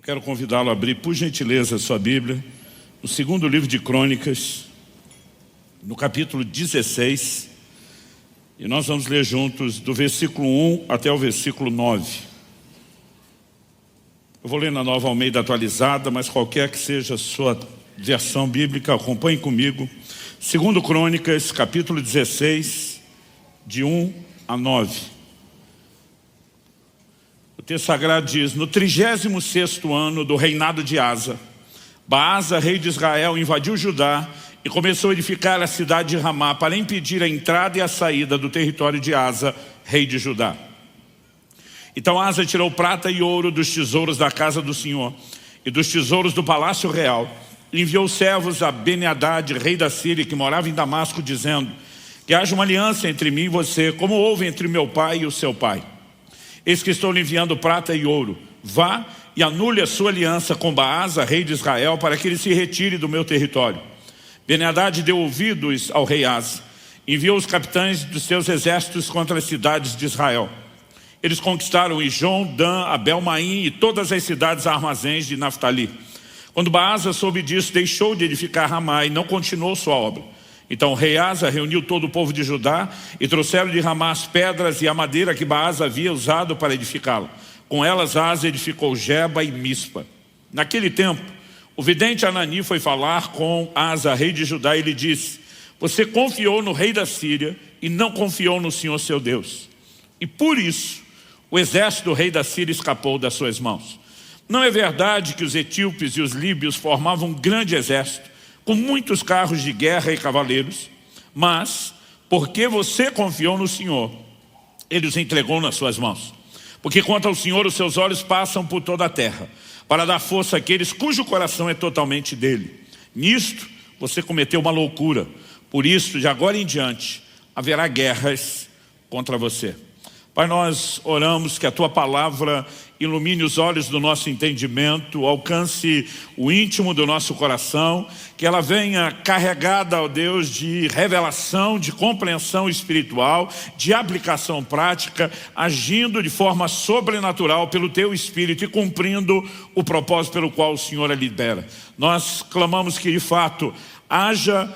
Eu quero convidá-lo a abrir, por gentileza, a sua Bíblia, no segundo livro de Crônicas, no capítulo 16, e nós vamos ler juntos do versículo 1 até o versículo 9. Eu vou ler na Nova Almeida atualizada, mas qualquer que seja a sua versão bíblica, acompanhe comigo. Segundo Crônicas, capítulo 16, de 1 a 9. O texto sagrado diz: no 36º ano do reinado de Asa, Baasa, rei de Israel, invadiu Judá e começou a edificar a cidade de Ramá para impedir a entrada e a saída do território de Asa, rei de Judá. Então Asa tirou prata e ouro dos tesouros da casa do Senhor e dos tesouros do palácio real, e enviou servos a Ben-Hadad, rei da Síria, que morava em Damasco, dizendo: que haja uma aliança entre mim e você, como houve entre meu pai e o seu pai. Eis que estou lhe enviando prata e ouro. Vá e anule a sua aliança com Baasa, rei de Israel, para que ele se retire do meu território. Ben-Hadad deu ouvidos ao rei Asa, enviou os capitães dos seus exércitos contra as cidades de Israel. Eles conquistaram Ijon, Dan, Abel-Maim e todas as cidades armazéns de Naftali. Quando Baasa soube disso, deixou de edificar Ramá e não continuou sua obra. Então o rei Asa reuniu todo o povo de Judá e trouxeram de Ramá as pedras e a madeira que Baasa havia usado para edificá-la. Com elas Asa edificou Geba e Mispa. Naquele tempo, o vidente Anani foi falar com Asa, rei de Judá, e lhe disse: você confiou no rei da Síria e não confiou no Senhor seu Deus. E por isso o exército do rei da Síria escapou das suas mãos. Não é verdade que os etíopes e os líbios formavam um grande exército, com muitos carros de guerra e cavaleiros? Mas, porque você confiou no Senhor, Ele os entregou nas suas mãos. Porque quanto ao Senhor, os seus olhos passam por toda a terra, para dar força àqueles cujo coração é totalmente dele. Nisto, você cometeu uma loucura. Por isso, de agora em diante, haverá guerras contra você. Pai, nós oramos que a Tua palavra ilumine os olhos do nosso entendimento, alcance o íntimo do nosso coração, que ela venha carregada, ó Deus, de revelação, de compreensão espiritual, de aplicação prática, agindo de forma sobrenatural pelo Teu Espírito e cumprindo o propósito pelo qual o Senhor a libera. Nós clamamos que de fato haja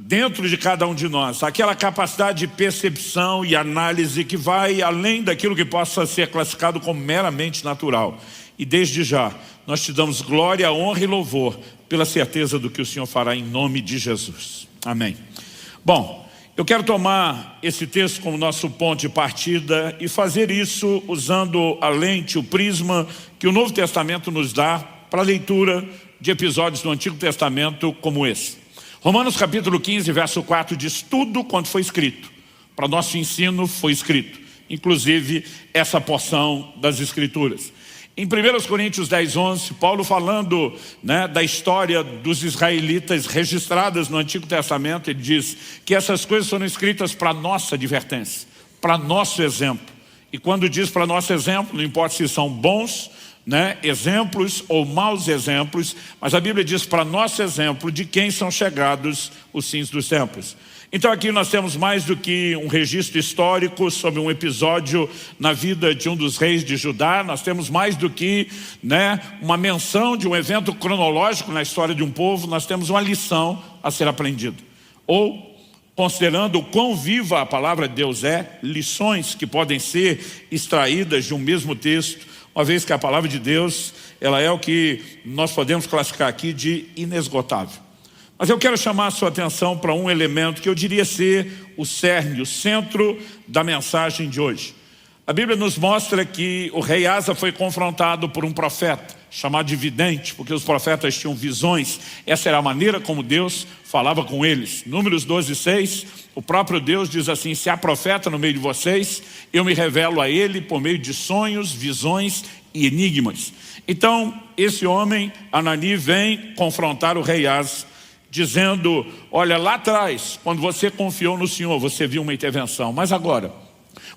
dentro de cada um de nós aquela capacidade de percepção e análise que vai além daquilo que possa ser classificado como meramente natural. E desde já nós te damos glória, honra e louvor pela certeza do que o Senhor fará em nome de Jesus. Amém. Bom, eu quero tomar esse texto como nosso ponto de partida e fazer isso usando a lente, o prisma que o Novo Testamento nos dá para a leitura de episódios do Antigo Testamento como esse. Romanos capítulo 15, verso 4 diz: tudo quanto foi escrito para nosso ensino foi escrito, inclusive essa porção das Escrituras. Em 1 Coríntios 10, 11, Paulo falando da história dos israelitas registradas no Antigo Testamento, ele diz que essas coisas foram escritas para nossa advertência, para nosso exemplo. E quando diz para nosso exemplo, não importa se são bons exemplos ou maus exemplos, mas a Bíblia diz para nosso exemplo de quem são chegados os fins dos tempos. Então aqui nós temos mais do que um registro histórico sobre um episódio na vida de um dos reis de Judá. Nós temos mais do que uma menção de um evento cronológico na história de um povo. Nós temos uma lição a ser aprendida. Ou, considerando o quão viva a palavra de Deus é, lições que podem ser extraídas de um mesmo texto, uma vez que a palavra de Deus, ela é o que nós podemos classificar aqui de inesgotável. Mas eu quero chamar a sua atenção para um elemento que eu diria ser o cerne, o centro da mensagem de hoje. A Bíblia nos mostra que o rei Asa foi confrontado por um profeta, chamado de vidente, porque os profetas tinham visões. Essa era a maneira como Deus falava com eles. Números 12, 6, o próprio Deus diz assim: se há profeta no meio de vocês, eu me revelo a ele por meio de sonhos, visões e enigmas. Então, esse homem, Anani, vem confrontar o rei Asa, dizendo: olha, lá atrás, quando você confiou no Senhor, você viu uma intervenção, mas agora,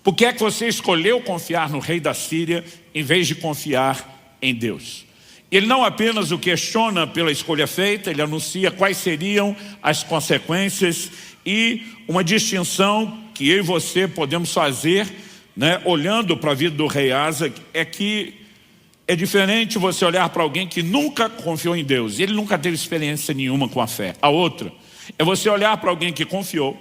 por que é que você escolheu confiar no rei da Síria em vez de confiar em Deus? Ele não apenas o questiona pela escolha feita, ele anuncia quais seriam as consequências e uma distinção que eu e você podemos fazer, olhando para a vida do rei Asa, é que É diferente você olhar para alguém que nunca confiou em Deus, e ele nunca teve experiência nenhuma com a fé. A outra é você olhar para alguém que confiou,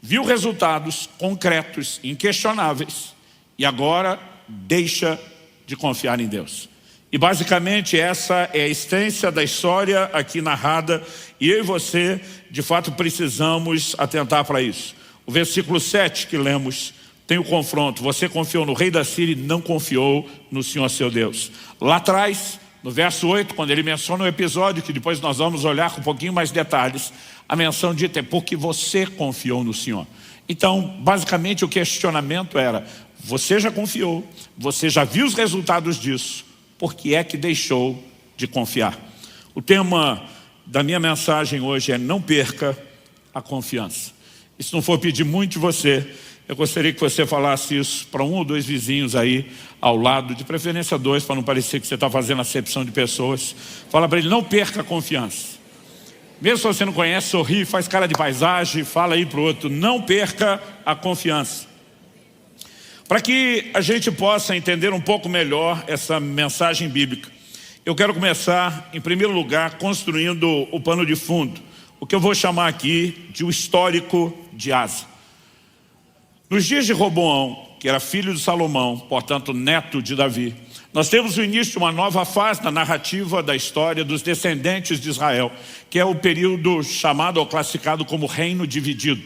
viu resultados concretos, inquestionáveis, e agora deixa de confiar em Deus. E basicamente essa é a essência da história aqui narrada, e eu e você de fato precisamos atentar para isso. O versículo 7 que lemos tem o confronto. Você confiou no rei da Síria e não confiou no Senhor seu Deus. Lá atrás, no verso 8, quando ele menciona o episódio, que depois nós vamos olhar com um pouquinho mais detalhes, a menção dita é porque você confiou no Senhor. Então, basicamente o questionamento era, você já confiou, você já viu os resultados disso, por que é que deixou de confiar? O tema da minha mensagem hoje é não perca a confiança. E se não for pedir muito de você, eu gostaria que você falasse isso para um ou dois vizinhos aí ao lado, de preferência dois, para não parecer que você está fazendo acepção de pessoas. Fala para ele, não perca a confiança. Mesmo se você não conhece, sorri, faz cara de paisagem, fala aí para o outro, não perca a confiança. Para que a gente possa entender um pouco melhor essa mensagem bíblica, eu quero começar, em primeiro lugar, construindo o pano de fundo, o que eu vou chamar aqui de o histórico de Asa. Nos dias de Roboão, que era filho de Salomão, portanto neto de Davi, nós temos o início de uma nova fase na narrativa da história dos descendentes de Israel, que é o período chamado ou classificado como reino dividido.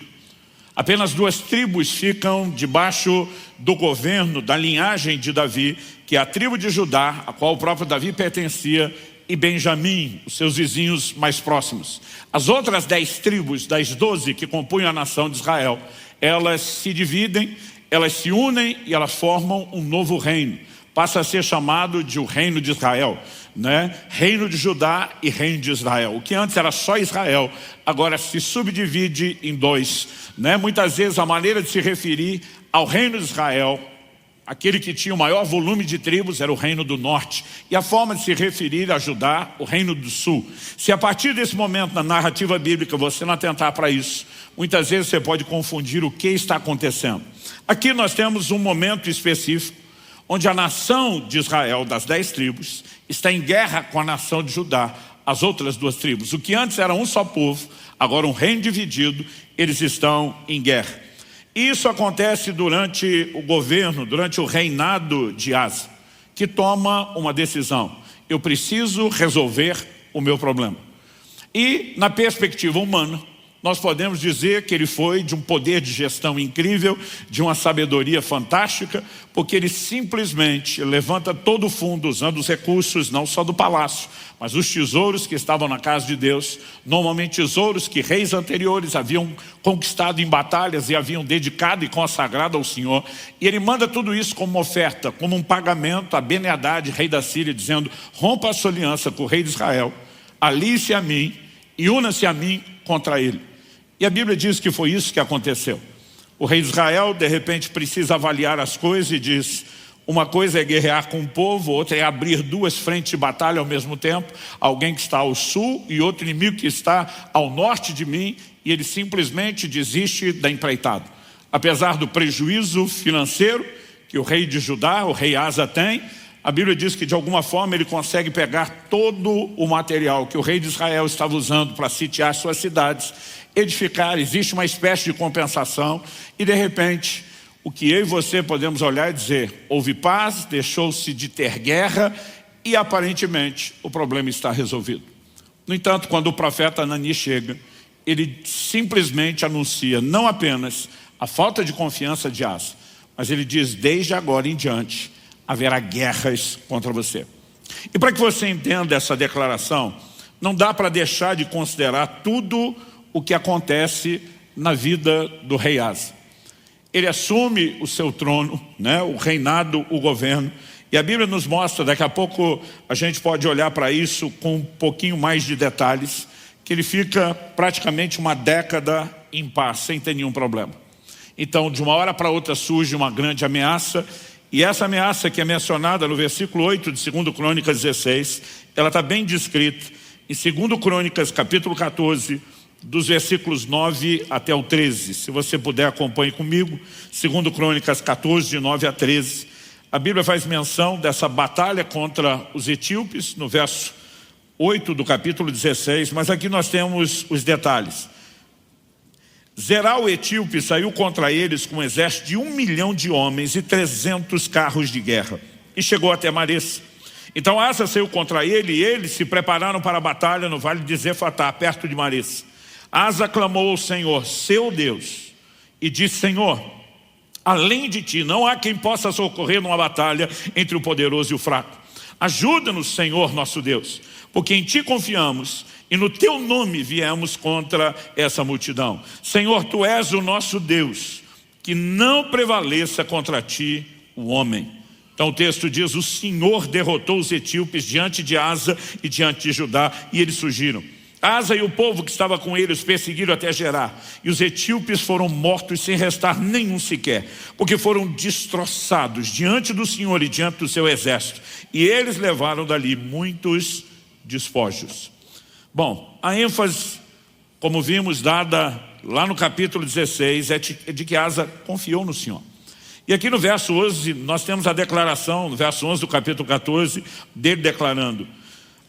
Apenas duas tribos ficam debaixo do governo da linhagem de Davi, que é a tribo de Judá, a qual o próprio Davi pertencia, e Benjamim, os seus vizinhos mais próximos. As outras 10 tribos, das 12 que compunham a nação de Israel, elas se dividem, elas se unem e elas formam um novo reino. Passa a ser chamado de o reino de Israel, né? Reino de Judá e reino de Israel. O que antes era só Israel, agora se subdivide em dois, né? Muitas vezes a maneira de se referir ao reino de Israel, aquele que tinha o maior volume de tribos, era o reino do norte. E a forma de se referir a Judá, o reino do sul. Se a partir desse momento na narrativa bíblica você não atentar para isso, muitas vezes você pode confundir o que está acontecendo. Aqui nós temos um momento específico, onde a nação de Israel, das 10 tribos, está em guerra com a nação de Judá, as outras duas tribos. O que antes era um só povo, agora um reino dividido, eles estão em guerra. Isso acontece durante o governo, durante o reinado de Asa, que toma uma decisão. Eu preciso resolver o meu problema. E na perspectiva humana, nós podemos dizer que ele foi de um poder de gestão incrível, de uma sabedoria fantástica, porque ele simplesmente levanta todo o fundo, usando os recursos não só do palácio, mas os tesouros que estavam na casa de Deus, normalmente tesouros que reis anteriores haviam conquistado em batalhas e haviam dedicado e consagrado ao Senhor. E ele manda tudo isso como uma oferta, como um pagamento a Ben-Hadad, rei da Síria, dizendo, rompa a sua aliança com o rei de Israel, alie-se a mim e una-se a mim contra ele. E a Bíblia diz que foi isso que aconteceu. O rei de Israel, de repente, precisa avaliar as coisas e diz, uma coisa é guerrear com o povo, outra é abrir duas frentes de batalha ao mesmo tempo, alguém que está ao sul e outro inimigo que está ao norte de mim, e ele simplesmente desiste da empreitada. Apesar do prejuízo financeiro que o rei de Judá, o rei Asa tem, a Bíblia diz que de alguma forma ele consegue pegar todo o material que o rei de Israel estava usando para sitiar suas cidades, edificar, existe uma espécie de compensação e de repente o que eu e você podemos olhar e dizer, houve paz, deixou-se de ter guerra e aparentemente o problema está resolvido. No entanto, quando o profeta Anani chega, ele simplesmente anuncia não apenas a falta de confiança de Asa, mas ele diz, desde agora em diante haverá guerras contra você. E para que você entenda essa declaração, não dá para deixar de considerar tudo o que acontece na vida do rei Asa. Ele assume o seu trono, né, o reinado, o governo, e a Bíblia nos mostra, daqui a pouco a gente pode olhar para isso com um pouquinho mais de detalhes, que ele fica praticamente uma década em paz, sem ter nenhum problema. Então, de uma hora para outra surge uma grande ameaça, e essa ameaça que é mencionada no versículo 8 de 2 Crônicas 16, ela está bem descrita em 2 Crônicas capítulo 14, dos versículos 9 até o 13. Se você puder, acompanhe comigo. 2 Crônicas 14, de 9 a 13. A Bíblia faz menção dessa batalha contra os etíopes, no verso 8 do capítulo 16, mas aqui nós temos os detalhes. Zerá o etíope saiu contra eles com um exército de 1 milhão de homens e 300 carros de guerra, e chegou até Maresa. Então Asa saiu contra ele, e eles se prepararam para a batalha no vale de Zefatá, perto de Maresa. Asa clamou ao Senhor, seu Deus, e disse: Senhor, além de ti não há quem possa socorrer numa batalha entre o poderoso e o fraco. Ajuda-nos, Senhor nosso Deus, porque em ti confiamos e no teu nome viemos contra essa multidão. Senhor, tu és o nosso Deus, que não prevaleça contra ti o homem. Então o texto diz: o Senhor derrotou os etíopes diante de Asa e diante de Judá, e eles fugiram. Asa e o povo que estava com eles perseguiram até Gerá, e os etíopes foram mortos sem restar nenhum sequer, porque foram destroçados diante do Senhor e diante do seu exército, e eles levaram dali muitos despojos. Bom, a ênfase, como vimos, dada lá no capítulo 16, é de que Asa confiou no Senhor. E aqui no verso 11, nós temos a declaração, no verso 11 do capítulo 14, dele declarando: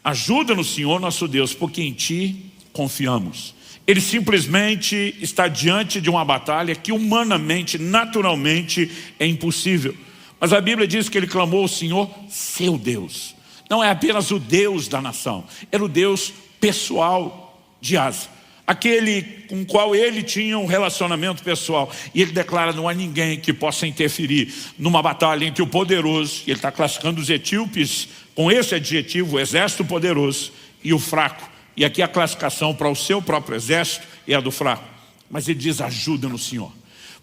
ajuda-nos, Senhor nosso Deus, porque em ti confiamos. Ele simplesmente está diante de uma batalha que humanamente, naturalmente é impossível. Mas a Bíblia diz que ele clamou ao Senhor, seu Deus. Não é apenas o Deus da nação, era o Deus pessoal de Asa, aquele com o qual ele tinha um relacionamento pessoal. E ele declara: não há ninguém que possa interferir numa batalha entre o poderoso, e ele está classificando os etíopes com esse adjetivo, o exército poderoso, e o fraco. E aqui a classificação para o seu próprio exército é a do fraco. Mas ele diz: ajuda-nos, Senhor,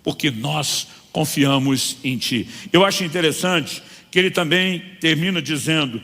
porque nós confiamos em ti. Eu acho interessante que ele também termina dizendo: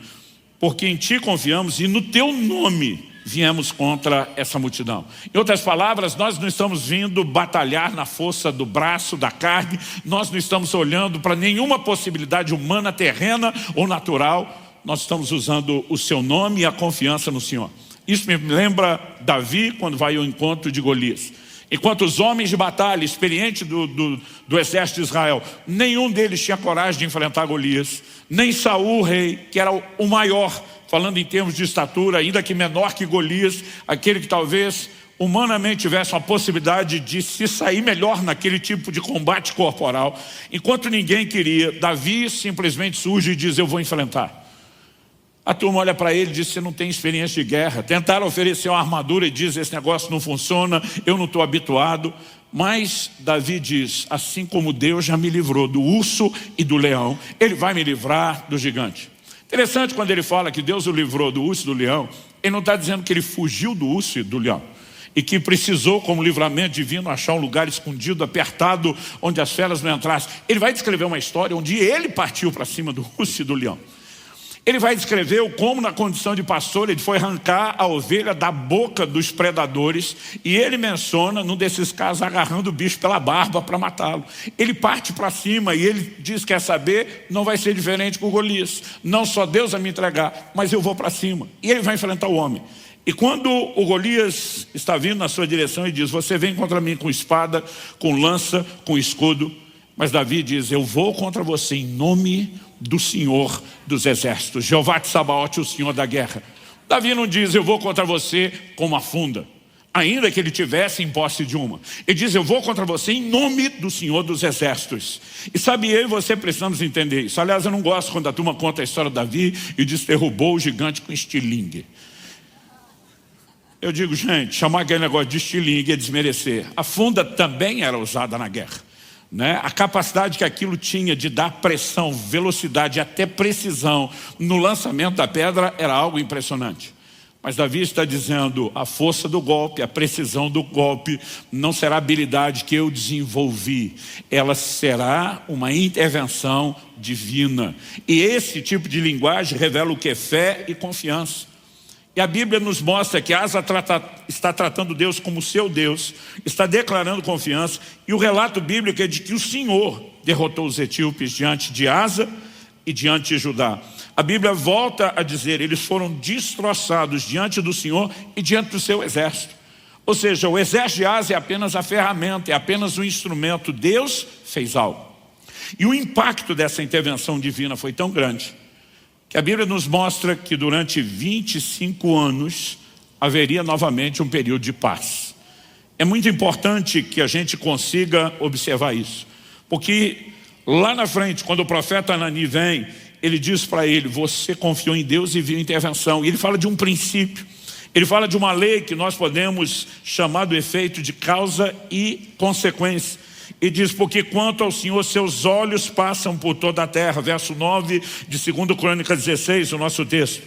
porque em ti confiamos e no teu nome viemos contra essa multidão. Em outras palavras, nós não estamos vindo batalhar na força do braço, da carne. Nós não estamos olhando para nenhuma possibilidade humana, terrena ou natural. Nós estamos usando o seu nome e a confiança no Senhor. Isso me lembra Davi quando vai ao encontro de Golias. Enquanto os homens de batalha, experientes do exército de Israel, nenhum deles tinha coragem de enfrentar Golias. Nem Saul, rei, que era o maior, falando em termos de estatura, ainda que menor que Golias, aquele que talvez humanamente tivesse uma possibilidade de se sair melhor naquele tipo de combate corporal. Enquanto ninguém queria, Davi simplesmente surge e diz: eu vou enfrentar. A turma olha para ele e diz: você não tem experiência de guerra. Tentaram oferecer uma armadura e diz: esse negócio não funciona, eu não estou habituado. Mas Davi diz: assim como Deus já me livrou do urso e do leão, ele vai me livrar do gigante. Interessante quando ele fala que Deus o livrou do urso e do leão, ele não está dizendo que ele fugiu do urso e do leão, e que precisou, como livramento divino, achar um lugar escondido, apertado, onde as feras não entrassem. Ele vai descrever uma história onde ele partiu para cima do urso e do leão. Ele vai descrever como, na condição de pastor, ele foi arrancar a ovelha da boca dos predadores, e ele menciona, num desses casos, agarrando o bicho pela barba para matá-lo. Ele parte para cima e ele diz: quer saber, não vai ser diferente com Golias. Não só Deus vai me entregar, mas eu vou para cima. E ele vai enfrentar o homem. E quando o Golias está vindo na sua direção, ele diz: você vem contra mim com espada, com lança, com escudo. Mas Davi diz: eu vou contra você em nome do Senhor dos exércitos, Jeová de Sabaote, o Senhor da guerra. Davi não diz: eu vou contra você com uma funda, ainda que ele tivesse em posse de uma. Ele diz: eu vou contra você em nome do Senhor dos exércitos. E sabe, eu e você precisamos entender isso. Aliás, eu não gosto quando a turma conta a história de Davi e diz que derrubou o gigante com estilingue. Eu digo: gente, chamar aquele negócio de estilingue é desmerecer. A funda também era usada na guerra, né? A capacidade que aquilo tinha de dar pressão, velocidade e até precisão no lançamento da pedra era algo impressionante. Mas Davi está dizendo: a força do golpe, a precisão do golpe não será habilidade que eu desenvolvi, ela será uma intervenção divina. E esse tipo de linguagem revela o que é fé e confiança. E a Bíblia nos mostra que Asa está tratando Deus como seu Deus, está declarando confiança, e o relato bíblico é de que o Senhor derrotou os etíopes diante de Asa e diante de Judá. A Bíblia volta a dizer: eles foram destroçados diante do Senhor e diante do seu exército. Ou seja, o exército de Asa é apenas a ferramenta, é apenas um instrumento. Deus fez algo. E o impacto dessa intervenção divina foi tão grande que a Bíblia nos mostra que durante 25 anos haveria novamente um período de paz. É muito importante que a gente consiga observar isso, porque lá na frente, quando o profeta Anani vem, ele diz para ele: você confiou em Deus e viu intervenção. E ele fala de um princípio, ele fala de uma lei que nós podemos chamar do efeito de causa e consequência. E diz: porque quanto ao Senhor, seus olhos passam por toda a terra. Verso 9 de 2 Crônicas 16, o nosso texto.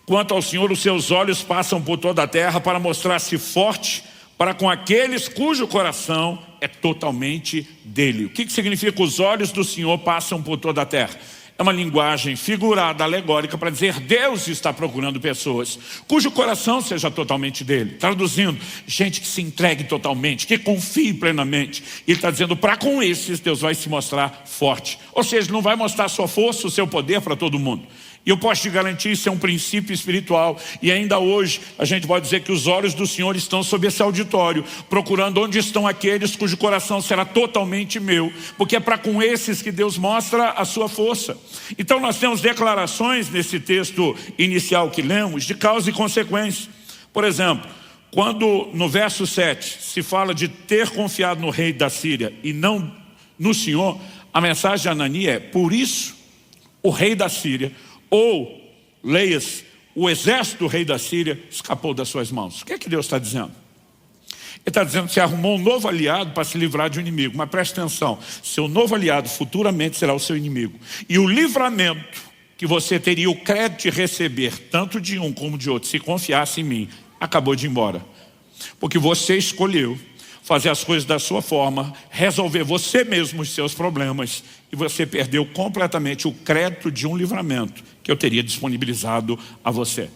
Quanto ao Senhor, os seus olhos passam por toda a terra para mostrar-se forte para com aqueles cujo coração é totalmente dele. O que significa os olhos do Senhor passam por toda a terra? É uma linguagem figurada, alegórica, para dizer: Deus está procurando pessoas cujo coração seja totalmente dele. Traduzindo, gente que se entregue totalmente, que confie plenamente. Ele está dizendo: para com esses Deus vai se mostrar forte. Ou seja, não vai mostrar a sua força, o seu poder para todo mundo. E eu posso te garantir, isso é um princípio espiritual. E ainda hoje a gente pode dizer que os olhos do Senhor estão sobre esse auditório, procurando onde estão aqueles cujo coração será totalmente meu, porque é para com esses que Deus mostra a sua força. Então nós temos declarações nesse texto inicial que lemos de causa e consequência. Por exemplo, quando no verso 7 se fala de ter confiado no rei da Síria e não no Senhor, a mensagem de Anani é: por isso o rei da Síria, ou, leias, o exército do rei da Síria escapou das suas mãos. O que é que Deus está dizendo? Ele está dizendo que você arrumou um novo aliado para se livrar de um inimigo. Mas preste atenção, seu novo aliado futuramente será o seu inimigo. E o livramento que você teria o crédito de receber, tanto de um como de outro, se confiasse em mim, acabou de ir embora. Porque você escolheu fazer as coisas da sua forma, resolver você mesmo os seus problemas, e você perdeu completamente o crédito de um livramento que eu teria disponibilizado a você.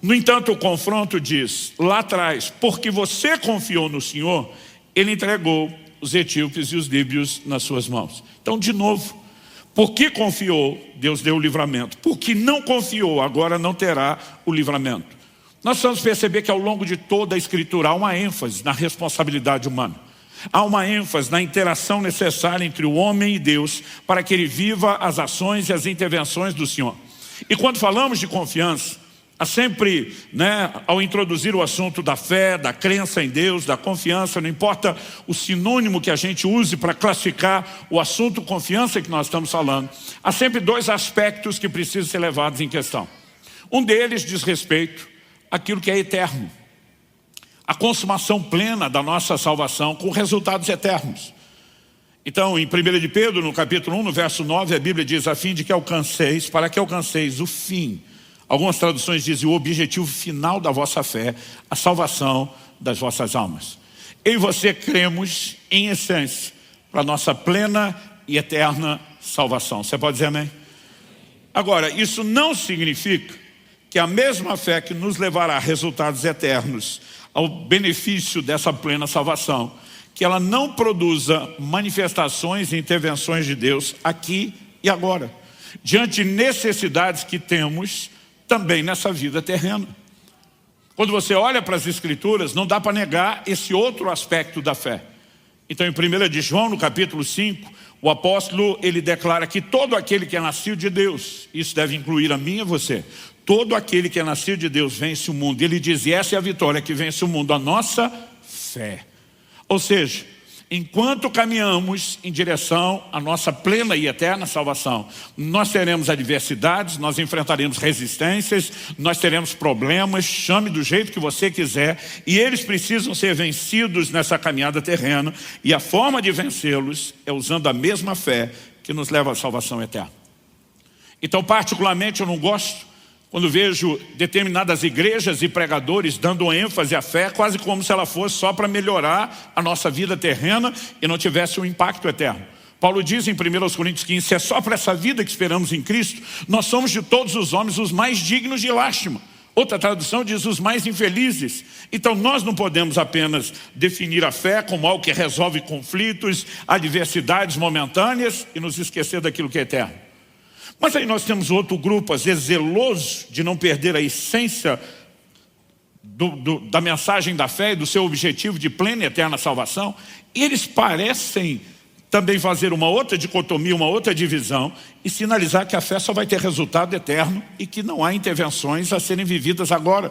No entanto, o confronto diz, lá atrás, porque você confiou no Senhor, Ele entregou os etíopes e os líbios nas suas mãos. Então, de novo, porque confiou, Deus deu o livramento. Porque não confiou, agora não terá o livramento. Nós vamos perceber que ao longo de toda a Escritura há uma ênfase na responsabilidade humana. Há uma ênfase na interação necessária entre o homem e Deus para que ele viva as ações e as intervenções do Senhor. E quando falamos de confiança, há sempre, ao introduzir o assunto da fé, da crença em Deus, da confiança, não importa o sinônimo que a gente use para classificar o assunto confiança que nós estamos falando, há sempre dois aspectos que precisam ser levados em questão. Um deles diz respeito àquilo que é eterno. A consumação plena da nossa salvação com resultados eternos. Então, em 1 de Pedro, no capítulo 1, no verso 9, a Bíblia diz: a fim de que alcanceis, para que alcanceis o fim. Algumas traduções dizem o objetivo final da vossa fé, a salvação das vossas almas. Eu e você cremos, em essência, para a nossa plena e eterna salvação. Você pode dizer amém? Agora, isso não significa que a mesma fé que nos levará a resultados eternos, ao benefício dessa plena salvação, que ela não produza manifestações e intervenções de Deus aqui e agora, diante de necessidades que temos também nessa vida terrena. Quando você olha para as Escrituras, não dá para negar esse outro aspecto da fé. Então, em 1 de João, no capítulo 5, o apóstolo, ele declara que todo aquele que é nascido de Deus, isso deve incluir a mim e a você, todo aquele que é nascido de Deus vence o mundo. Ele diz: e essa é a vitória que vence o mundo, a nossa fé. Ou seja, enquanto caminhamos em direção à nossa plena e eterna salvação, nós teremos adversidades, nós enfrentaremos resistências, nós teremos problemas, chame do jeito que você quiser, e eles precisam ser vencidos nessa caminhada terrena, e a forma de vencê-los é usando a mesma fé que nos leva à salvação eterna. Então, particularmente, eu não gosto quando vejo determinadas igrejas e pregadores dando ênfase à fé, quase como se ela fosse só para melhorar a nossa vida terrena e não tivesse um impacto eterno. Paulo diz em 1 Coríntios 15, se é só para essa vida que esperamos em Cristo, nós somos de todos os homens os mais dignos de lástima. Outra tradução diz os mais infelizes. Então nós não podemos apenas definir a fé como algo que resolve conflitos, adversidades momentâneas e nos esquecer daquilo que é eterno. Mas aí nós temos outro grupo, às vezes zeloso de não perder a essência da mensagem da fé e do seu objetivo de plena e eterna salvação. E eles parecem também fazer uma outra dicotomia, uma outra divisão e sinalizar que a fé só vai ter resultado eterno e que não há intervenções a serem vividas agora.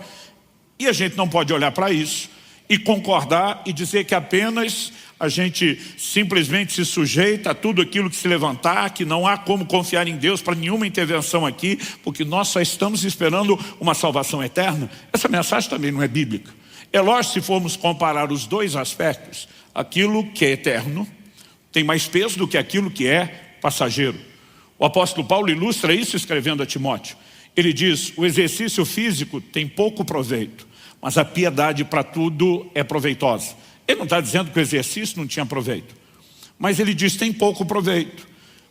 E a gente não pode olhar para isso e concordar e dizer que apenas a gente simplesmente se sujeita a tudo aquilo que se levantar, que não há como confiar em Deus para nenhuma intervenção aqui, porque nós só estamos esperando uma salvação eterna. Essa mensagem também não é bíblica. É lógico, se formos comparar os dois aspectos, aquilo que é eterno tem mais peso do que aquilo que é passageiro. O apóstolo Paulo ilustra isso escrevendo a Timóteo. Ele diz, o exercício físico tem pouco proveito, mas a piedade para tudo é proveitosa. Ele não está dizendo que o exercício não tinha proveito, mas ele diz tem pouco proveito,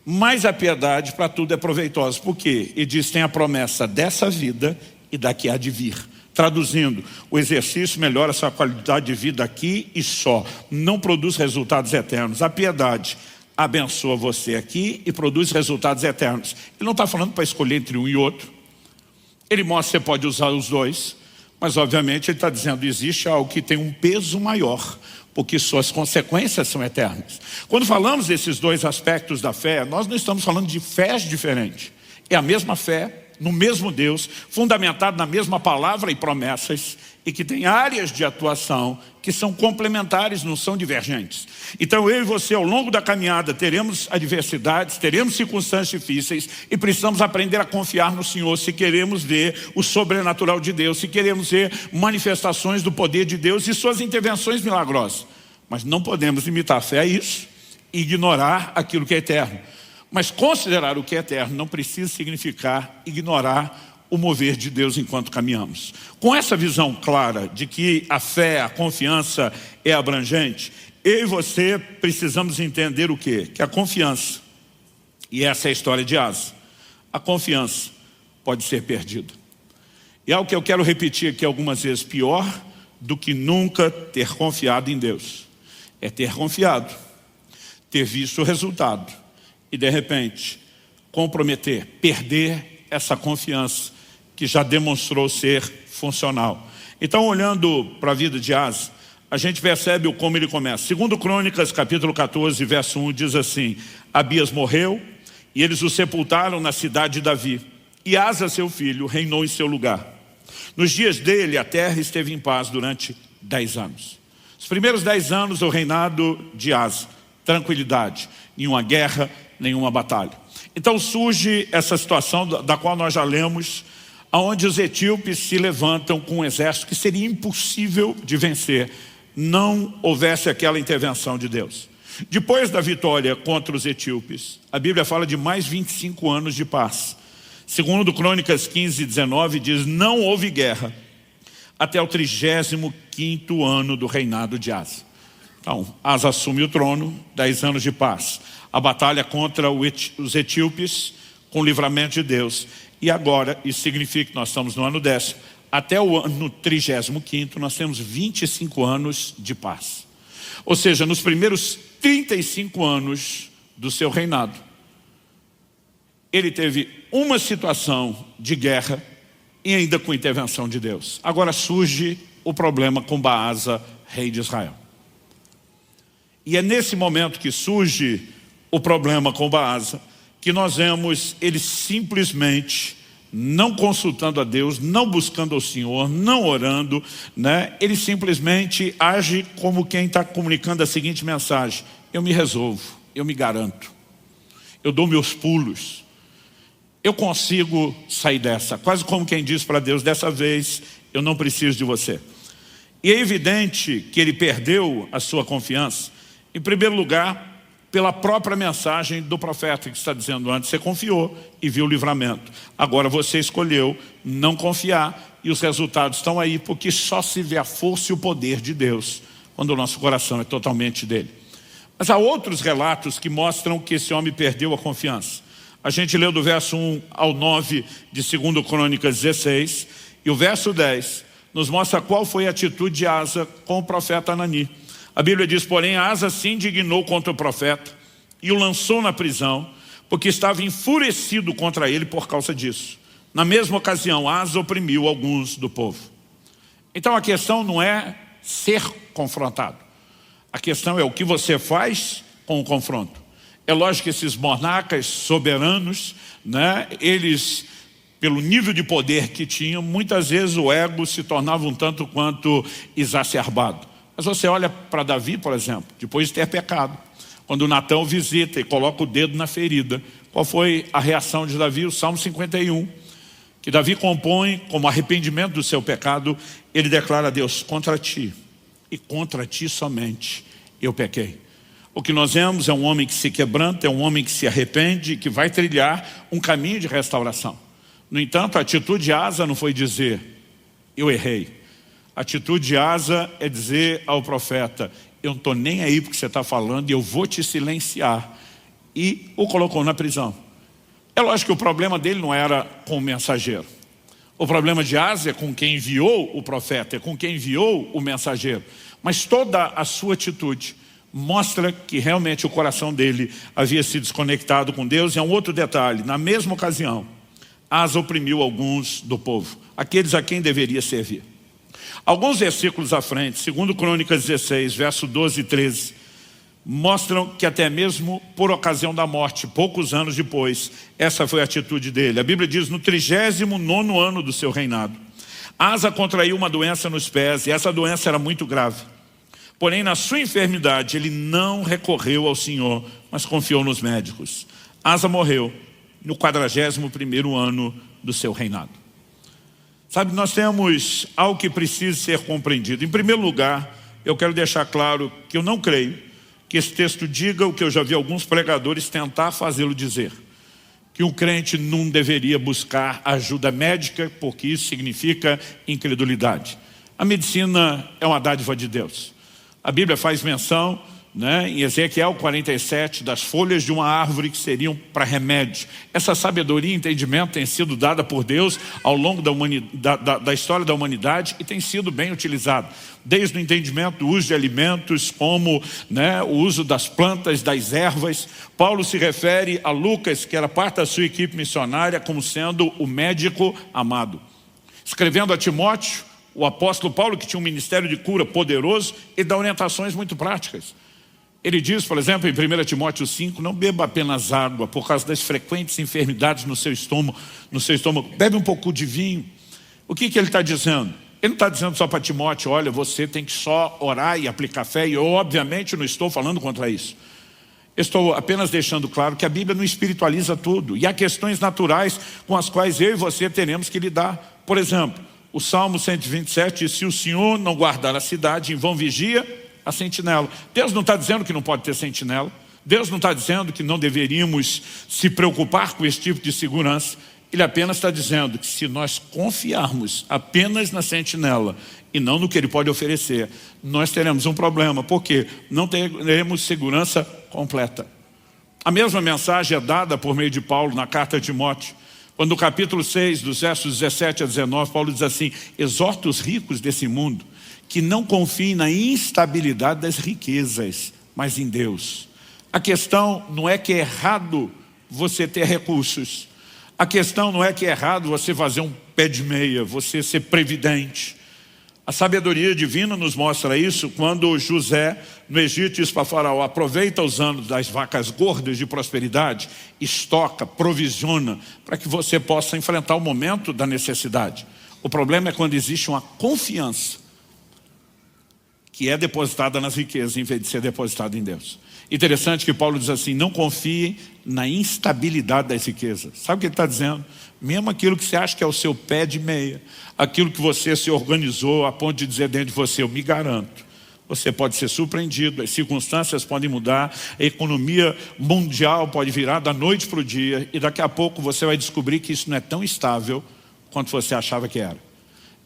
mas a piedade para tudo é proveitosa. Por quê? Ele diz tem a promessa dessa vida e da que há de vir. Traduzindo, o exercício melhora a sua qualidade de vida aqui e só, não produz resultados eternos. A piedade abençoa você aqui e produz resultados eternos. Ele não está falando para escolher entre um e outro. Ele mostra que você pode usar os dois, mas obviamente ele está dizendo existe algo que tem um peso maior, porque suas consequências são eternas. Quando falamos desses dois aspectos da fé, nós não estamos falando de fés diferentes. É a mesma fé, no mesmo Deus, fundamentado na mesma palavra e promessas, e que tem áreas de atuação que são complementares, não são divergentes. Então eu e você ao longo da caminhada teremos adversidades, teremos circunstâncias difíceis e precisamos aprender a confiar no Senhor se queremos ver o sobrenatural de Deus, se queremos ver manifestações do poder de Deus e suas intervenções milagrosas. Mas não podemos limitar a fé a isso e ignorar aquilo que é eterno. Mas considerar o que é eterno não precisa significar ignorar o mover de Deus enquanto caminhamos. Com essa visão clara de que a fé, a confiança é abrangente, eu e você precisamos entender o quê? Que a confiança, e essa é a história de Asa, a confiança pode ser perdida. E é algo que eu quero repetir aqui algumas vezes, pior do que nunca ter confiado em Deus. É ter confiado, ter visto o resultado e de repente comprometer, perder essa confiança que já demonstrou ser funcional. Então, olhando para a vida de Asa, a gente percebe como ele começa. Segundo Crônicas, capítulo 14, verso 1, diz assim, Abias morreu e eles o sepultaram na cidade de Davi. E Asa, seu filho, reinou em seu lugar. Nos dias dele, a terra esteve em paz durante 10 anos. Os primeiros 10 anos do reinado de Asa, tranquilidade, nenhuma guerra, nenhuma batalha. Então surge essa situação da qual nós já lemos, onde os etíopes se levantam com um exército que seria impossível de vencer, não houvesse aquela intervenção de Deus. Depois da vitória contra os etíopes, a Bíblia fala de mais 25 anos de paz. Segundo Crônicas 15, 19, diz, não houve guerra até o 35º ano do reinado de Asa. Então, Asa assume o trono, 10 anos de paz. A batalha contra os etíopes, com o livramento de Deus. E agora, isso significa que nós estamos no ano 10º. Até o ano 35º, nós temos 25 anos de paz. Ou seja, nos primeiros 35 anos do seu reinado, ele teve uma situação de guerra e ainda com intervenção de Deus. Agora surge o problema com Baasa, rei de Israel. E é nesse momento que surge o problema com Baasa, que nós vemos ele simplesmente não consultando a Deus, não buscando ao Senhor, não orando, né? Ele simplesmente age como quem está comunicando a seguinte mensagem: eu me resolvo, eu me garanto, eu dou meus pulos, eu consigo sair dessa. Quase como quem diz para Deus, dessa vez eu não preciso de você. E é evidente que ele perdeu a sua confiança, em primeiro lugar, pela própria mensagem do profeta que está dizendo antes, você confiou e viu o livramento. Agora você escolheu não confiar e os resultados estão aí, porque só se vê a força e o poder de Deus quando o nosso coração é totalmente dele. Mas há outros relatos que mostram que esse homem perdeu a confiança. A gente leu do verso 1 ao 9 de 2 Crônicas 16 e o verso 10 nos mostra qual foi a atitude de Asa com o profeta Anani. A Bíblia diz, porém, Asa se indignou contra o profeta e o lançou na prisão, porque estava enfurecido contra ele por causa disso. Na mesma ocasião, Asa oprimiu alguns do povo. Então a questão não é ser confrontado. A questão é o que você faz com o confronto. É lógico que esses monarcas soberanos, né, eles, pelo nível de poder que tinham, muitas vezes o ego se tornava um tanto quanto exacerbado. Mas você olha para Davi, por exemplo, depois de ter pecado. Quando Natã o visita e coloca o dedo na ferida, qual foi a reação de Davi? O Salmo 51, que Davi compõe como arrependimento do seu pecado. Ele declara a Deus: contra ti, e contra ti somente, eu pequei. O que nós vemos é um homem que se quebranta, é um homem que se arrepende, que vai trilhar um caminho de restauração. No entanto, a atitude de Asa não foi dizer: eu errei. A atitude de Asa é dizer ao profeta: eu não estou nem aí porque você está falando e eu vou te silenciar. E o colocou na prisão. É lógico que o problema dele não era com o mensageiro. O problema de Asa é com quem enviou o profeta, é com quem enviou o mensageiro. Mas toda a sua atitude mostra que realmente o coração dele havia se desconectado com Deus. E é um outro detalhe: na mesma ocasião, Asa oprimiu alguns do povo, aqueles a quem deveria servir. Alguns versículos à frente, segundo Crônicas 16, verso 12 e 13, mostram que até mesmo por ocasião da morte, poucos anos depois, essa foi a atitude dele. A Bíblia diz: no 39º ano do seu reinado, Asa contraiu uma doença nos pés, e essa doença era muito grave. Porém, na sua enfermidade, ele não recorreu ao Senhor, mas confiou nos médicos. Asa morreu no 41º ano do seu reinado. Sabe, nós temos algo que precisa ser compreendido. Em primeiro lugar, eu quero deixar claro que eu não creio que esse texto diga o que eu já vi alguns pregadores tentar fazê-lo dizer: que um crente não deveria buscar ajuda médica, porque isso significa incredulidade. A medicina é uma dádiva de Deus. A Bíblia faz menção, né, em Ezequiel 47, das folhas de uma árvore que seriam para remédio. Essa sabedoria e entendimento tem sido dada por Deus ao longo da história da humanidade e tem sido bem utilizado. Desde o entendimento do uso de alimentos, como, né, o uso das plantas, das ervas. Paulo se refere a Lucas, que era parte da sua equipe missionária, como sendo o médico amado. Escrevendo a Timóteo, o apóstolo Paulo, que tinha um ministério de cura poderoso, ele dá orientações muito práticas. Ele diz, por exemplo, em 1 Timóteo 5, não beba apenas água por causa das frequentes enfermidades no seu estômago. Bebe um pouco de vinho. O que ele está dizendo? Ele não está dizendo só para Timóteo: olha, você tem que só orar e aplicar fé. E eu, obviamente, não estou falando contra isso. Estou apenas deixando claro que a Bíblia não espiritualiza tudo. E há questões naturais com as quais eu e você teremos que lidar. Por exemplo, o Salmo 127 diz: se o Senhor não guardar a cidade, em vão vigia a sentinela. Deus não está dizendo que não pode ter sentinela. Deus não está dizendo que não deveríamos se preocupar com esse tipo de segurança. Ele apenas está dizendo que se nós confiarmos apenas na sentinela e não no que ele pode oferecer, nós teremos um problema, porque não teremos segurança completa. A mesma mensagem é dada por meio de Paulo na carta a Timóteo. Quando no capítulo 6, dos versos 17 a 19, Paulo diz assim: exorta os ricos desse mundo que não confiem na instabilidade das riquezas, mas em Deus. A questão não é que é errado você ter recursos. A questão não é que é errado você fazer um pé de meia, você ser previdente. A sabedoria divina nos mostra isso quando José, no Egito, diz para Faraó: aproveita os anos das vacas gordas de prosperidade, estoca, provisiona, para que você possa enfrentar o momento da necessidade. O problema é quando existe uma confiança que é depositada nas riquezas, em vez de ser depositada em Deus. Interessante que Paulo diz assim: não confiem na instabilidade das riquezas. Sabe o que ele está dizendo? Mesmo aquilo que você acha que é o seu pé de meia, aquilo que você se organizou a ponto de dizer dentro de você: eu me garanto, você pode ser surpreendido, as circunstâncias podem mudar, a economia mundial pode virar da noite para o dia, e daqui a pouco você vai descobrir que isso não é tão estável quanto você achava que era.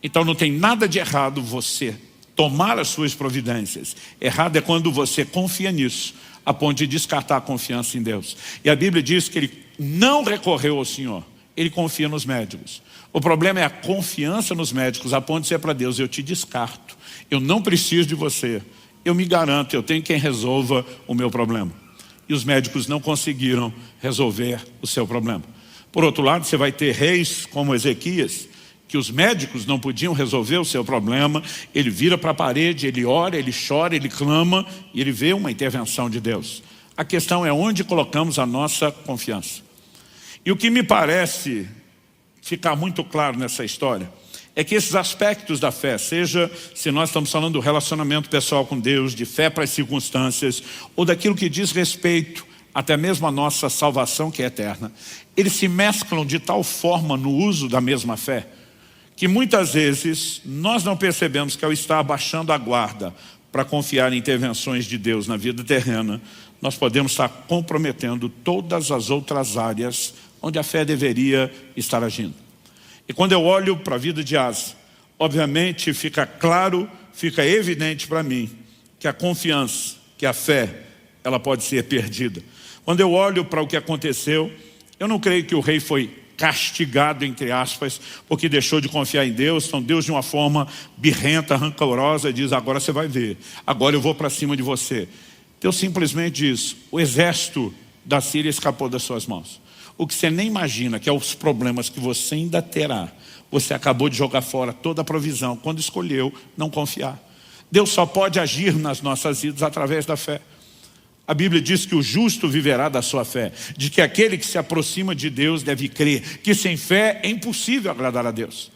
Então não tem nada de errado você tomar as suas providências. Errado é quando você confia nisso, a ponto de descartar a confiança em Deus. E a Bíblia diz que ele não recorreu ao Senhor, ele confia nos médicos. O problema é a confiança nos médicos, a ponto de dizer para Deus: eu te descarto, eu não preciso de você, eu me garanto, eu tenho quem resolva o meu problema. E os médicos não conseguiram resolver o seu problema. Por outro lado, você vai ter reis como Ezequias, que os médicos não podiam resolver o seu problema. Ele vira para a parede, ele ora, ele chora, ele clama, e ele vê uma intervenção de Deus. A questão é onde colocamos a nossa confiança. E o que me parece ficar muito claro nessa história é que esses aspectos da fé, seja se nós estamos falando do relacionamento pessoal com Deus, de fé para as circunstâncias, ou daquilo que diz respeito até mesmo à nossa salvação que é eterna, eles se mesclam de tal forma no uso da mesma fé, que muitas vezes nós não percebemos que ao estar abaixando a guarda para confiar em intervenções de Deus na vida terrena, nós podemos estar comprometendo todas as outras áreas onde a fé deveria estar agindo. E quando eu olho para a vida de Asa, obviamente fica claro, fica evidente para mim que a confiança, que a fé, ela pode ser perdida. Quando eu olho para o que aconteceu, eu não creio que o rei foi castigado, entre aspas, porque deixou de confiar em Deus. Então Deus, de uma forma birrenta, rancorosa, diz: agora você vai ver, agora eu vou para cima de você. Deus simplesmente diz: o exército da Síria escapou das suas mãos. O que você nem imagina, que é os problemas que você ainda terá, você acabou de jogar fora toda a provisão quando escolheu não confiar. Deus só pode agir nas nossas vidas através da fé. A Bíblia diz que o justo viverá da sua fé, de que aquele que se aproxima de Deus deve crer, que sem fé é impossível agradar a Deus.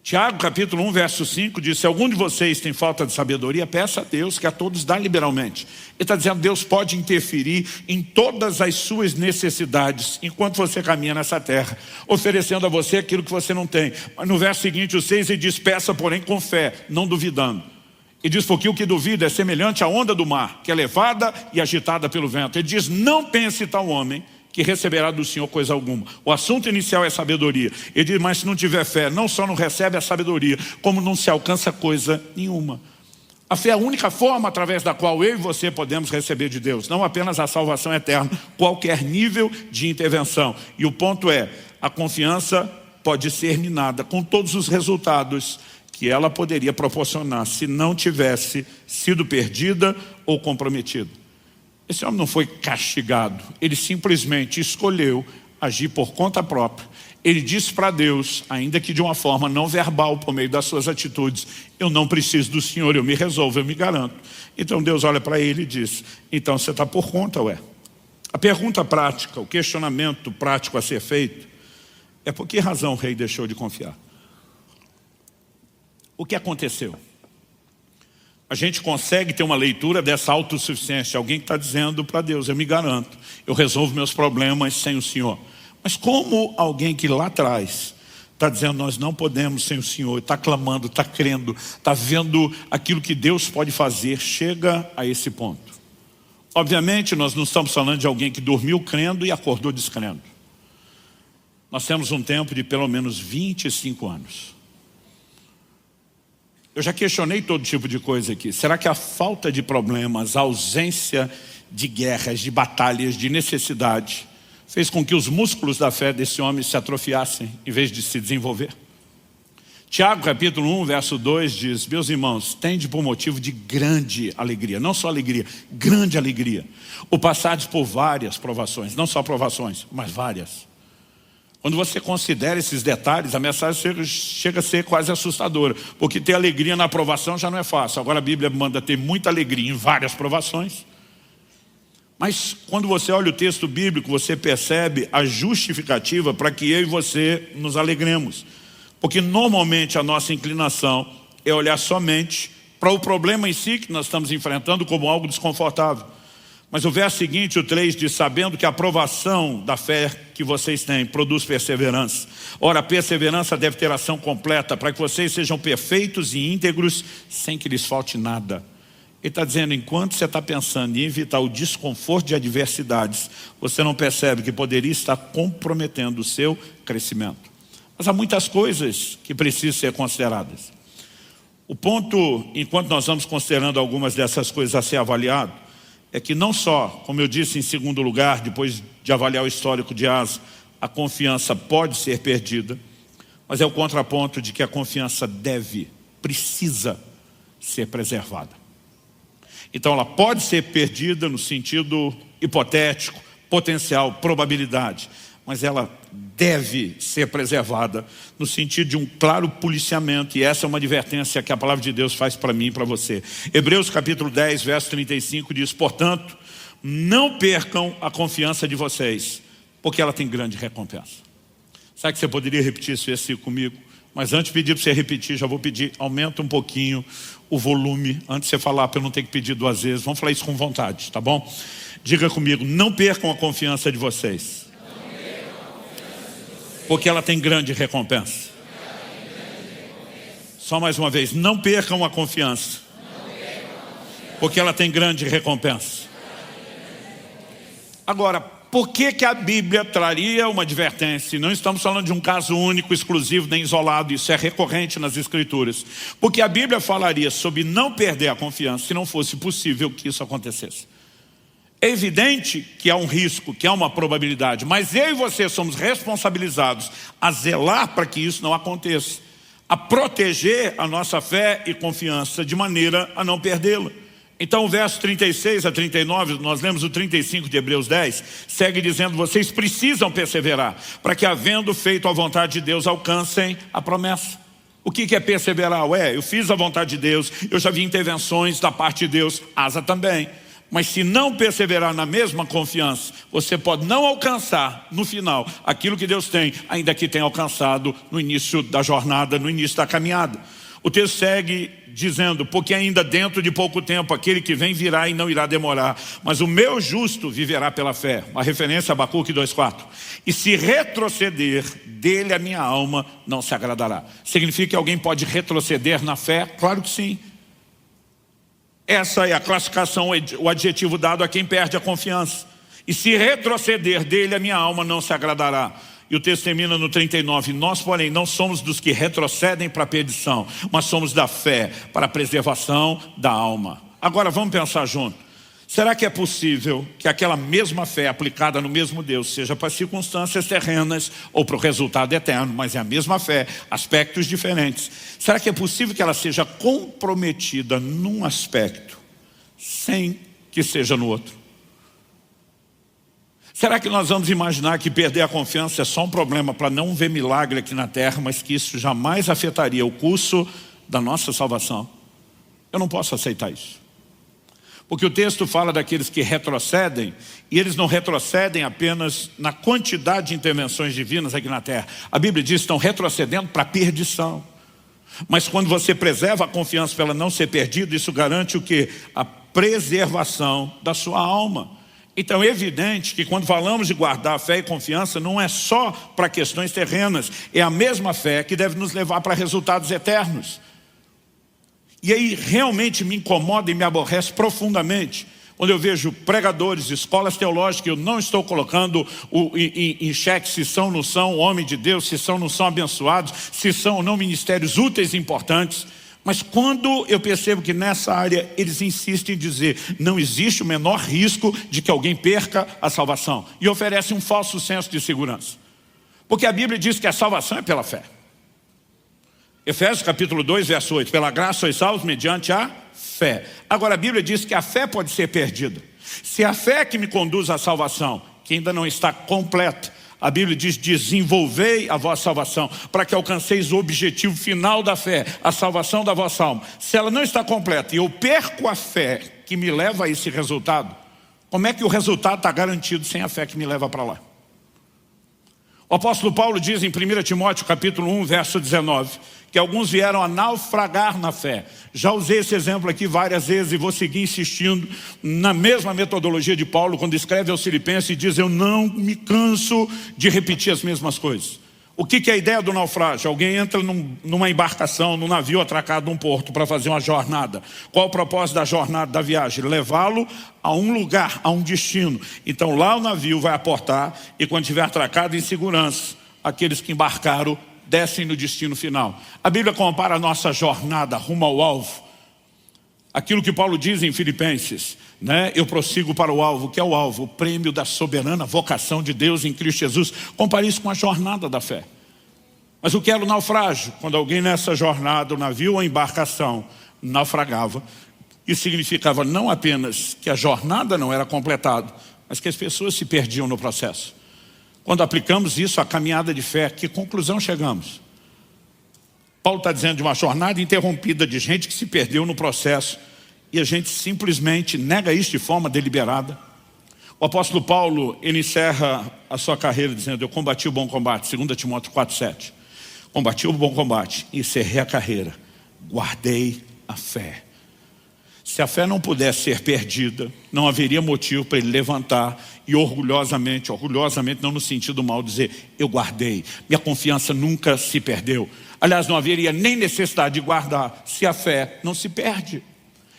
Tiago capítulo 1 verso 5 diz: se algum de vocês tem falta de sabedoria, peça a Deus, que a todos dá liberalmente. Ele está dizendo que Deus pode interferir em todas as suas necessidades enquanto você caminha nessa terra, oferecendo a você aquilo que você não tem. Mas no verso seguinte, o 6, ele diz: peça porém com fé, não duvidando. E diz: porque o que duvida é semelhante à onda do mar, que é levada e agitada pelo vento. Ele diz: não pense tal homem que receberá do Senhor coisa alguma. O assunto inicial é sabedoria. Ele diz: mas se não tiver fé, não só não recebe a sabedoria, como não se alcança coisa nenhuma. A fé é a única forma através da qual eu e você podemos receber de Deus, não apenas a salvação eterna, qualquer nível de intervenção. E o ponto é, a confiança pode ser minada com todos os resultados que ela poderia proporcionar se não tivesse sido perdida ou comprometida. Esse homem não foi castigado, ele simplesmente escolheu agir por conta própria. Ele disse para Deus, ainda que de uma forma não verbal, por meio das suas atitudes: eu não preciso do Senhor, eu me resolvo, eu me garanto. Então Deus olha para ele e diz: então você está por conta, ué. A pergunta prática, o questionamento prático a ser feito é: por que razão o rei deixou de confiar? O que aconteceu? A gente consegue ter uma leitura dessa autossuficiência, alguém que está dizendo para Deus: eu me garanto, eu resolvo meus problemas sem o Senhor. Mas como alguém que lá atrás está dizendo: nós não podemos sem o Senhor, está clamando, está crendo, está vendo aquilo que Deus pode fazer, chega a esse ponto? Obviamente nós não estamos falando de alguém que dormiu crendo e acordou descrendo. Nós temos um tempo de pelo menos 25 anos. Eu já questionei todo tipo de coisa aqui. Será que a falta de problemas, a ausência de guerras, de batalhas, de necessidade, fez com que os músculos da fé desse homem se atrofiassem em vez de se desenvolver? Tiago capítulo 1 verso 2 diz: meus irmãos, tende por motivo de grande alegria, não só alegria, grande alegria, o passardes por várias provações, não só provações, mas várias. Quando você considera esses detalhes, a mensagem chega a ser quase assustadora, porque ter alegria na aprovação já não é fácil. Agora a Bíblia manda ter muita alegria em várias provações. Mas quando você olha o texto bíblico, você percebe a justificativa para que eu e você nos alegremos. Porque normalmente a nossa inclinação é olhar somente para o problema em si que nós estamos enfrentando como algo desconfortável. Mas o verso seguinte, o 3, diz: sabendo que a aprovação da fé que vocês têm produz perseverança. Ora, a perseverança deve ter ação completa, para que vocês sejam perfeitos e íntegros, sem que lhes falte nada. Ele está dizendo: enquanto você está pensando em evitar o desconforto de adversidades, você não percebe que poderia estar comprometendo o seu crescimento. Mas há muitas coisas que precisam ser consideradas. O ponto, enquanto nós vamos considerando algumas dessas coisas a ser avaliado, é que não só, como eu disse em segundo lugar, depois de avaliar o histórico de Asa, a confiança pode ser perdida, mas é o contraponto de que a confiança precisa ser preservada. Então ela pode ser perdida no sentido hipotético, potencial, probabilidade, mas ela deve ser preservada no sentido de um claro policiamento, e essa é uma advertência que a palavra de Deus faz para mim e para você. Hebreus capítulo 10, verso 35 diz: portanto, não percam a confiança de vocês, porque ela tem grande recompensa. Sabe que você poderia repetir esse versículo comigo? Mas antes de pedir para você repetir, já vou pedir, aumenta um pouquinho o volume, antes de você falar, para eu não ter que pedir 2 vezes. Vamos falar isso com vontade, tá bom? Diga comigo, não percam a confiança de vocês, porque ela tem grande recompensa. Só mais uma vez, não percam a confiança, porque ela tem grande recompensa. Agora, por que a Bíblia traria uma advertência? Não estamos falando de um caso único, exclusivo, nem isolado. Isso é recorrente nas Escrituras. Porque a Bíblia falaria sobre não perder a confiança se não fosse possível que isso acontecesse. É evidente que há um risco, que há uma probabilidade, mas eu e você somos responsabilizados a zelar para que isso não aconteça, a proteger a nossa fé e confiança de maneira a não perdê-la. Então o verso 36 a 39, nós lemos o 35 de Hebreus 10, segue dizendo, vocês precisam perseverar, para que havendo feito a vontade de Deus, alcancem a promessa. O que é perseverar? Eu fiz a vontade de Deus, eu já vi intervenções da parte de Deus, Asa também. Mas se não perseverar na mesma confiança, você pode não alcançar no final aquilo que Deus tem, ainda que tenha alcançado no início da jornada, no início da caminhada. O texto segue dizendo, porque ainda dentro de pouco tempo aquele que vem virá e não irá demorar, mas o meu justo viverá pela fé. Uma referência a Abacuque 2,4. E se retroceder, dele a minha alma não se agradará. Significa que alguém pode retroceder na fé? Claro que sim. Essa é a classificação, o adjetivo dado a quem perde a confiança. E se retroceder, dele a minha alma não se agradará. E o texto termina no 39, nós porém não somos dos que retrocedem para a perdição, mas somos da fé para a preservação da alma. Agora vamos pensar junto. Será que é possível que aquela mesma fé aplicada no mesmo Deus, seja para circunstâncias terrenas ou para o resultado eterno, mas é a mesma fé, aspectos diferentes. Será que é possível que ela seja comprometida num aspecto, sem que seja no outro? Será que nós vamos imaginar que perder a confiança é só um problema para não ver milagre aqui na terra, mas que isso jamais afetaria o curso da nossa salvação? Eu não posso aceitar isso. Porque o texto fala daqueles que retrocedem, e eles não retrocedem apenas na quantidade de intervenções divinas aqui na terra. A Bíblia diz que estão retrocedendo para a perdição. Mas quando você preserva a confiança para ela não ser perdida, isso garante o quê? A preservação da sua alma. Então é evidente que quando falamos de guardar fé e confiança, não é só para questões terrenas, é a mesma fé que deve nos levar para resultados eternos. E aí realmente me incomoda e me aborrece profundamente quando eu vejo pregadores, escolas teológicas, eu não estou colocando em xeque se são ou não são homem de Deus, se são ou não são abençoados, se são ou não ministérios úteis e importantes. Mas quando eu percebo que nessa área eles insistem em dizer não existe o menor risco de que alguém perca a salvação e oferecem um falso senso de segurança. Porque a Bíblia diz que a salvação é pela fé. Efésios capítulo 2, verso 8. Pela graça sois salvos mediante a fé. Agora a Bíblia diz que a fé pode ser perdida. Se a fé que me conduz à salvação, que ainda não está completa, a Bíblia diz, desenvolvei a vossa salvação, para que alcanceis o objetivo final da fé, a salvação da vossa alma. Se ela não está completa e eu perco a fé que me leva a esse resultado, como é que o resultado está garantido sem a fé que me leva para lá? O apóstolo Paulo diz em 1 Timóteo capítulo 1, verso 19, que alguns vieram a naufragar na fé. Já usei esse exemplo aqui várias vezes e vou seguir insistindo na mesma metodologia de Paulo quando escreve aos Filipenses e diz, eu não me canso de repetir as mesmas coisas. O que é a ideia do naufrágio? Alguém entra numa embarcação, num navio atracado num porto para fazer uma jornada. Qual o propósito da jornada, da viagem? Levá-lo a um lugar, a um destino. Então lá o navio vai aportar e quando estiver atracado em segurança, aqueles que embarcaram descem no destino final. A Bíblia compara a nossa jornada rumo ao alvo. Aquilo que Paulo diz em Filipenses, né? Eu prossigo para o alvo. O que é o alvo? O prêmio da soberana vocação de Deus em Cristo Jesus. Compare isso com a jornada da fé. Mas o que era o naufrágio? Quando alguém nessa jornada, o navio ou a embarcação, naufragava, isso significava não apenas que a jornada não era completada, mas que as pessoas se perdiam no processo. Quando aplicamos isso à caminhada de fé, que conclusão chegamos? Paulo está dizendo de uma jornada interrompida de gente que se perdeu no processo e a gente simplesmente nega isso de forma deliberada. O apóstolo Paulo, ele encerra a sua carreira dizendo: eu combati o bom combate, 2 Timóteo 4,7. Combati o bom combate, encerrei a carreira, guardei a fé. Se a fé não pudesse ser perdida, não haveria motivo para ele levantar e orgulhosamente não no sentido mal, dizer: eu guardei, minha confiança nunca se perdeu. Aliás, não haveria nem necessidade de guardar, se a fé não se perde.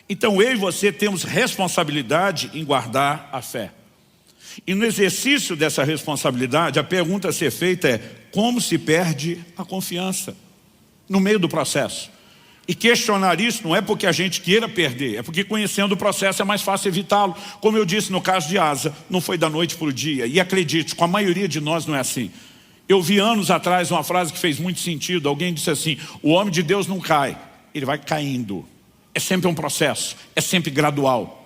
Então eu e você temos responsabilidade em guardar a fé. E no exercício dessa responsabilidade, a pergunta a ser feita é: como se perde a confiança no meio do processo? E questionar isso não é porque a gente queira perder, é porque conhecendo o processo é mais fácil evitá-lo. Como eu disse no caso de Asa, não foi da noite para o dia. E acredite, com a maioria de nós não é assim. Eu vi anos atrás uma frase que fez muito sentido. Alguém disse assim: o homem de Deus não cai, ele vai caindo. É sempre um processo, é sempre gradual.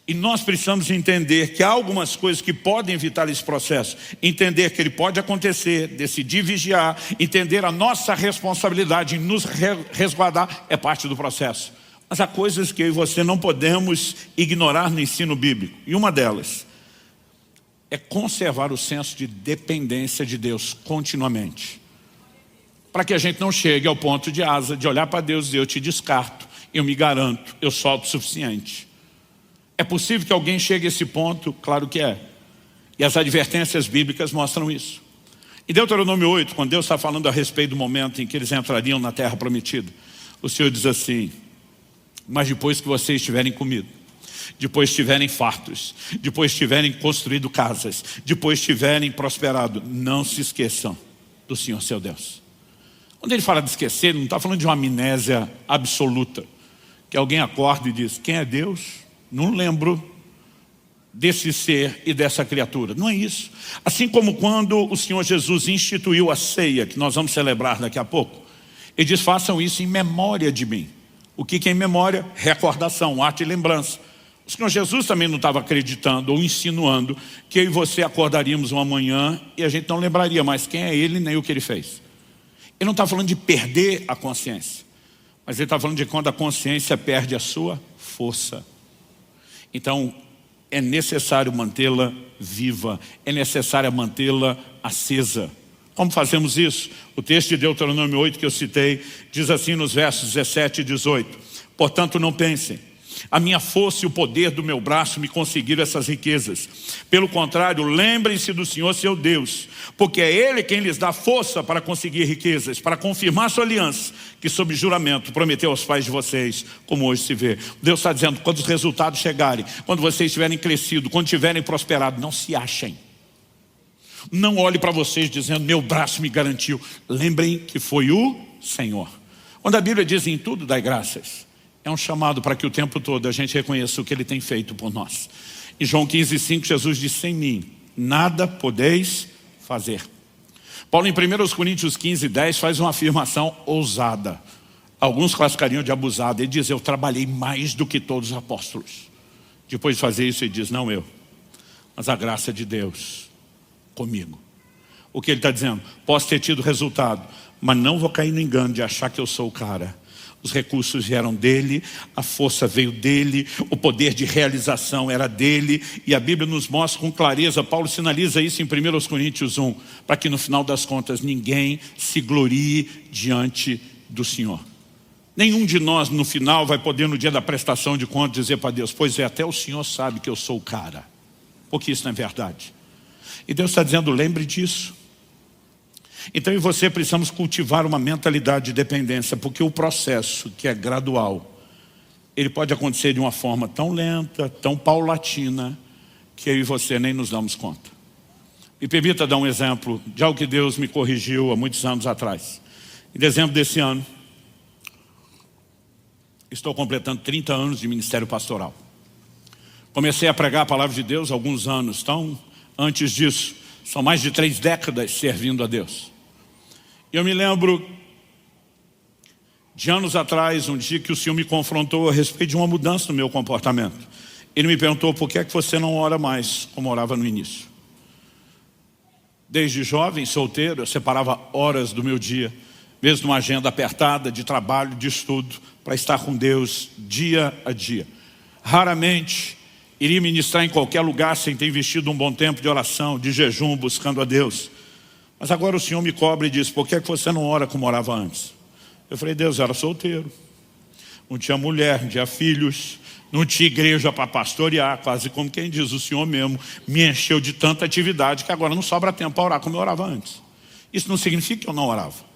E nós precisamos entender que há algumas coisas que podem evitar esse processo. Entender que ele pode acontecer, decidir vigiar, entender a nossa responsabilidade em nos resguardar, é parte do processo. Mas há coisas que eu e você não podemos ignorar no ensino bíblico. E uma delas é conservar o senso de dependência de Deus continuamente. Para que a gente não chegue ao ponto de Asa, de olhar para Deus e dizer: eu te descarto, eu me garanto, eu sou autossuficiente. É possível que alguém chegue a esse ponto? Claro que é. E as advertências bíblicas mostram isso. Em Deuteronômio 8, quando Deus está falando a respeito do momento em que eles entrariam na terra prometida, o Senhor diz assim: mas depois que vocês tiverem comido, depois tiverem fartos, depois tiverem construído casas, depois tiverem prosperado, não se esqueçam do Senhor seu Deus. Quando ele fala de esquecer, ele não está falando de uma amnésia absoluta, que alguém acorda e diz: quem é Deus? Não lembro desse ser e dessa criatura. Não é isso. Assim como quando o Senhor Jesus instituiu a ceia, que nós vamos celebrar daqui a pouco, ele diz: façam isso em memória de mim. O que é em memória? Recordação, ato e lembrança. O Senhor Jesus também não estava acreditando ou insinuando que eu e você acordaríamos uma manhã e a gente não lembraria mais quem é ele nem o que ele fez. Ele não está falando de perder a consciência, mas ele está falando de quando a consciência perde a sua força. Então, é necessário mantê-la viva, é necessário mantê-la acesa. Como fazemos isso? O texto de Deuteronômio 8 que eu citei, diz assim nos versos 17 e 18: portanto não pensem, a minha força e o poder do meu braço me conseguiram essas riquezas. Pelo contrário, lembrem-se do Senhor seu Deus, porque é Ele quem lhes dá força para conseguir riquezas, para confirmar sua aliança, que sob juramento prometeu aos pais de vocês, como hoje se vê. Deus está dizendo: quando os resultados chegarem, quando vocês tiverem crescido, quando tiverem prosperado, não se achem. Não olhe para vocês dizendo: meu braço me garantiu. Lembrem que foi o Senhor. Quando a Bíblia diz: em tudo dai graças, é um chamado para que o tempo todo a gente reconheça o que Ele tem feito por nós. Em João 15,5, Jesus disse: sem mim nada podeis fazer. Paulo, em 1 Coríntios 15:10, faz uma afirmação ousada. Alguns classificariam de abusada. Ele diz: eu trabalhei mais do que todos os apóstolos. Depois de fazer isso, ele diz: não eu, mas a graça de Deus comigo. O que ele está dizendo? Posso ter tido resultado, mas não vou cair no engano de achar que eu sou o cara. Os recursos vieram dele, a força veio dele, o poder de realização era dele. E a Bíblia nos mostra com clareza, Paulo sinaliza isso em 1 Coríntios 1, para que no final das contas ninguém se glorie diante do Senhor. Nenhum de nós no final vai poder, no dia da prestação de contas, dizer para Deus: pois é, até o Senhor sabe que eu sou o cara. Porque isso não é verdade. E Deus está dizendo: lembre disso. Então eu e você precisamos cultivar uma mentalidade de dependência, porque o processo, que é gradual, ele pode acontecer de uma forma tão lenta, tão paulatina, que eu e você nem nos damos conta. Me permita dar um exemplo de algo que Deus me corrigiu há muitos anos atrás. Em dezembro desse ano, estou completando 30 anos de ministério pastoral. Comecei a pregar a palavra de Deus há alguns anos, então antes disso, são mais de 3 décadas servindo a Deus. Eu me lembro de anos atrás, um dia que o Senhor me confrontou a respeito de uma mudança no meu comportamento. Ele me perguntou: por que é que você não ora mais como orava no início? Desde jovem, solteiro, eu separava horas do meu dia, mesmo numa agenda apertada de trabalho, de estudo, para estar com Deus dia a dia. Raramente iria ministrar em qualquer lugar sem ter investido um bom tempo de oração, de jejum, buscando a Deus. Mas agora o Senhor me cobra e diz: por que você não ora como orava antes? Eu falei: Deus, eu era solteiro, não tinha mulher, não tinha filhos, não tinha igreja para pastorear, quase como quem diz, o Senhor mesmo me encheu de tanta atividade que agora não sobra tempo para orar como eu orava antes. Isso não significa que eu não orava,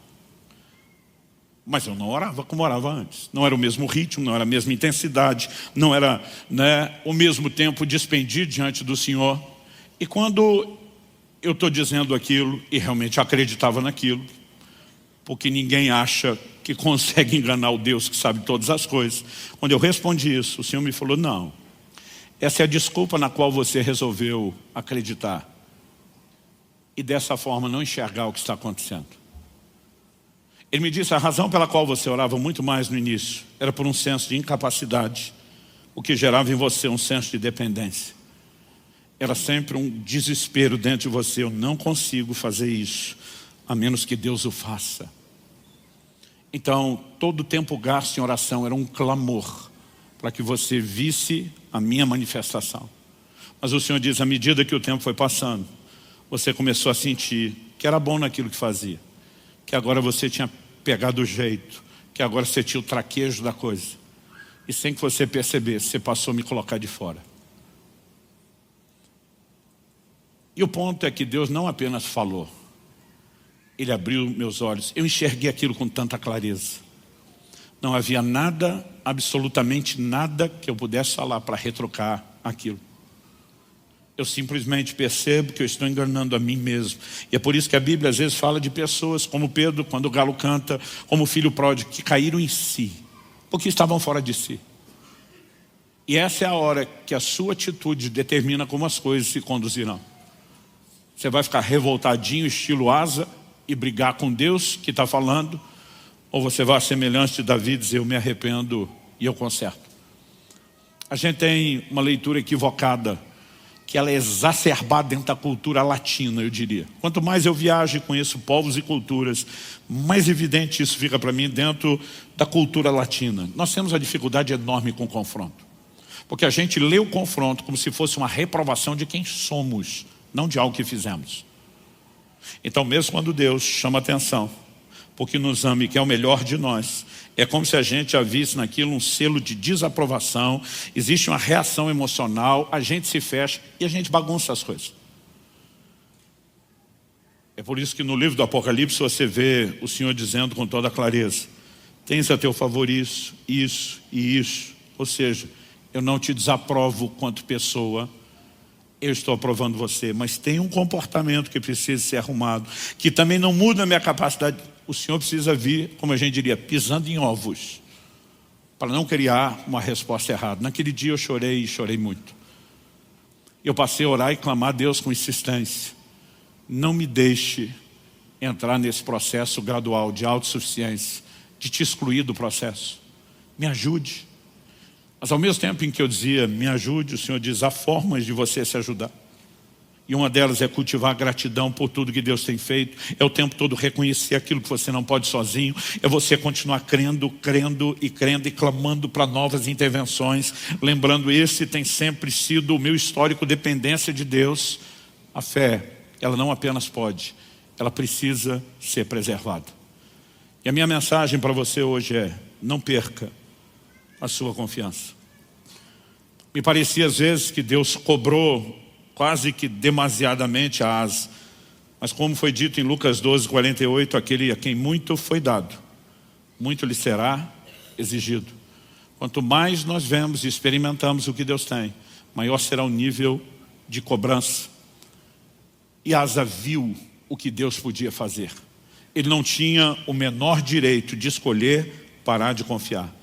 mas eu não orava como orava antes. Não era o mesmo ritmo, não era a mesma intensidade, não era, o mesmo tempo despendido diante do Senhor. E quando eu estou dizendo aquilo, e realmente acreditava naquilo, porque ninguém acha que consegue enganar o Deus que sabe todas as coisas. Quando eu respondi isso, o Senhor me falou: não, essa é a desculpa na qual você resolveu acreditar e dessa forma não enxergar o que está acontecendo. Ele me disse: a razão pela qual você orava muito mais no início era por um senso de incapacidade, o que gerava em você um senso de dependência. Era sempre um desespero dentro de você: eu não consigo fazer isso, a menos que Deus o faça. Então, todo o tempo gasto em oração era um clamor para que você visse a minha manifestação. Mas o Senhor diz: à medida que o tempo foi passando, você começou a sentir que era bom naquilo que fazia, que agora você tinha pegado o jeito, que agora você tinha o traquejo da coisa. E sem que você percebesse, você passou a me colocar de fora. E o ponto é que Deus não apenas falou, Ele abriu meus olhos. Eu enxerguei aquilo com tanta clareza. Não havia nada, absolutamente nada que eu pudesse falar para retrucar aquilo. Eu simplesmente percebo que eu estou enganando a mim mesmo. E é por isso que a Bíblia às vezes fala de pessoas como Pedro, quando o galo canta, como o filho pródigo, que caíram em si, porque estavam fora de si. E essa é a hora que a sua atitude determina como as coisas se conduzirão. Você vai ficar revoltadinho, estilo asa, e brigar com Deus que está falando, ou você vai à semelhança de Davi e dizer: eu me arrependo e eu conserto. A gente tem uma leitura equivocada, que ela é exacerbada dentro da cultura latina, eu diria. Quanto mais eu viajo e conheço povos e culturas, mais evidente isso fica para mim dentro da cultura latina. Nós temos uma dificuldade enorme com o confronto, porque a gente lê o confronto como se fosse uma reprovação de quem somos, não de algo que fizemos. Então, mesmo quando Deus chama atenção, porque nos ama e quer o melhor de nós, é como se a gente já visse naquilo um selo de desaprovação, existe uma reação emocional, a gente se fecha e a gente bagunça as coisas. É por isso que no livro do Apocalipse você vê o Senhor dizendo com toda clareza: tens a teu favor isso, isso e isso. Ou seja, eu não te desaprovo quanto pessoa, eu estou aprovando você, mas tem um comportamento que precisa ser arrumado, que também não muda a minha capacidade. O Senhor precisa vir, como a gente diria, pisando em ovos, para não criar uma resposta errada. Naquele dia eu chorei e chorei muito. Eu passei a orar e clamar a Deus com insistência: não me deixe entrar nesse processo gradual de autossuficiência, de te excluir do processo. Me ajude. Mas ao mesmo tempo em que eu dizia: me ajude, o Senhor diz: há formas de você se ajudar. E uma delas é cultivar gratidão por tudo que Deus tem feito. É o tempo todo reconhecer aquilo que você não pode sozinho. É você continuar crendo e clamando para novas intervenções. Lembrando, esse tem sempre sido o meu histórico dependência de Deus. A fé, ela não apenas pode, ela precisa ser preservada. E a minha mensagem para você hoje é: não perca a sua confiança. Me parecia às vezes que Deus cobrou quase que demasiadamente a Asa, mas como foi dito em Lucas 12:48, aquele a quem muito foi dado, muito lhe será exigido. Quanto mais nós vemos e experimentamos o que Deus tem, maior será o nível de cobrança. E Asa viu o que Deus podia fazer. Ele não tinha o menor direito de escolher parar de confiar.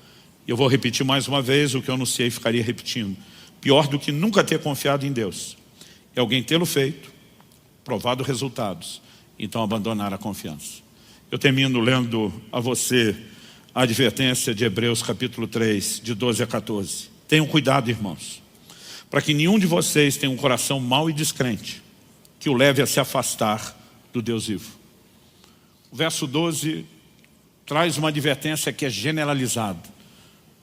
Eu vou repetir mais uma vez o que eu anunciei e ficaria repetindo: pior do que nunca ter confiado em Deus é alguém tê-lo feito, provado resultados, então abandonar a confiança. Eu termino lendo a você a advertência de Hebreus capítulo 3, de 12 a 14. Tenham cuidado, irmãos, para que nenhum de vocês tenha um coração mau e descrente, que o leve a se afastar do Deus vivo. O verso 12 traz uma advertência que é generalizada.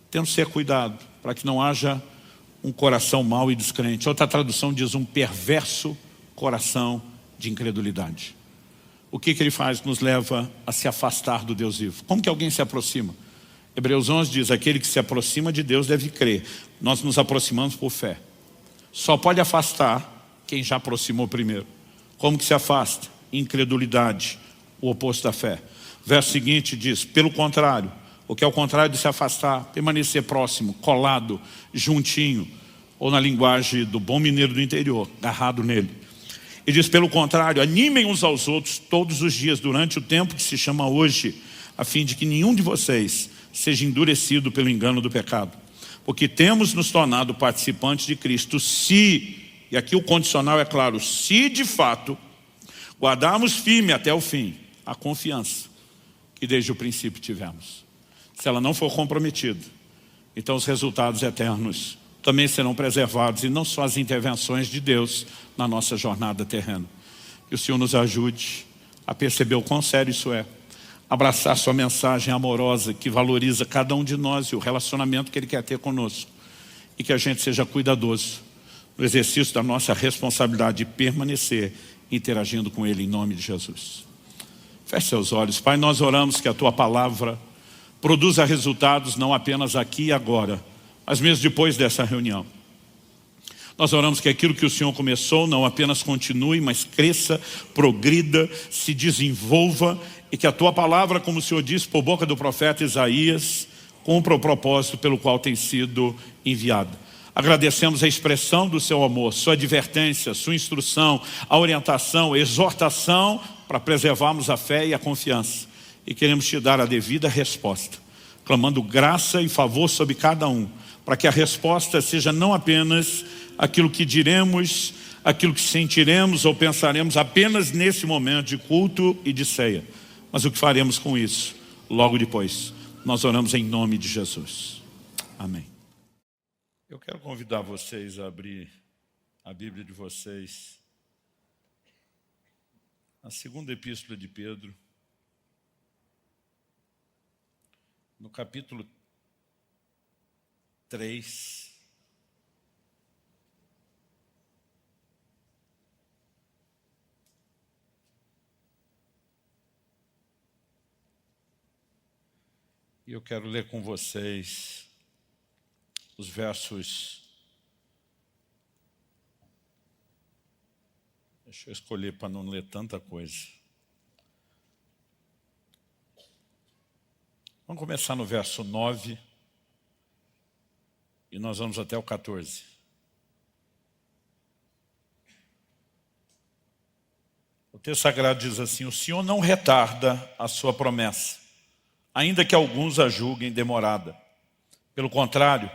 Temos que ter cuidado para que não haja um coração mau e descrente. Outra tradução diz um perverso coração de incredulidade. O que ele faz? Nos leva a se afastar do Deus vivo. Como que alguém se aproxima? Hebreus 11 diz, aquele que se aproxima de Deus deve crer. Nós nos aproximamos por fé. Só pode afastar quem já aproximou primeiro. Como que se afasta? Incredulidade, o oposto da fé. Verso seguinte diz, pelo contrário, o que é o contrário de se afastar? Permanecer próximo, colado, juntinho, ou na linguagem do bom mineiro do interior, agarrado nele. E diz, pelo contrário, animem uns aos outros todos os dias, durante o tempo que se chama hoje, a fim de que nenhum de vocês seja endurecido pelo engano do pecado. Porque temos nos tornado participantes de Cristo, se, e aqui o condicional é claro, se de fato guardarmos firme até o fim a confiança que desde o princípio tivemos. Se ela não for comprometida, então os resultados eternos também serão preservados, e não só as intervenções de Deus na nossa jornada terrena. Que o Senhor nos ajude a perceber o quão sério isso é, abraçar sua mensagem amorosa que valoriza cada um de nós e o relacionamento que Ele quer ter conosco, e que a gente seja cuidadoso no exercício da nossa responsabilidade de permanecer interagindo com Ele em nome de Jesus. Feche seus olhos. Pai, nós oramos que a Tua palavra produza resultados não apenas aqui e agora, mas mesmo depois dessa reunião. Nós oramos que aquilo que o Senhor começou não apenas continue, mas cresça, progrida, se desenvolva, e que a Tua palavra, como o Senhor disse por boca do profeta Isaías, cumpra o propósito pelo qual tem sido enviada. Agradecemos a expressão do Seu amor, Sua advertência, Sua instrução, a orientação, a exortação para preservarmos a fé e a confiança. E queremos Te dar a devida resposta, clamando graça e favor sobre cada um, para que a resposta seja não apenas aquilo que diremos, aquilo que sentiremos ou pensaremos apenas nesse momento de culto e de ceia, mas o que faremos com isso logo depois. Nós oramos em nome de Jesus. Amém. Eu quero convidar vocês a abrir a Bíblia de vocês na segunda epístola de Pedro, no capítulo 3. E eu quero ler com vocês os versos. Deixa eu escolher para não ler tanta coisa. Vamos começar no verso 9 e nós vamos até o 14. O texto sagrado diz assim: o Senhor não retarda a sua promessa, ainda que alguns a julguem demorada. Pelo contrário,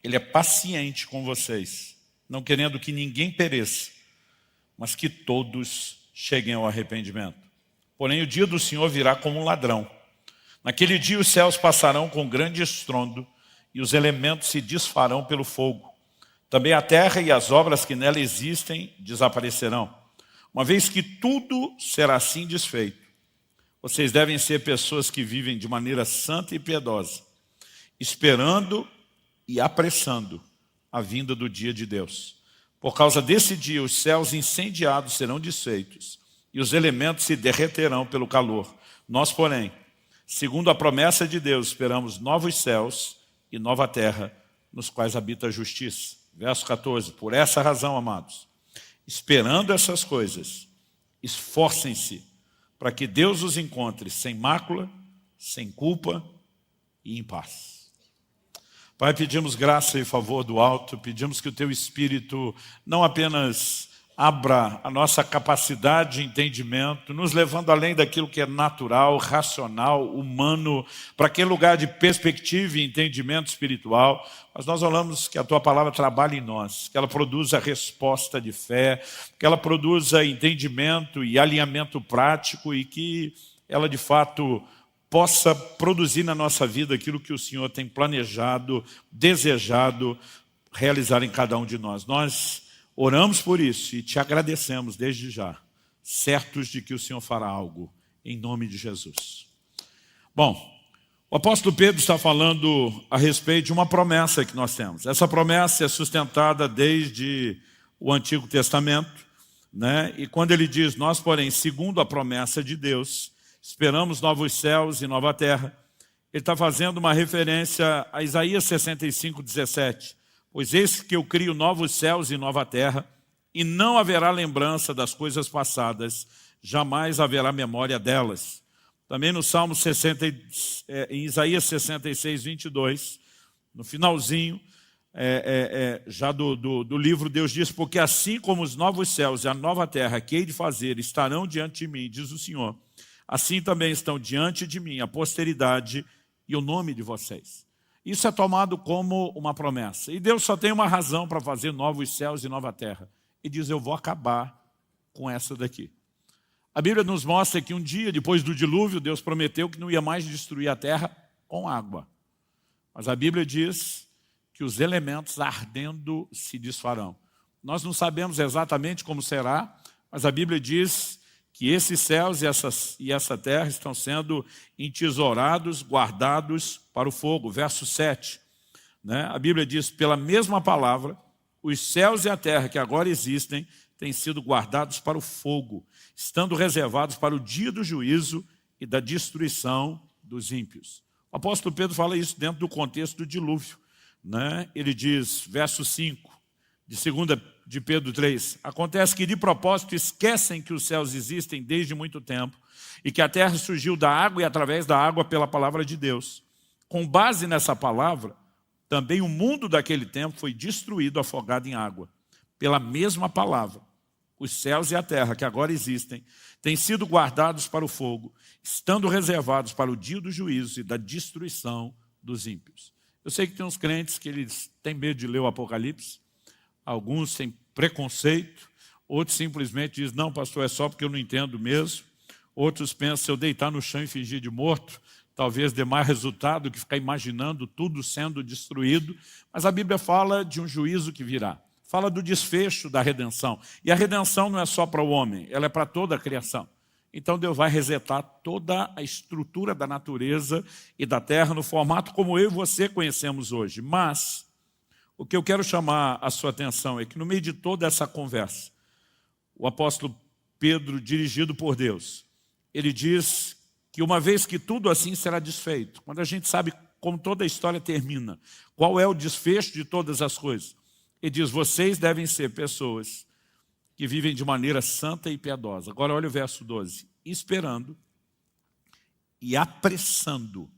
Ele é paciente com vocês, não querendo que ninguém pereça, mas que todos cheguem ao arrependimento. Porém, o dia do Senhor virá como um ladrão. Naquele dia os céus passarão com grande estrondo e os elementos se desfarão pelo fogo. Também a terra e as obras que nela existem desaparecerão. Uma vez que tudo será assim desfeito, vocês devem ser pessoas que vivem de maneira santa e piedosa, esperando e apressando a vinda do dia de Deus. Por causa desse dia, os céus incendiados serão desfeitos e os elementos se derreterão pelo calor. Nós, porém, segundo a promessa de Deus, esperamos novos céus e nova terra, nos quais habita a justiça. Verso 14, por essa razão, amados, esperando essas coisas, esforcem-se para que Deus os encontre sem mácula, sem culpa e em paz. Pai, pedimos graça e favor do alto, pedimos que o Teu Espírito não apenas abra a nossa capacidade de entendimento, nos levando além daquilo que é natural, racional, humano, para aquele lugar de perspectiva e entendimento espiritual, mas nós oramos que a Tua palavra trabalhe em nós, que ela produza resposta de fé, que ela produza entendimento e alinhamento prático e que ela de fato possa produzir na nossa vida aquilo que o Senhor tem planejado, desejado realizar em cada um de nós. Nós oramos por isso e Te agradecemos desde já, certos de que o Senhor fará algo, em nome de Jesus. Bom, O apóstolo Pedro está falando a respeito de uma promessa que nós temos. Essa promessa é sustentada desde o Antigo Testamento, né? E quando ele diz, nós, porém, segundo a promessa de Deus, esperamos novos céus e nova terra, ele está fazendo uma referência a Isaías 65:17. Pois eis que eu crio novos céus e nova terra, e não haverá lembrança das coisas passadas, jamais haverá memória delas. Também no Salmo 60, em Isaías 66:22, no finalzinho já do livro, Deus diz, porque assim como os novos céus e a nova terra que hei de fazer estarão diante de mim, diz o Senhor, assim também estão diante de mim a posteridade e o nome de vocês. Isso é tomado como uma promessa. E Deus só tem uma razão para fazer novos céus e nova terra. E diz, eu vou acabar com essa daqui. A Bíblia nos mostra que um dia, depois do dilúvio, Deus prometeu que não ia mais destruir a terra com água. Mas a Bíblia diz que os elementos ardendo se desfarão. Nós não sabemos exatamente como será, mas a Bíblia diz que esses céus e essa terra estão sendo entesourados, guardados para o fogo. Verso 7. Né? A Bíblia diz, pela mesma palavra, os céus e a terra que agora existem têm sido guardados para o fogo, estando reservados para o dia do juízo e da destruição dos ímpios. O apóstolo Pedro fala isso dentro do contexto do dilúvio. Né? Ele diz, verso 5, de 2 de Pedro 3, acontece que de propósito esquecem que os céus existem desde muito tempo e que a terra surgiu da água e através da água pela palavra de Deus. Com base nessa palavra, também o mundo daquele tempo foi destruído, afogado em água. Pela mesma palavra, os céus e a terra que agora existem têm sido guardados para o fogo, estando reservados para o dia do juízo e da destruição dos ímpios. Eu sei que tem uns crentes que eles têm medo de ler o Apocalipse, alguns têm preconceito, outros simplesmente dizem, não, pastor, é só porque eu não entendo mesmo. Outros pensam, se eu deitar no chão e fingir de morto, talvez dê mais resultado que ficar imaginando tudo sendo destruído. Mas a Bíblia fala de um juízo que virá. Fala do desfecho da redenção. E a redenção não é só para o homem, ela é para toda a criação. Então Deus vai resetar toda a estrutura da natureza e da terra no formato como eu e você conhecemos hoje. Mas o que eu quero chamar a sua atenção é que no meio de toda essa conversa, o apóstolo Pedro, dirigido por Deus, ele diz que uma vez que tudo assim será desfeito, quando a gente sabe como toda a história termina, qual é o desfecho de todas as coisas, ele diz, vocês devem ser pessoas que vivem de maneira santa e piedosa. Agora olha o verso 12. Esperando e apressando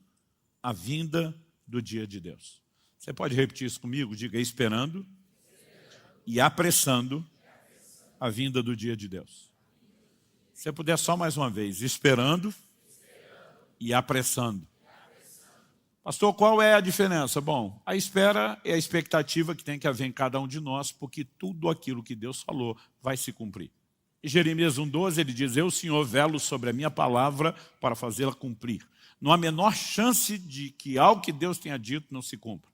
a vinda do dia de Deus. Você pode repetir isso comigo? Diga, esperando e apressando a vinda do dia de Deus. Se você puder só mais uma vez, esperando e apressando. Pastor, qual é a diferença? Bom, a espera é a expectativa que tem que haver em cada um de nós, porque tudo aquilo que Deus falou vai se cumprir. Em Jeremias 1,12 ele diz, eu, Senhor, velo sobre a minha palavra para fazê-la cumprir. Não há menor chance de que algo que Deus tenha dito não se cumpra.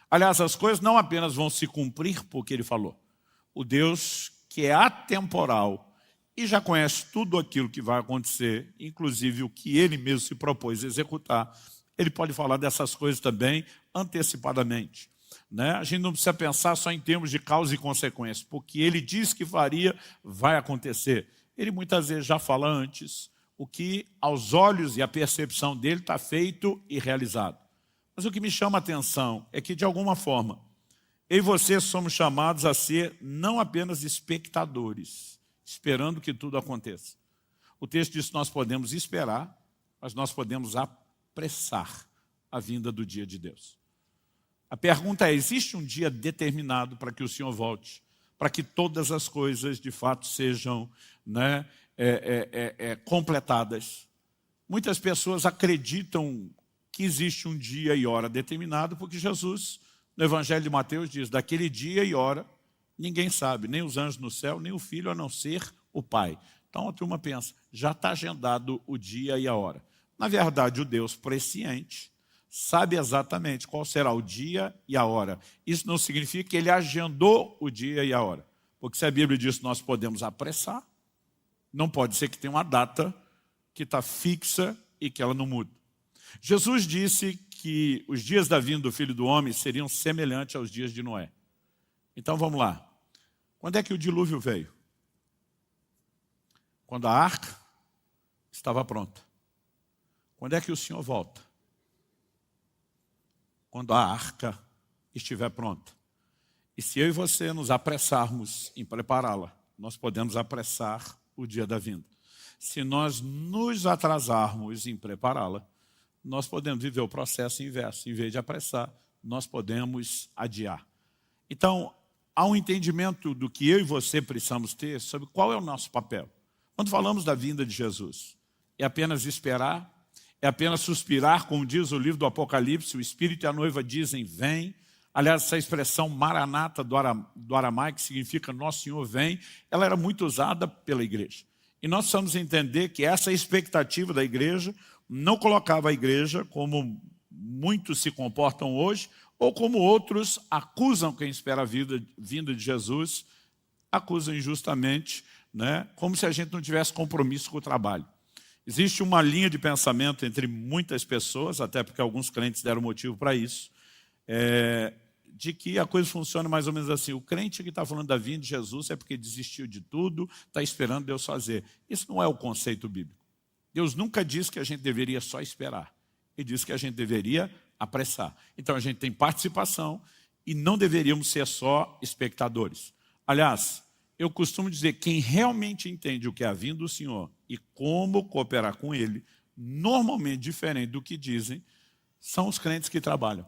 Aliás, as coisas não apenas vão se cumprir porque Ele falou. O Deus que é atemporal e já conhece tudo aquilo que vai acontecer, inclusive o que Ele mesmo se propôs a executar, Ele pode falar dessas coisas também antecipadamente. Né? A gente não precisa pensar só em termos de causa e consequência, porque Ele diz que faria, vai acontecer. Ele muitas vezes já fala antes o que aos olhos e a percepção dele está feito e realizado. Mas o que me chama a atenção é que, de alguma forma, eu e você somos chamados a ser não apenas espectadores, esperando que tudo aconteça. O texto diz que nós podemos esperar, mas nós podemos apressar a vinda do dia de Deus. A pergunta é, existe um dia determinado para que o Senhor volte, para que todas as coisas de fato sejam completadas? Muitas pessoas acreditam que existe um dia e hora determinado, porque Jesus, no Evangelho de Mateus, diz, daquele dia e hora, ninguém sabe, nem os anjos no céu, nem o Filho, a não ser o Pai. Então a turma pensa, já está agendado o dia e a hora. Na verdade, o Deus presciente sabe exatamente qual será o dia e a hora. Isso não significa que Ele agendou o dia e a hora. Porque se a Bíblia diz que nós podemos apressar, não pode ser que tenha uma data que está fixa e que ela não muda. Jesus disse que os dias da vinda do Filho do Homem seriam semelhantes aos dias de Noé. Então vamos lá. Quando é que o dilúvio veio? Quando a arca estava pronta. Quando é que o Senhor volta? Quando a arca estiver pronta. E se eu e você nos apressarmos em prepará-la, nós podemos apressar o dia da vinda. Se nós nos atrasarmos em prepará-la, nós podemos viver o processo inverso. Em vez de apressar, nós podemos adiar. Então, há um entendimento do que eu e você precisamos ter sobre qual é o nosso papel. Quando falamos da vinda de Jesus, é apenas esperar? É apenas suspirar, como diz o livro do Apocalipse, o Espírito e a noiva dizem, vem. Aliás, essa expressão maranata do aramaico, que significa Nosso Senhor vem, ela era muito usada pela igreja. E nós precisamos entender que essa expectativa da igreja não colocava a igreja como muitos se comportam hoje, ou como outros acusam quem espera a vinda de Jesus, acusam injustamente, né? Como se a gente não tivesse compromisso com o trabalho. Existe uma linha de pensamento entre muitas pessoas, até porque alguns crentes deram motivo para isso, de que a coisa funciona mais ou menos assim. O crente que está falando da vinda de Jesus é porque desistiu de tudo, está esperando Deus fazer. Isso não é o conceito bíblico. Deus nunca disse que a gente deveria só esperar. Ele disse que a gente deveria apressar. Então a gente tem participação e não deveríamos ser só espectadores. Aliás, eu costumo dizer que quem realmente entende o que é a vinda do Senhor e como cooperar com Ele, normalmente diferente do que dizem, são os crentes que trabalham.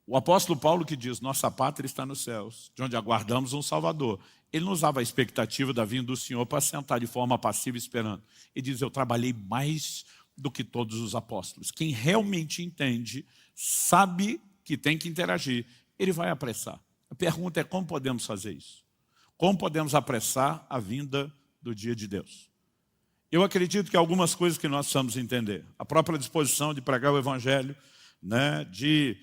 O apóstolo Paulo que diz, nossa pátria está nos céus, de onde aguardamos um Salvador. Ele não usava a expectativa da vinda do Senhor para sentar de forma passiva esperando. Ele diz, eu trabalhei mais do que todos os apóstolos. Quem realmente entende, sabe que tem que interagir, ele vai apressar. A pergunta é como podemos fazer isso? Como podemos apressar a vinda do dia de Deus? Eu acredito que algumas coisas que nós precisamos entender. A própria disposição de pregar o Evangelho, né, de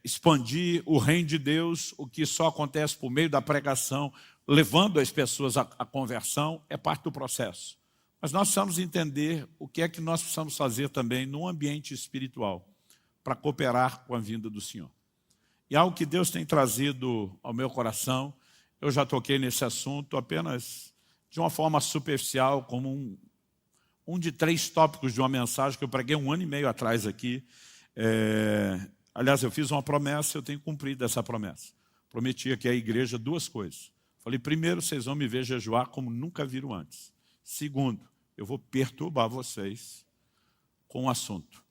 expandir o reino de Deus, o que só acontece por meio da pregação, levando as pessoas à conversão, é parte do processo. Mas nós precisamos entender o que é que nós precisamos fazer também no ambiente espiritual para cooperar com a vinda do Senhor. E algo que Deus tem trazido ao meu coração, eu já toquei nesse assunto apenas de uma forma superficial, como um de 3 tópicos de uma mensagem que eu preguei 1 ano e meio atrás aqui. Aliás, eu fiz uma promessa, eu tenho cumprido essa promessa. Prometi aqui à igreja 2 coisas. Falei, primeiro, vocês vão me ver jejuar como nunca viram antes. Segundo, eu vou perturbar vocês com o assunto.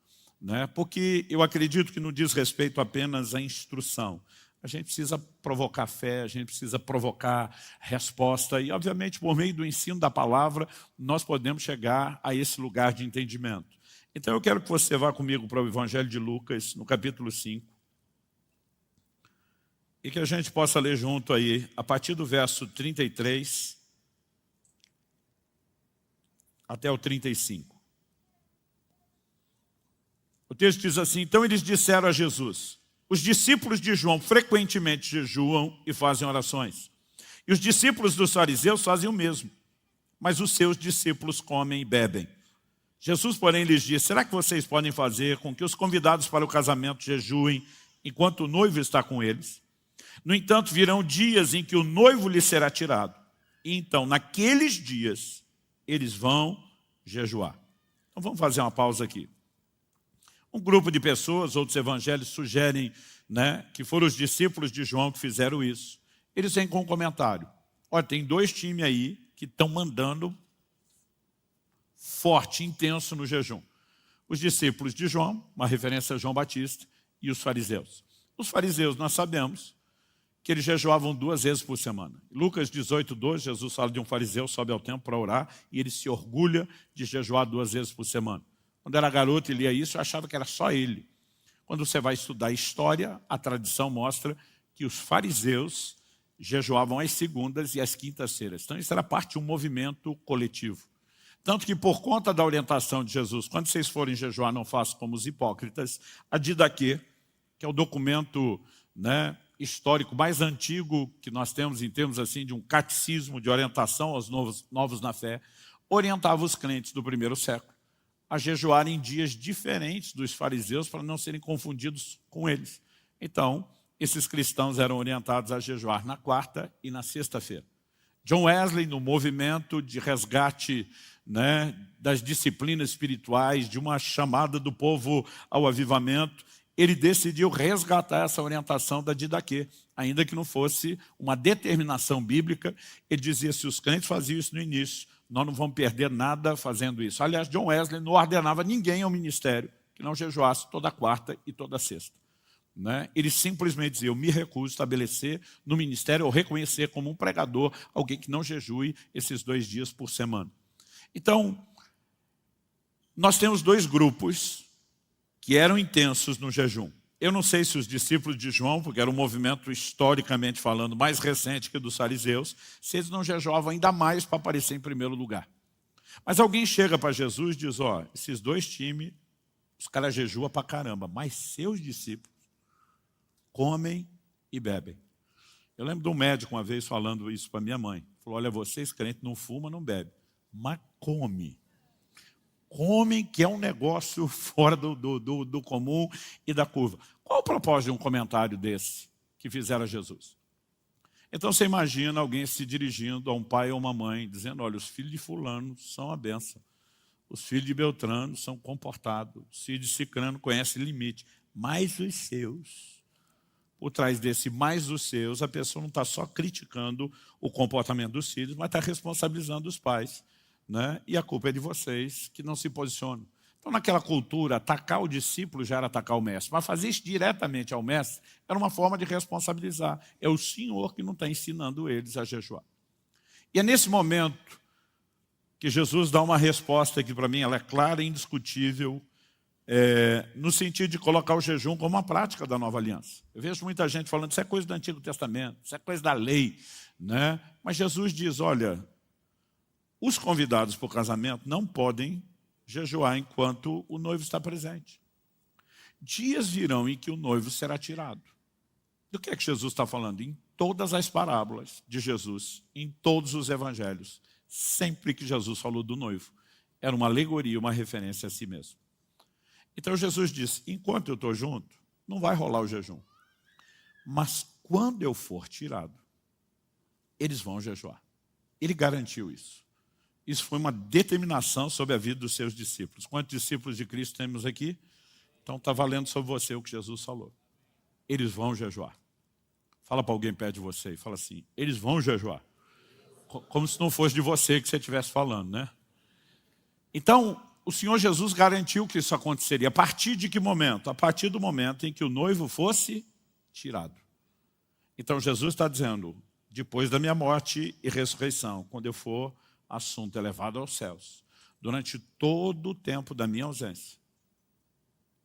Né? Porque eu acredito que não diz respeito apenas à instrução. A gente precisa provocar fé, a gente precisa provocar resposta. E, obviamente, por meio do ensino da palavra, nós podemos chegar a esse lugar de entendimento. Então, eu quero que você vá comigo para o Evangelho de Lucas, no capítulo 5. E que a gente possa ler junto aí, a partir do verso 33 até o 35. O texto diz assim, então eles disseram a Jesus, os discípulos de João frequentemente jejuam e fazem orações. E os discípulos dos fariseus fazem o mesmo, mas os seus discípulos comem e bebem. Jesus, porém, lhes disse, será que vocês podem fazer com que os convidados para o casamento jejuem enquanto o noivo está com eles? No entanto, virão dias em que o noivo lhe será tirado. E então, naqueles dias, eles vão jejuar. Então, vamos fazer uma pausa aqui. Um grupo de pessoas, outros evangelhos sugerem, né, que foram os discípulos de João que fizeram isso. Eles vêm com um comentário. Olha, tem 2 times aí que estão mandando forte, intenso no jejum. Os discípulos de João, uma referência a João Batista, e os fariseus. Os fariseus, nós sabemos que eles jejuavam 2 vezes por semana. Lucas 18:12, Jesus fala de um fariseu, sobe ao templo para orar, e ele se orgulha de jejuar 2 vezes por semana. Quando era garoto e lia isso, eu achava que era só ele. Quando você vai estudar história, a tradição mostra que os fariseus jejuavam às segundas e às quintas-feiras. Então isso era parte de um movimento coletivo. Tanto que por conta da orientação de Jesus, quando vocês forem jejuar, não façam como os hipócritas, a Didaquê, que é o documento, né, histórico mais antigo que nós temos em termos assim de um catecismo de orientação aos novos na fé, orientava os crentes do primeiro século a jejuar em dias diferentes dos fariseus para não serem confundidos com eles. Então, esses cristãos eram orientados a jejuar na quarta e na sexta-feira. John Wesley, no movimento de resgate, das disciplinas espirituais, de uma chamada do povo ao avivamento, ele decidiu resgatar essa orientação da Didaquê, ainda que não fosse uma determinação bíblica. Ele dizia, se os crentes faziam isso no início, nós não vamos perder nada fazendo isso. Aliás, John Wesley não ordenava ninguém ao ministério que não jejuasse toda quarta e toda sexta. Ele simplesmente dizia, eu me recuso a estabelecer no ministério ou reconhecer como um pregador alguém que não jejue esses 2 dias por semana. Então, nós temos 2 grupos que eram intensos no jejum. Eu não sei se os discípulos de João, porque era um movimento historicamente falando mais recente que dos fariseus, se eles não jejuavam ainda mais para aparecer em primeiro lugar. Mas alguém chega para Jesus e diz, esses 2 times, os caras jejuam para caramba, mas seus discípulos comem e bebem. Eu lembro de um médico uma vez falando isso para minha mãe. Falou, olha, vocês crentes não fumam, não bebem, mas come. Comem, que é um negócio fora do comum e da curva. Qual o propósito de um comentário desse que fizeram a Jesus? Então você imagina alguém se dirigindo a um pai ou uma mãe, dizendo, olha, os filhos de fulano são a bênção. Os filhos de Beltrano são comportados. Os filhos de Cicrano conhecem limite. Mas os seus... Por trás desse mais os seus, a pessoa não está só criticando o comportamento dos filhos, mas está responsabilizando os pais. E a culpa é de vocês que não se posicionam. Então, naquela cultura, atacar o discípulo já era atacar o mestre. Mas fazer isso diretamente ao mestre era uma forma de responsabilizar. É o Senhor que não está ensinando eles a jejuar. E é nesse momento que Jesus dá uma resposta que, para mim, ela é clara e indiscutível, no sentido de colocar o jejum como uma prática da nova aliança. Eu vejo muita gente falando, isso é coisa do Antigo Testamento, isso é coisa da lei. Mas Jesus diz, olha, os convidados para o casamento não podem jejuar enquanto o noivo está presente. Dias virão em que o noivo será tirado. Do que é que Jesus está falando? Em todas as parábolas de Jesus, em todos os evangelhos, sempre que Jesus falou do noivo, era uma alegoria, uma referência a si mesmo. Então Jesus disse, enquanto eu estou junto, não vai rolar o jejum. Mas quando eu for tirado, eles vão jejuar. Ele garantiu isso. Isso foi uma determinação sobre a vida dos seus discípulos. Quantos discípulos de Cristo temos aqui? Então está valendo sobre você o que Jesus falou. Eles vão jejuar. Fala para alguém perto de você e fala assim, eles vão jejuar. Como se não fosse de você que você estivesse falando, Então, o Senhor Jesus garantiu que isso aconteceria. A partir de que momento? A partir do momento em que o noivo fosse tirado. Então Jesus está dizendo, depois da minha morte e ressurreição, quando eu for assunto elevado aos céus, durante todo o tempo da minha ausência.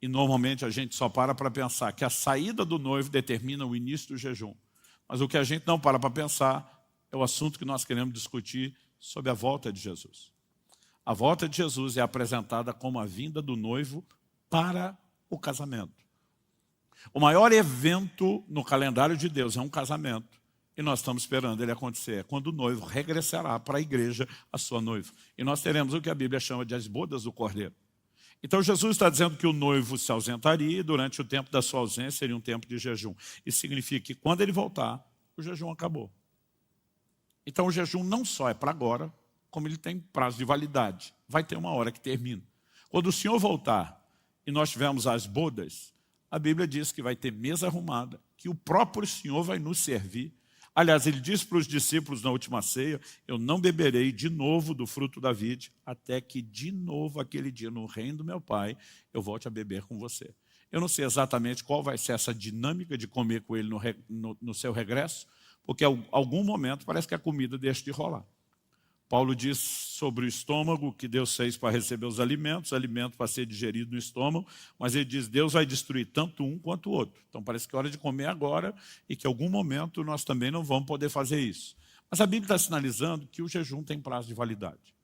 E normalmente a gente só para pensar que a saída do noivo determina o início do jejum. Mas o que a gente não para pensar é o assunto que nós queremos discutir sobre a volta de Jesus. A volta de Jesus é apresentada como a vinda do noivo para o casamento. O maior evento no calendário de Deus é um casamento. E nós estamos esperando ele acontecer. É quando o noivo regressará para a igreja, a sua noiva. E nós teremos o que a Bíblia chama de as bodas do Cordeiro. Então Jesus está dizendo que o noivo se ausentaria e durante o tempo da sua ausência seria um tempo de jejum. Isso significa que quando ele voltar, o jejum acabou. Então o jejum não só é para agora, como ele tem prazo de validade. Vai ter uma hora que termina. Quando o Senhor voltar e nós tivermos as bodas, a Bíblia diz que vai ter mesa arrumada, que o próprio Senhor vai nos servir. Aliás, ele disse para os discípulos na última ceia, eu não beberei de novo do fruto da vide, até que de novo aquele dia no reino do meu Pai, eu volte a beber com você. Eu não sei exatamente qual vai ser essa dinâmica de comer com ele no seu regresso, porque em algum momento parece que a comida deixa de rolar. Paulo diz sobre o estômago que Deus fez para receber os alimentos para ser digerido no estômago, mas ele diz Deus vai destruir tanto um quanto o outro. Então parece que é hora de comer agora e que em algum momento nós também não vamos poder fazer isso. Mas a Bíblia está sinalizando que o jejum tem prazo de validade.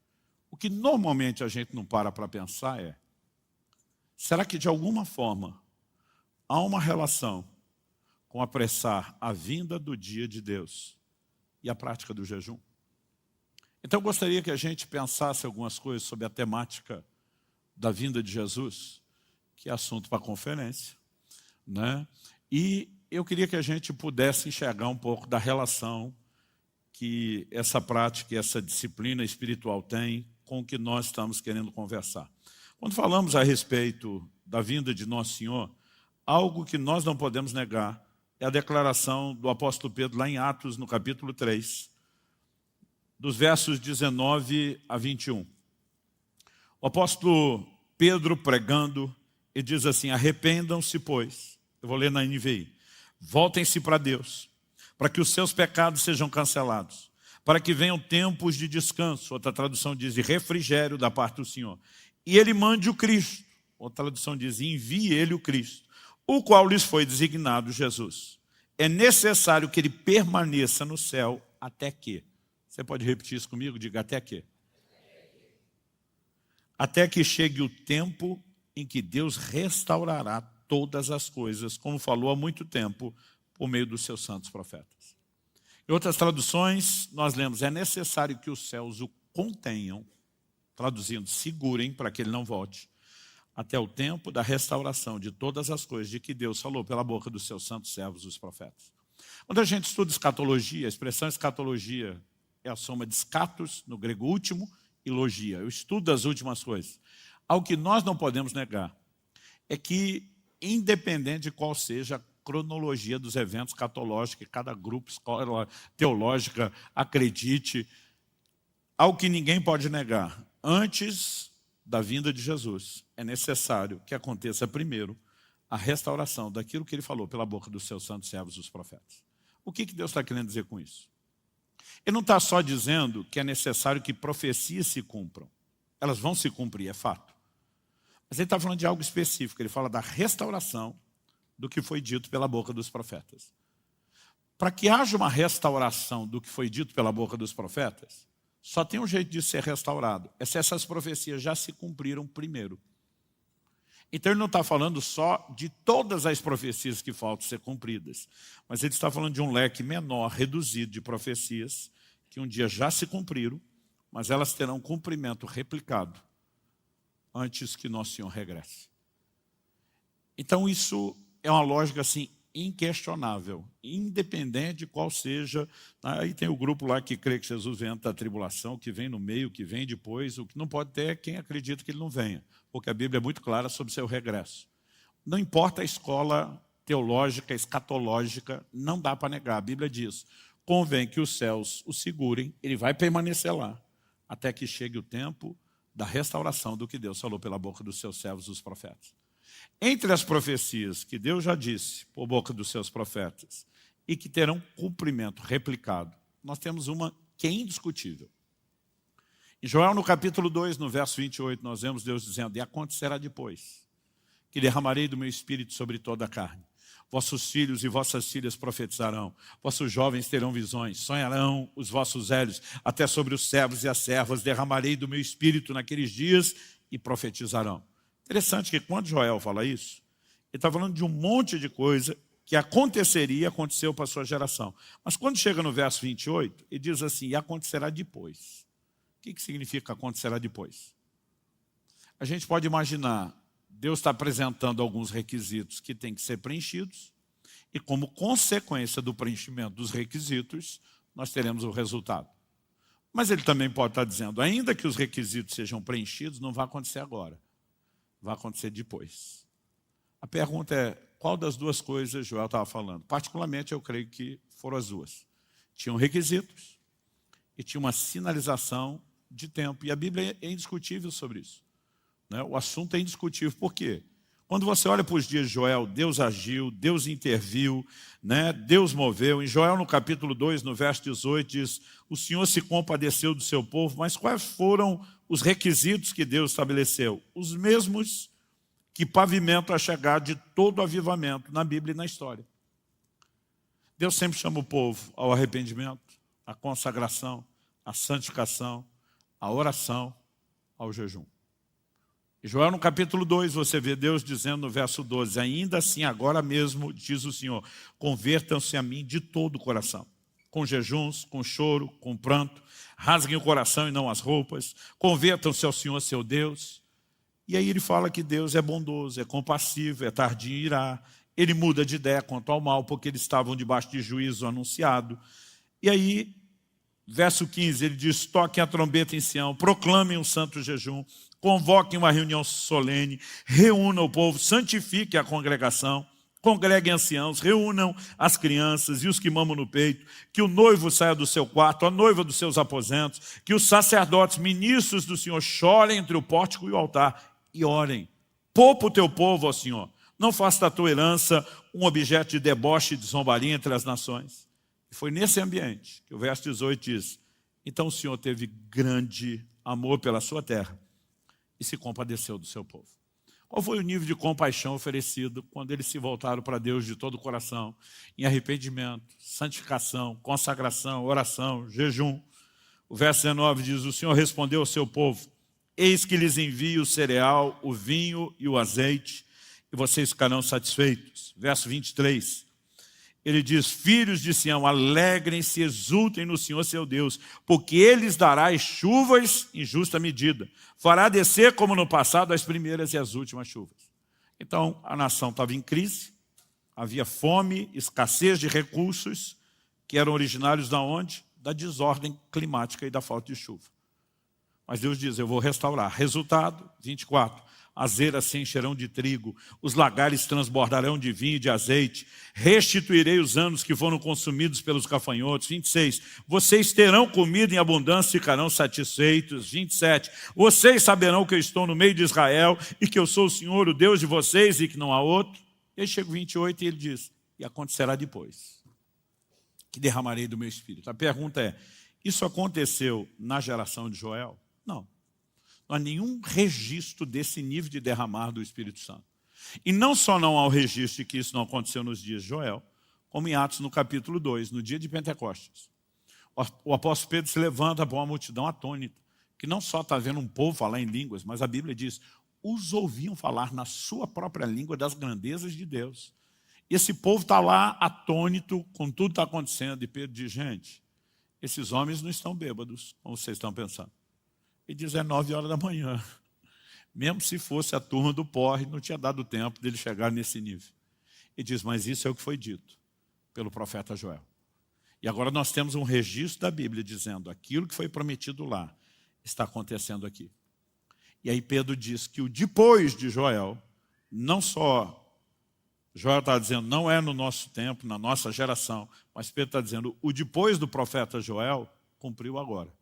O que normalmente a gente não para pensar é, será que de alguma forma há uma relação com apressar a vinda do dia de Deus e a prática do jejum? Então eu gostaria que a gente pensasse algumas coisas sobre a temática da vinda de Jesus, que é assunto para a conferência, né? E eu queria que a gente pudesse enxergar um pouco da relação que essa prática e essa disciplina espiritual tem com o que nós estamos querendo conversar. Quando falamos a respeito da vinda de Nosso Senhor, algo que nós não podemos negar é a declaração do apóstolo Pedro lá em Atos, no capítulo 3, dos versos 19 a 21. O apóstolo Pedro pregando, ele diz assim: arrependam-se, pois, eu vou ler na NVI, voltem-se para Deus, para que os seus pecados sejam cancelados, para que venham tempos de descanso, outra tradução diz de refrigério da parte do Senhor, e ele mande o Cristo, outra tradução diz envie ele o Cristo, o qual lhes foi designado Jesus. É necessário que ele permaneça no céu até que, você pode repetir isso comigo? Diga até que. Até que chegue o tempo em que Deus restaurará todas as coisas, como falou há muito tempo, por meio dos seus santos profetas. Em outras traduções, nós lemos, é necessário que os céus o contenham, traduzindo, segurem para que ele não volte, até o tempo da restauração de todas as coisas de que Deus falou pela boca dos seus santos servos, os profetas. Quando a gente estuda escatologia, a expressão escatologia é a soma de scatos, no grego último, e logia. Eu estudo as últimas coisas. Algo que nós não podemos negar é que, independente de qual seja a cronologia dos eventos escatológicos, que cada grupo escola teológica acredite, algo que ninguém pode negar, antes da vinda de Jesus, é necessário que aconteça primeiro a restauração daquilo que ele falou pela boca dos seus santos servos, os profetas. O que Deus está querendo dizer com isso? Ele não está só dizendo que é necessário que profecias se cumpram. Elas vão se cumprir, é fato. Mas ele está falando de algo específico. Ele fala da restauração do que foi dito pela boca dos profetas. Para que haja uma restauração do que foi dito pela boca dos profetas, só tem um jeito de ser restaurado. É se essas profecias já se cumpriram primeiro. Então ele não está falando só de todas as profecias que faltam ser cumpridas, mas ele está falando de um leque menor, reduzido de profecias, que um dia já se cumpriram, mas elas terão cumprimento replicado antes que Nosso Senhor regresse. Então isso é uma lógica assim inquestionável, independente de qual seja. Aí tem o grupo lá que crê que Jesus vem antes da tribulação, que vem no meio, que vem depois. O que não pode ter é quem acredita que ele não venha, porque a Bíblia é muito clara sobre seu regresso. Não importa a escola teológica, escatológica, não dá para negar. A Bíblia diz, convém que os céus o segurem, ele vai permanecer lá, até que chegue o tempo da restauração do que Deus falou pela boca dos seus servos, os profetas. Entre as profecias que Deus já disse por boca dos seus profetas e que terão cumprimento replicado, nós temos uma que é indiscutível. Em Joel, no capítulo 2, no verso 28, nós vemos Deus dizendo, e acontecerá depois, que derramarei do meu espírito sobre toda a carne. Vossos filhos e vossas filhas profetizarão, vossos jovens terão visões, sonharão os vossos velhos, até sobre os servos e as servas derramarei do meu espírito naqueles dias e profetizarão. Interessante que quando Joel fala isso, ele está falando de um monte de coisa que aconteceu para a sua geração. Mas quando chega no verso 28, ele diz assim, e acontecerá depois. O que significa acontecerá depois? A gente pode imaginar, Deus está apresentando alguns requisitos que têm que ser preenchidos, e como consequência do preenchimento dos requisitos, nós teremos o resultado. Mas ele também pode estar dizendo, ainda que os requisitos sejam preenchidos, não vai acontecer agora. Vai acontecer depois. A pergunta é, qual das duas coisas Joel estava falando? Particularmente, eu creio que foram as duas. Tinham requisitos e tinha uma sinalização de tempo. E a Bíblia é indiscutível sobre isso. Né? O assunto é indiscutível. Por quê? Quando você olha para os dias de Joel, Deus agiu, Deus interviu, né? Deus moveu. Em Joel, no capítulo 2, no verso 18, diz, o Senhor se compadeceu do seu povo, mas quais foram os requisitos que Deus estabeleceu? Os mesmos que pavimentam a chegada de todo avivamento na Bíblia e na história. Deus sempre chama o povo ao arrependimento, à consagração, à santificação, à oração, ao jejum. Em Joel, no capítulo 2, você vê Deus dizendo no verso 12, ainda assim, agora mesmo, diz o Senhor, convertam-se a mim de todo o coração, com jejuns, com choro, com pranto, rasguem o coração e não as roupas, convertam-se ao Senhor, seu Deus. E aí ele fala que Deus é bondoso, é compassivo, é tardio em irar. Ele muda de ideia quanto ao mal, porque eles estavam debaixo de juízo anunciado. E aí, verso 15, ele diz: toquem a trombeta em Sião, proclamem um santo jejum, convoquem uma reunião solene, reúnam o povo, santifiquem a congregação, congreguem anciãos, reúnam as crianças e os que mamam no peito, que o noivo saia do seu quarto, a noiva dos seus aposentos, que os sacerdotes, ministros do Senhor, chorem entre o pórtico e o altar e orem. Poupa o teu povo, ó Senhor, não faça da tua herança um objeto de deboche e de zombaria entre as nações. E foi nesse ambiente que o verso 18 diz: então o Senhor teve grande amor pela sua terra e se compadeceu do seu povo. Qual foi o nível de compaixão oferecido quando eles se voltaram para Deus de todo o coração, em arrependimento, santificação, consagração, oração, jejum? O verso 19 diz: o Senhor respondeu ao seu povo: eis que lhes envio o cereal, o vinho e o azeite, e vocês ficarão satisfeitos. Verso 23, ele diz: filhos de Sião, alegrem-se, exultem no Senhor seu Deus, porque Ele lhes dará as chuvas em justa medida. Fará descer, como no passado, as primeiras e as últimas chuvas. Então, a nação estava em crise, havia fome, escassez de recursos, que eram originários da onde? Da desordem climática e da falta de chuva. Mas Deus diz: eu vou restaurar. Resultado, 24. As eiras se encherão de trigo, os lagares transbordarão de vinho e de azeite, restituirei os anos que foram consumidos pelos gafanhotos. 26, vocês terão comida em abundância e ficarão satisfeitos. 27, vocês saberão que eu estou no meio de Israel e que eu sou o Senhor, o Deus de vocês, e que não há outro. E aí chega o 28 e ele diz: e acontecerá depois que derramarei do meu espírito. A pergunta é: isso aconteceu na geração de Joel? Não. Não há nenhum registro desse nível de derramar do Espírito Santo. E não só não há o registro de que isso não aconteceu nos dias de Joel, como em Atos no capítulo 2, no dia de Pentecostes. O apóstolo Pedro se levanta para uma multidão atônita, que não só está vendo um povo falar em línguas, mas a Bíblia diz: os ouviam falar na sua própria língua das grandezas de Deus. E esse povo está lá atônito com tudo que está acontecendo. E Pedro diz: gente, esses homens não estão bêbados, como vocês estão pensando. E 19 horas da manhã. Mesmo se fosse a turma do porre, não tinha dado tempo dele chegar nesse nível. E diz: mas isso é o que foi dito pelo profeta Joel. E agora nós temos um registro da Bíblia dizendo: aquilo que foi prometido lá está acontecendo aqui. E aí Pedro diz que o depois de Joel, não só Joel está dizendo, não é no nosso tempo, na nossa geração, mas Pedro está dizendo, o depois do profeta Joel cumpriu agora.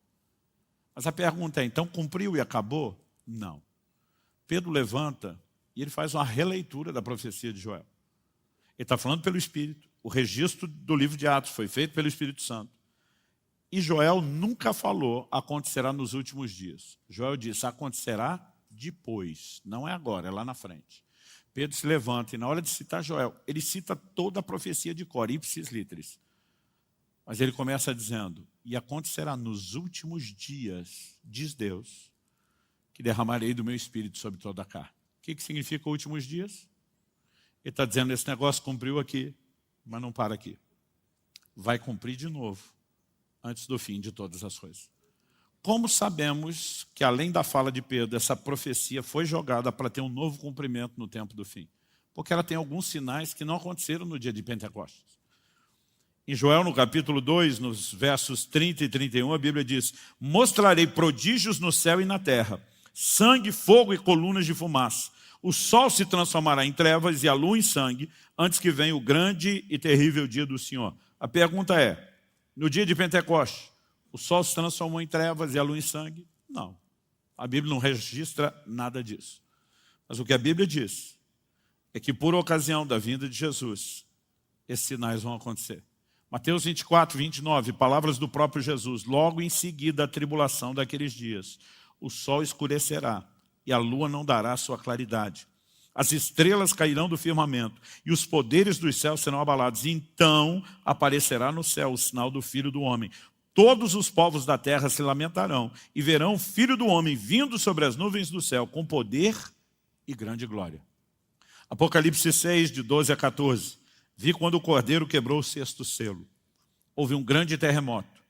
Mas a pergunta é: então cumpriu e acabou? Não. Pedro levanta e ele faz uma releitura da profecia de Joel. Ele está falando pelo Espírito. O registro do livro de Atos foi feito pelo Espírito Santo. E Joel nunca falou acontecerá nos últimos dias. Joel disse: acontecerá depois. Não é agora, é lá na frente. Pedro se levanta e na hora de citar Joel, ele cita toda a profecia de cor, ipsis literis. Mas ele começa dizendo: e acontecerá nos últimos dias, diz Deus, que derramarei do meu espírito sobre toda a carne. O que significa últimos dias? Ele está dizendo: esse negócio cumpriu aqui, mas não para aqui. Vai cumprir de novo, antes do fim de todas as coisas. Como sabemos que, além da fala de Pedro, essa profecia foi jogada para ter um novo cumprimento no tempo do fim? Porque ela tem alguns sinais que não aconteceram no dia de Pentecostes. Em Joel, no capítulo 2, nos versos 30 e 31, a Bíblia diz: mostrarei prodígios no céu e na terra, sangue, fogo e colunas de fumaça. O sol se transformará em trevas e a lua em sangue, antes que venha o grande e terrível dia do Senhor. A pergunta é: no dia de Pentecostes, o sol se transformou em trevas e a lua em sangue? Não. A Bíblia não registra nada disso. Mas o que a Bíblia diz é que, por ocasião da vinda de Jesus, esses sinais vão acontecer. Mateus 24, 29, palavras do próprio Jesus: logo em seguida a tribulação daqueles dias, o sol escurecerá e a lua não dará sua claridade. As estrelas cairão do firmamento e os poderes dos céus serão abalados. Então aparecerá no céu o sinal do Filho do Homem. Todos os povos da terra se lamentarão e verão o Filho do Homem vindo sobre as nuvens do céu com poder e grande glória. Apocalipse 6, de 12 a 14. Vi quando o Cordeiro quebrou o sexto selo. Houve um grande terremoto.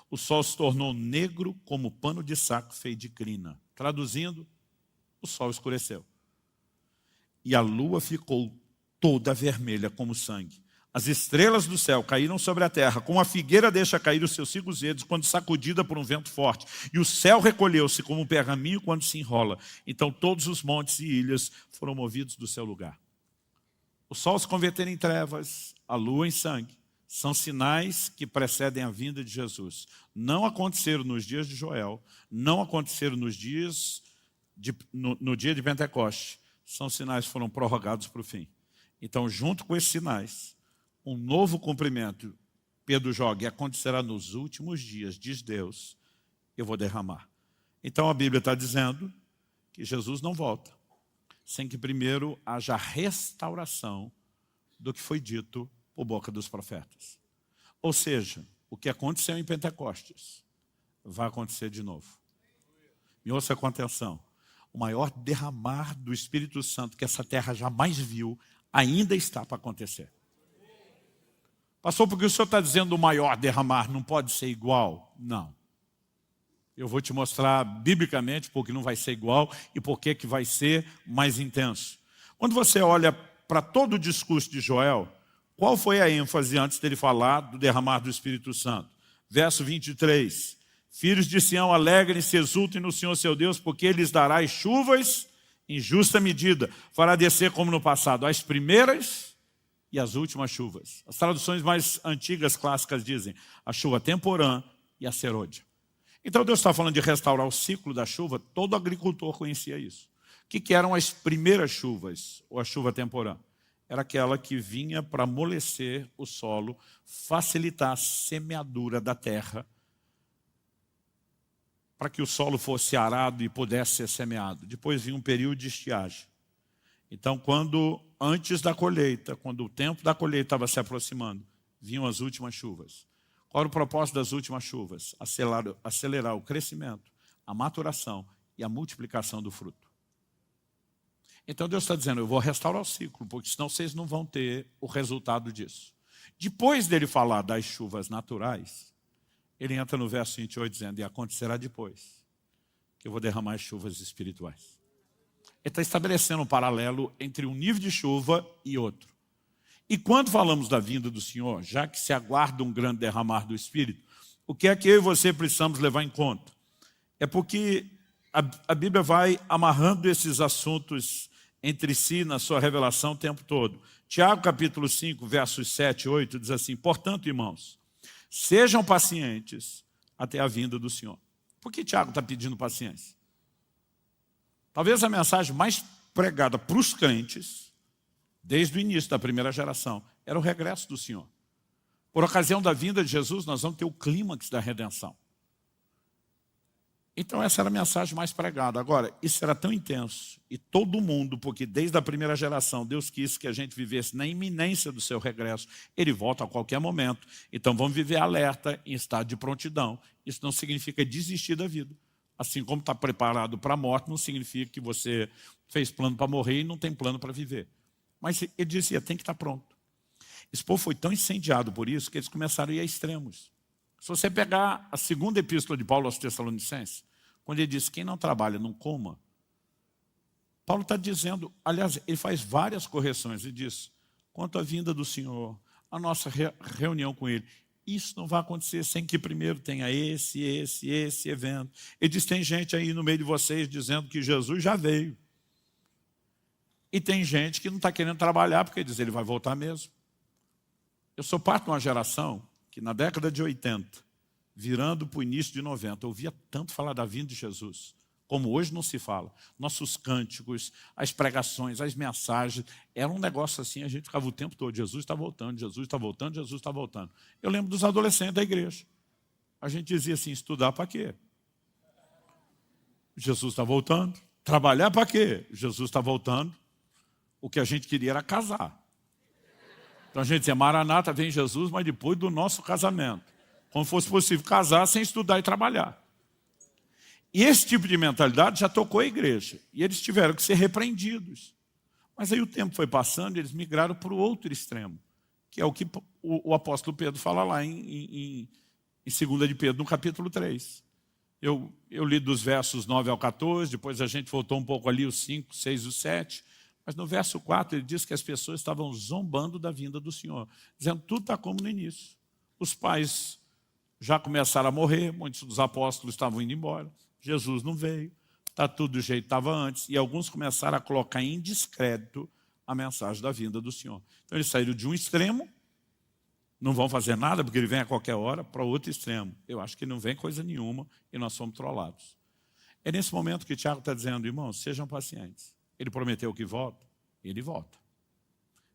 O sol se tornou negro como pano de saco feito de crina. Traduzindo, o sol escureceu. E a lua ficou toda vermelha como sangue. As estrelas do céu caíram sobre a terra, como a figueira deixa cair os seus cigos verdes quando sacudida por um vento forte. E o céu recolheu-se como um pergaminho quando se enrola. Então todos os montes e ilhas foram movidos do seu lugar. O sol se converter em trevas, a lua em sangue. São sinais que precedem a vinda de Jesus. Não aconteceram nos dias de Joel, não aconteceram no dia de Pentecostes. São sinais que foram prorrogados para o fim. Então, junto com esses sinais, um novo cumprimento, Pedro joga, e acontecerá nos últimos dias, diz Deus, eu vou derramar. Então a Bíblia está dizendo que Jesus não volta, sem que primeiro haja restauração do que foi dito por boca dos profetas. Ou seja, o que aconteceu em Pentecostes vai acontecer de novo. Me ouça com atenção. O maior derramar do Espírito Santo que essa terra jamais viu ainda está para acontecer. Pastor, porque o senhor está dizendo o maior derramar não pode ser igual? Não. Eu vou te mostrar biblicamente porque não vai ser igual e porque que vai ser mais intenso. Quando você olha para todo o discurso de Joel, qual foi a ênfase antes dele falar do derramar do Espírito Santo? Verso 23. Filhos de Sião, alegrem-se, exultem no Senhor seu Deus, porque Ele lhes dará as chuvas em justa medida. Fará descer como no passado as primeiras e as últimas chuvas. As traduções mais antigas, clássicas, dizem a chuva temporã e a serôdia. Então Deus está falando de restaurar o ciclo da chuva. Todo agricultor conhecia isso. O que eram as primeiras chuvas, ou a chuva temporã? Era aquela que vinha para amolecer o solo, facilitar a semeadura da terra, para que o solo fosse arado e pudesse ser semeado. Depois vinha um período de estiagem. Então, antes da colheita, quando o tempo da colheita estava se aproximando, vinham as últimas chuvas. Qual era o propósito das últimas chuvas? Acelerar o crescimento, a maturação e a multiplicação do fruto. Então Deus está dizendo, eu vou restaurar o ciclo, porque senão vocês não vão ter o resultado disso. Depois dele falar das chuvas naturais, ele entra no verso 28 dizendo, e acontecerá depois, que eu vou derramar as chuvas espirituais. Ele está estabelecendo um paralelo entre um nível de chuva e outro. E quando falamos da vinda do Senhor, já que se aguarda um grande derramar do Espírito, o que é que eu e você precisamos levar em conta? É porque a Bíblia vai amarrando esses assuntos entre si na sua revelação o tempo todo. Tiago capítulo 5, versos 7 e 8, diz assim, portanto, irmãos, sejam pacientes até a vinda do Senhor. Por que Tiago está pedindo paciência? Talvez a mensagem mais pregada para os crentes, desde o início da primeira geração, era o regresso do Senhor. Por ocasião da vinda de Jesus, nós vamos ter o clímax da redenção. Então essa era a mensagem mais pregada. Agora, isso era tão intenso, e todo mundo, porque desde a primeira geração, Deus quis que a gente vivesse na iminência do seu regresso. Ele volta a qualquer momento. Então vamos viver alerta, em estado de prontidão. Isso não significa desistir da vida. Assim como está preparado para a morte, não significa que você fez plano para morrer e não tem plano para viver. Mas ele dizia, tem que estar pronto. Esse povo foi tão incendiado por isso que eles começaram a ir a extremos. Se você pegar a segunda epístola de Paulo aos Tessalonicenses, quando ele diz, quem não trabalha, não coma, Paulo está dizendo, aliás, ele faz várias correções, ele diz, quanto à vinda do Senhor, a nossa reunião com Ele, isso não vai acontecer sem que primeiro tenha esse evento. Ele diz, tem gente aí no meio de vocês dizendo que Jesus já veio. E tem gente que não está querendo trabalhar, porque diz, ele vai voltar mesmo. Eu sou parte de uma geração que na década de 80, virando para o início de 90, eu ouvia tanto falar da vinda de Jesus, como hoje não se fala. Nossos cânticos, as pregações, as mensagens, era um negócio assim, a gente ficava o tempo todo, Jesus está voltando, Jesus está voltando, Jesus está voltando. Eu lembro dos adolescentes da igreja. A gente dizia assim, estudar para quê? Jesus está voltando. Trabalhar para quê? Jesus está voltando. O que a gente queria era casar. Então a gente dizia, Maranata, vem Jesus, mas depois do nosso casamento. Como fosse possível casar sem estudar e trabalhar. E esse tipo de mentalidade já tocou a igreja. E eles tiveram que ser repreendidos. Mas aí o tempo foi passando e eles migraram para o outro extremo. Que é o que o apóstolo Pedro fala lá em 2 de Pedro, no capítulo 3. Eu li dos versos 9 ao 14, depois a gente voltou um pouco ali, os 5, 6 e os 7. Mas no verso 4 ele diz que as pessoas estavam zombando da vinda do Senhor, dizendo tudo está como no início. Os pais já começaram a morrer, muitos dos apóstolos estavam indo embora, Jesus não veio, está tudo do jeito que estava antes, e alguns começaram a colocar em descrédito a mensagem da vinda do Senhor. Então eles saíram de um extremo, não vão fazer nada porque ele vem a qualquer hora, para outro extremo. Eu acho que não vem coisa nenhuma e nós somos trollados. É nesse momento que Tiago está dizendo, irmãos, sejam pacientes. Ele prometeu que volta, ele volta.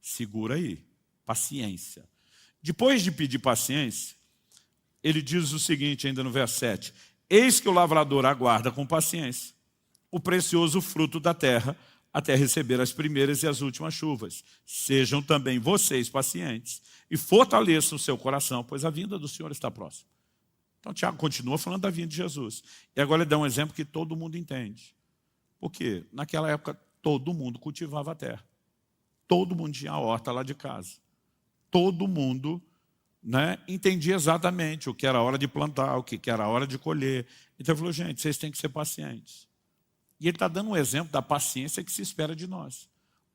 Segura aí, paciência. Depois de pedir paciência, ele diz o seguinte ainda no verso 7, eis que o lavrador aguarda com paciência o precioso fruto da terra, até receber as primeiras e as últimas chuvas. Sejam também vocês pacientes e fortaleçam o seu coração, pois a vinda do Senhor está próxima. Então Tiago continua falando da vinda de Jesus. E agora ele dá um exemplo que todo mundo entende. Por quê? Naquela época todo mundo cultivava a terra. Todo mundo tinha a horta lá de casa. Todo mundo, entendia exatamente o que era a hora de plantar, o que era a hora de colher. Então ele falou, gente, vocês têm que ser pacientes. E ele está dando um exemplo da paciência que se espera de nós.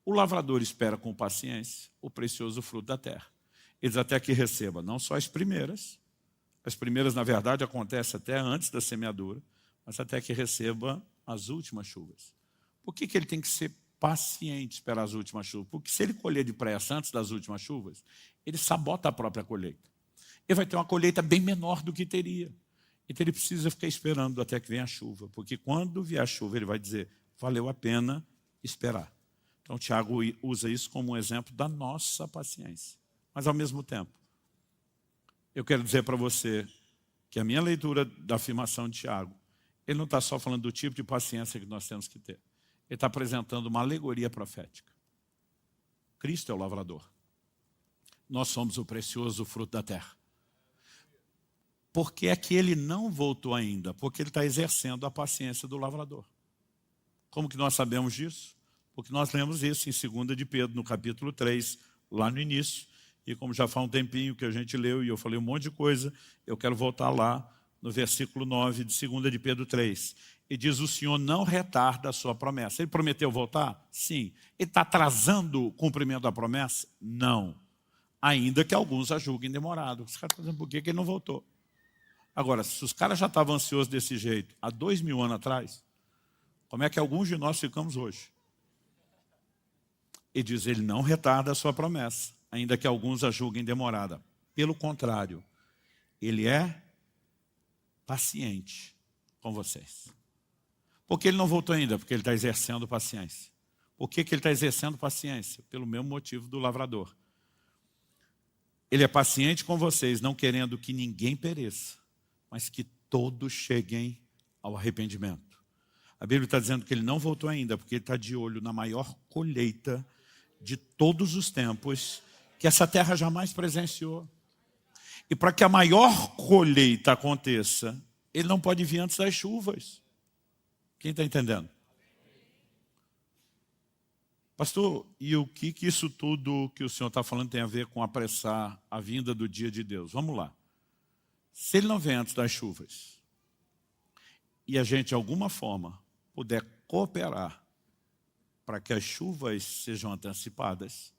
O lavrador espera com paciência o precioso fruto da terra. Eles até que recebam não só as primeiras, na verdade acontecem até antes da semeadura, mas até que receba as últimas chuvas. Por que ele tem que ser paciente esperar as últimas chuvas? Porque se ele colher depressa antes das últimas chuvas, ele sabota a própria colheita. Ele vai ter uma colheita bem menor do que teria. Então ele precisa ficar esperando até que venha a chuva, porque quando vier a chuva ele vai dizer, valeu a pena esperar. Então Tiago usa isso como um exemplo da nossa paciência. Mas ao mesmo tempo, eu quero dizer para você que a minha leitura da afirmação de Tiago, ele não está só falando do tipo de paciência que nós temos que ter. Ele está apresentando uma alegoria profética. Cristo é o lavrador. Nós somos o precioso fruto da terra. Por que é que ele não voltou ainda? Porque ele está exercendo a paciência do lavrador. Como que nós sabemos disso? Porque nós lemos isso em 2 de Pedro, no capítulo 3, lá no início. E como já faz um tempinho que a gente leu e eu falei um monte de coisa, eu quero voltar lá no versículo 9 de 2 de Pedro 3. E diz, o Senhor não retarda a sua promessa. Ele prometeu voltar? Sim. Ele está atrasando o cumprimento da promessa? Não. Ainda que alguns a julguem demorado. Os caras estão dizendo, por que ele não voltou? Agora, se os caras já estavam ansiosos desse jeito há 2000 anos atrás, como é que alguns de nós ficamos hoje? E diz, ele não retarda a sua promessa, ainda que alguns a julguem demorada. Pelo contrário, ele é paciente com vocês. Por que ele não voltou ainda? Porque ele está exercendo paciência. Por que ele está exercendo paciência? Pelo mesmo motivo do lavrador. Ele é paciente com vocês, não querendo que ninguém pereça, mas que todos cheguem ao arrependimento. A Bíblia está dizendo que ele não voltou ainda, porque ele está de olho na maior colheita de todos os tempos que essa terra jamais presenciou. E para que a maior colheita aconteça, ele não pode vir antes das chuvas. Quem está entendendo? Pastor, e o que isso tudo que o senhor está falando tem a ver com apressar a vinda do dia de Deus? Vamos lá. Se ele não vem antes das chuvas, e a gente de alguma forma puder cooperar para que as chuvas sejam antecipadas,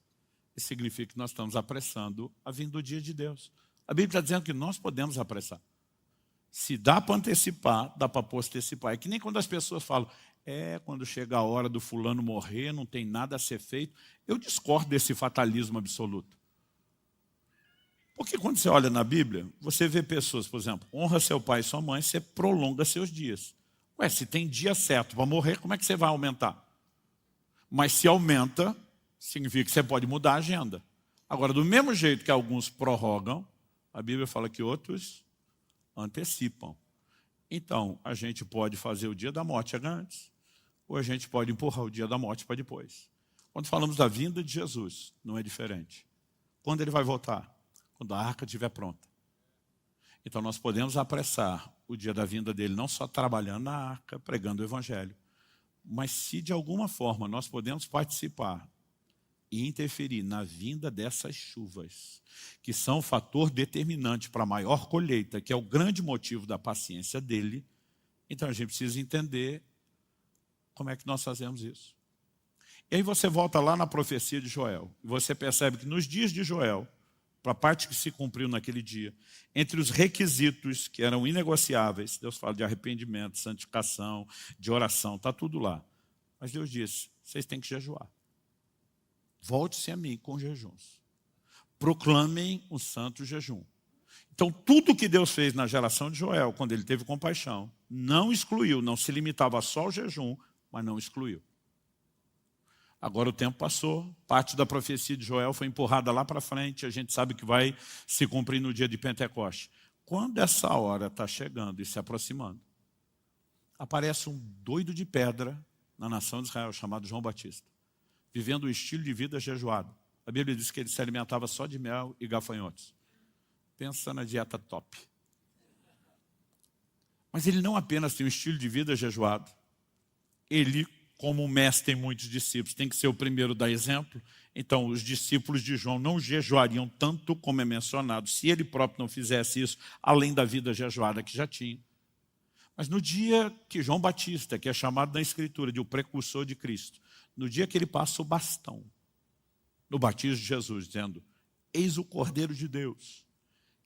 isso significa que nós estamos apressando a vinda do dia de Deus. A Bíblia está dizendo que nós podemos apressar. Se dá para antecipar, dá para postecipar. É que nem quando as pessoas falam, quando chega a hora do fulano morrer, não tem nada a ser feito. Eu discordo desse fatalismo absoluto. Porque quando você olha na Bíblia, você vê pessoas, por exemplo, honra seu pai e sua mãe, você prolonga seus dias. Se tem dia certo para morrer, como é que você vai aumentar? Mas se aumenta, significa que você pode mudar a agenda. Agora, do mesmo jeito que alguns prorrogam, a Bíblia fala que outros antecipam. Então, a gente pode fazer o dia da morte antes, ou a gente pode empurrar o dia da morte para depois. Quando falamos da vinda de Jesus, não é diferente. Quando ele vai voltar? Quando a arca estiver pronta. Então nós podemos apressar o dia da vinda dele, não só trabalhando na arca, pregando o evangelho, mas se de alguma forma nós podemos participar e interferir na vinda dessas chuvas, que são o fator determinante para a maior colheita, que é o grande motivo da paciência dele, Então a gente precisa entender como é que nós fazemos isso. E aí você volta lá na profecia de Joel, e você percebe que nos dias de Joel, para a parte que se cumpriu naquele dia, entre os requisitos que eram inegociáveis, Deus fala de arrependimento, santificação, de oração, está tudo lá. Mas Deus disse, vocês têm que jejuar. Volte-se a mim com jejuns. Proclamem um santo jejum. Então, tudo que Deus fez na geração de Joel, quando ele teve compaixão, não excluiu, não se limitava só ao jejum, mas não excluiu. Agora o tempo passou, parte da profecia de Joel foi empurrada lá para frente, a gente sabe que vai se cumprir no dia de Pentecoste. Quando essa hora está chegando e se aproximando, aparece um doido de pedra na nação de Israel, chamado João Batista, vivendo um estilo de vida jejuado. A Bíblia diz que ele se alimentava só de mel e gafanhotos. Pensa na dieta top. Mas ele não apenas tem um estilo de vida jejuado, ele, como mestre tem muitos discípulos, tem que ser o primeiro a dar exemplo. Então, os discípulos de João não jejuariam tanto como é mencionado, se ele próprio não fizesse isso, além da vida jejuada que já tinha. Mas no dia que João Batista, que é chamado na Escritura de o precursor de Cristo, no dia que ele passa o bastão, no batismo de Jesus, dizendo, eis o Cordeiro de Deus,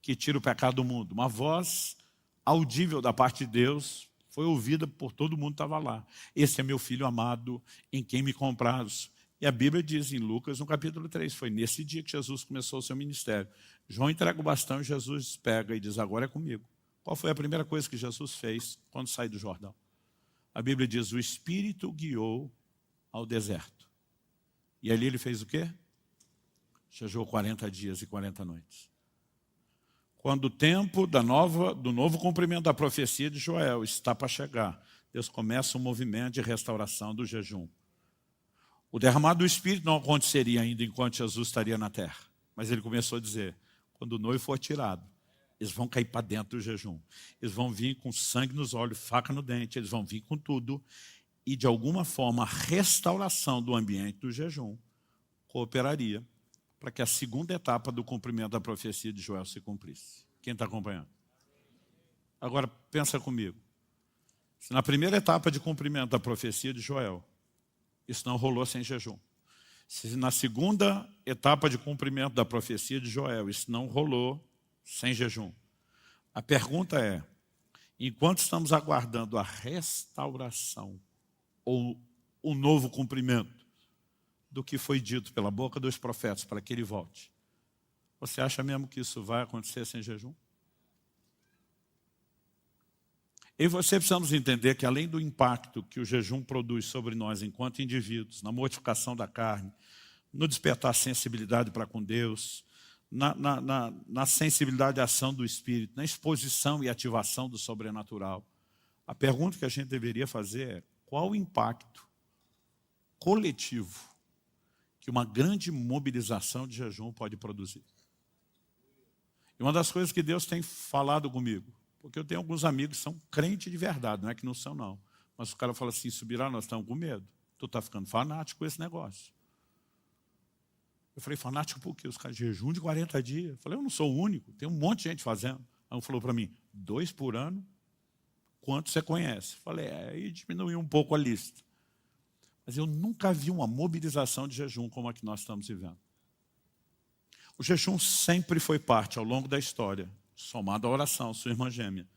que tira o pecado do mundo. Uma voz audível da parte de Deus, foi ouvida por todo mundo que estava lá. Esse é meu filho amado, em quem me comprados. E a Bíblia diz em Lucas, no capítulo 3, foi nesse dia que Jesus começou o seu ministério. João entrega o bastão e Jesus pega e diz, agora é comigo. Qual foi a primeira coisa que Jesus fez quando saiu do Jordão? A Bíblia diz, o Espírito o guiou ao deserto. E ali ele fez o quê? Jejuou 40 dias e 40 noites. Quando o tempo do novo cumprimento da profecia de Joel está para chegar, Deus começa um movimento de restauração do jejum. O derramado do Espírito não aconteceria ainda enquanto Jesus estaria na terra. Mas ele começou a dizer, quando o noivo for tirado, eles vão cair para dentro do jejum. Eles vão vir com sangue nos olhos, faca no dente, eles vão vir com tudo. E de alguma forma a restauração do ambiente do jejum cooperaria para que a segunda etapa do cumprimento da profecia de Joel se cumprisse. Quem está acompanhando? Agora, pensa comigo. Se na primeira etapa de cumprimento da profecia de Joel, isso não rolou sem jejum. Se na segunda etapa de cumprimento da profecia de Joel, isso não rolou sem jejum. A pergunta é, enquanto estamos aguardando a restauração ou o novo cumprimento do que foi dito pela boca dos profetas para que ele volte, você acha mesmo que isso vai acontecer sem jejum? E você precisamos entender que além do impacto que o jejum produz sobre nós enquanto indivíduos, na mortificação da carne, no despertar sensibilidade para com Deus, na sensibilidade à ação do Espírito, na exposição e ativação do sobrenatural, a pergunta que a gente deveria fazer é, qual o impacto coletivo que uma grande mobilização de jejum pode produzir? E uma das coisas que Deus tem falado comigo, porque eu tenho alguns amigos que são crentes de verdade, não é que não são não, mas o cara fala assim, subirá, nós estamos com medo, tu está ficando fanático com esse negócio. Eu falei, fanático por quê? Os caras jejum de 40 dias. Eu falei, eu não sou o único, tem um monte de gente fazendo. Aí um falou para mim, 2 por ano? Quanto você conhece? Eu falei, aí diminuiu um pouco a lista. Mas eu nunca vi uma mobilização de jejum como a que nós estamos vivendo. O jejum sempre foi parte, ao longo da história, somado à oração, sua irmã gêmea,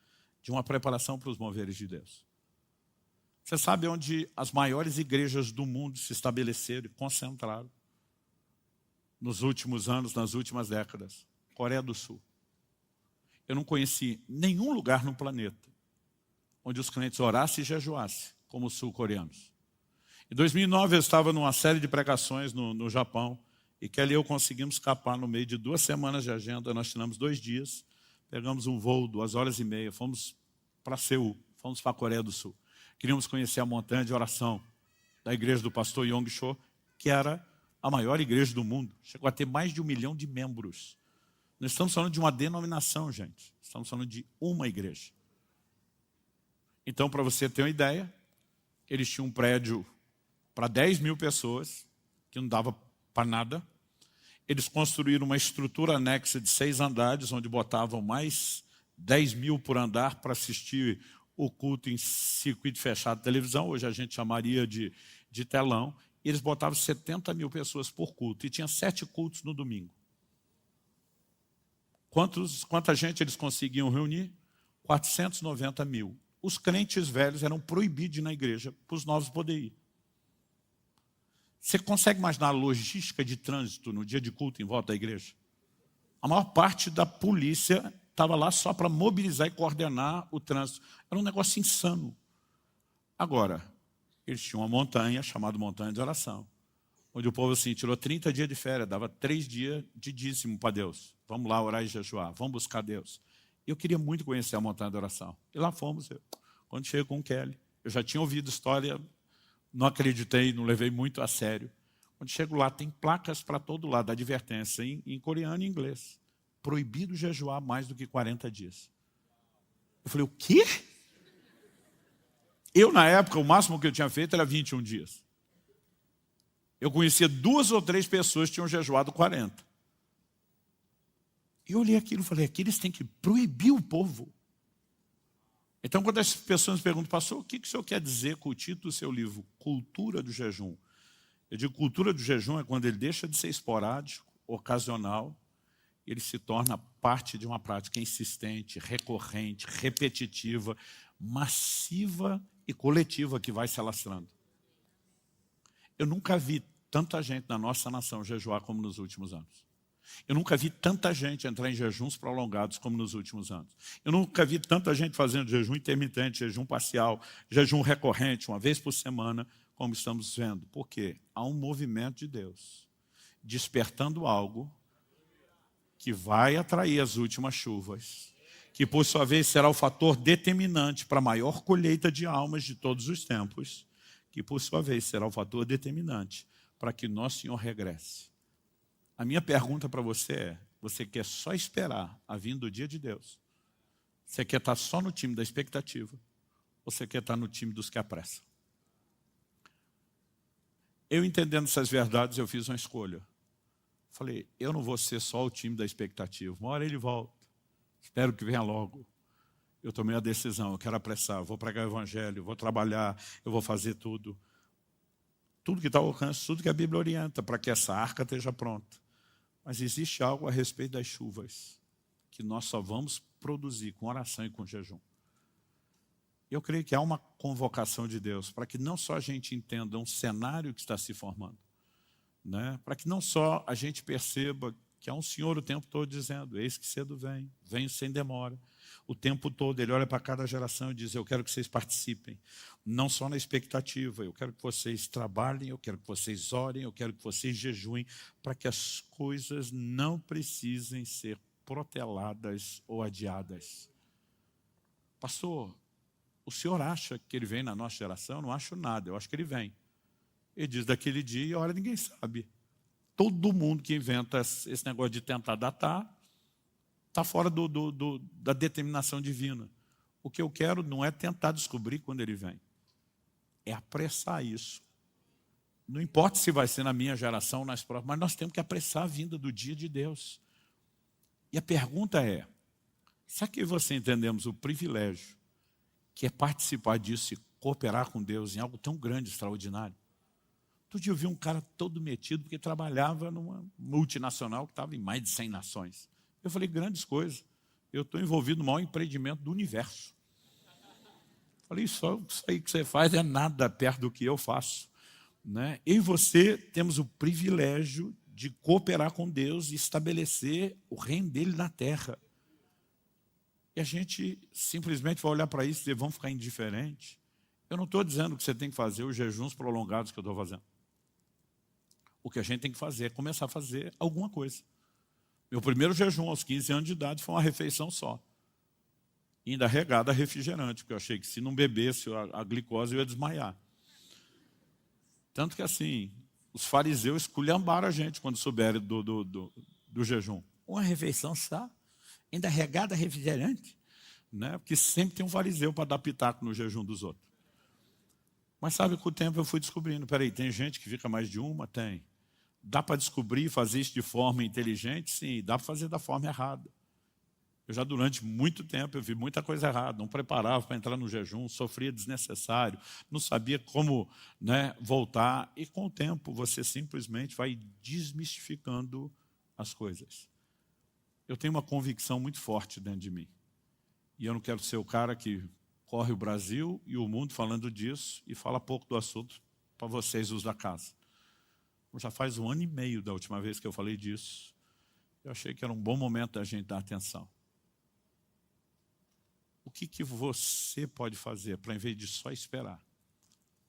de uma preparação para os moveres de Deus. Você sabe onde as maiores igrejas do mundo se estabeleceram e concentraram? Nos últimos anos, nas últimas décadas, Coreia do Sul. Eu não conheci nenhum lugar no planeta onde os crentes orassem e jejuassem, como os sul-coreanos. Em 2009, eu estava numa série de pregações no Japão, e Kelly e eu conseguimos escapar no meio de 2 semanas de agenda. Nós tiramos 2 dias, pegamos um voo, 2h30, fomos para Seul, fomos para a Coreia do Sul. Queríamos conhecer a montanha de oração da igreja do pastor Yong Cho, que era a maior igreja do mundo. Chegou a ter mais de 1 milhão de membros. Não estamos falando de uma denominação, gente. Estamos falando de uma igreja. Então, para você ter uma ideia, eles tinham um prédio para 10 mil pessoas, que não dava para nada. Eles construíram uma estrutura anexa de 6 andares, onde botavam mais 10 mil por andar para assistir o culto em circuito fechado de televisão, hoje a gente chamaria de telão, e eles botavam 70 mil pessoas por culto, e tinha 7 cultos no domingo. Quanta gente eles conseguiam reunir? 490 mil. Os crentes velhos eram proibidos de ir na igreja, para os novos poderem ir. Você consegue imaginar a logística de trânsito no dia de culto em volta da igreja? A maior parte da polícia estava lá só para mobilizar e coordenar o trânsito. Era um negócio insano. Agora, eles tinham uma montanha chamada Montanha de Oração, onde o povo assim, tirou 30 dias de férias, dava 3 dias de dízimo para Deus. Vamos lá orar e jejuar, vamos buscar Deus. Eu queria muito conhecer a Montanha de Oração. E lá fomos. Quando cheguei com o Kelly, eu já tinha ouvido história, não acreditei, não levei muito a sério. Quando chego lá, tem placas para todo lado, advertência, em coreano e inglês. Proibido jejuar mais do que 40 dias. Eu falei, o quê? Eu, na época, o máximo que eu tinha feito era 21 dias. Eu conhecia 2 ou 3 pessoas que tinham jejuado 40. E eu olhei aquilo e falei, aqui eles têm que proibir o povo. Então, quando as pessoas me perguntam, pastor, o que o senhor quer dizer com o título do seu livro? Cultura do jejum. Eu digo, cultura do jejum é quando ele deixa de ser esporádico, ocasional, ele se torna parte de uma prática insistente, recorrente, repetitiva, massiva e coletiva que vai se alastrando. Eu nunca vi tanta gente na nossa nação jejuar como nos últimos anos. Eu nunca vi tanta gente entrar em jejuns prolongados como nos últimos anos. Eu nunca vi tanta gente fazendo jejum intermitente, jejum parcial, jejum recorrente, uma vez por semana, como estamos vendo. Por quê? Há um movimento de Deus despertando algo que vai atrair as últimas chuvas, que por sua vez será o fator determinante para a maior colheita de almas de todos os tempos, que por sua vez será o fator determinante para que nosso Senhor regresse. A minha pergunta para você é, você quer só esperar a vinda do dia de Deus? Você quer estar só no time da expectativa? Ou você quer estar no time dos que apressam? Eu entendendo essas verdades, eu fiz uma escolha. Falei, eu não vou ser só o time da expectativa. Uma hora ele volta. Espero que venha logo. Eu tomei a decisão, eu quero apressar, eu vou pregar o evangelho, eu vou trabalhar, eu vou fazer tudo. Tudo que está ao alcance, tudo que a Bíblia orienta, para que essa arca esteja pronta. Mas existe algo a respeito das chuvas, que nós só vamos produzir com oração e com jejum. Eu creio que há uma convocação de Deus, para que não só a gente entenda um cenário que está se formando, né? Para que não só a gente perceba que há um Senhor o tempo todo dizendo, eis que cedo vem, venho sem demora. O tempo todo ele olha para cada geração e diz, eu quero que vocês participem, não só na expectativa, eu quero que vocês trabalhem, eu quero que vocês orem, eu quero que vocês jejuem, para que as coisas não precisem ser proteladas ou adiadas. Pastor, o senhor acha que ele vem na nossa geração? Eu não acho nada, eu acho que ele vem. Ele diz, daquele dia e hora ninguém sabe. Todo mundo que inventa esse negócio de tentar datar, está fora da determinação divina. O que eu quero não é tentar descobrir quando ele vem. É apressar isso. Não importa se vai ser na minha geração ou nas próximas, mas nós temos que apressar a vinda do dia de Deus. E a pergunta é, será que você entendemos o privilégio que é participar disso e cooperar com Deus em algo tão grande, extraordinário? Outro dia eu vi um cara todo metido porque trabalhava numa multinacional que estava em mais de 100 nações. Eu falei, grandes coisas. Eu estou envolvido no maior empreendimento do universo. Falei, só isso aí que você faz é nada perto do que eu faço, né? Eu e você temos o privilégio de cooperar com Deus e estabelecer o reino dele na terra. E a gente simplesmente vai olhar para isso e dizer, vamos ficar indiferentes. Eu não estou dizendo que você tem que fazer os jejuns prolongados que eu estou fazendo. O que a gente tem que fazer é começar a fazer alguma coisa. Meu primeiro jejum aos 15 anos de idade foi uma refeição só. Ainda regada a refrigerante, porque eu achei que se não bebesse a glicose eu ia desmaiar. Tanto que assim, os fariseus esculhambaram a gente quando souberam do jejum. Uma refeição só, ainda regada a refrigerante, né? Porque sempre tem um fariseu para dar pitaco no jejum dos outros. Mas sabe, com o tempo eu fui descobrindo, peraí, tem gente que fica mais de uma? Tem. Dá para descobrir e fazer isso de forma inteligente? Sim. Dá para fazer da forma errada. Eu já durante muito tempo eu vi muita coisa errada, não preparava para entrar no jejum, sofria desnecessário, não sabia como, né, voltar. E com o tempo você simplesmente vai desmistificando as coisas. Eu tenho uma convicção muito forte dentro de mim. E eu não quero ser o cara que corre o Brasil e o mundo falando disso e fala pouco do assunto para vocês, os da casa. Já faz 1 ano e meio da última vez que eu falei disso. Eu achei que era um bom momento da gente dar atenção. O que você pode fazer para, em vez de só esperar,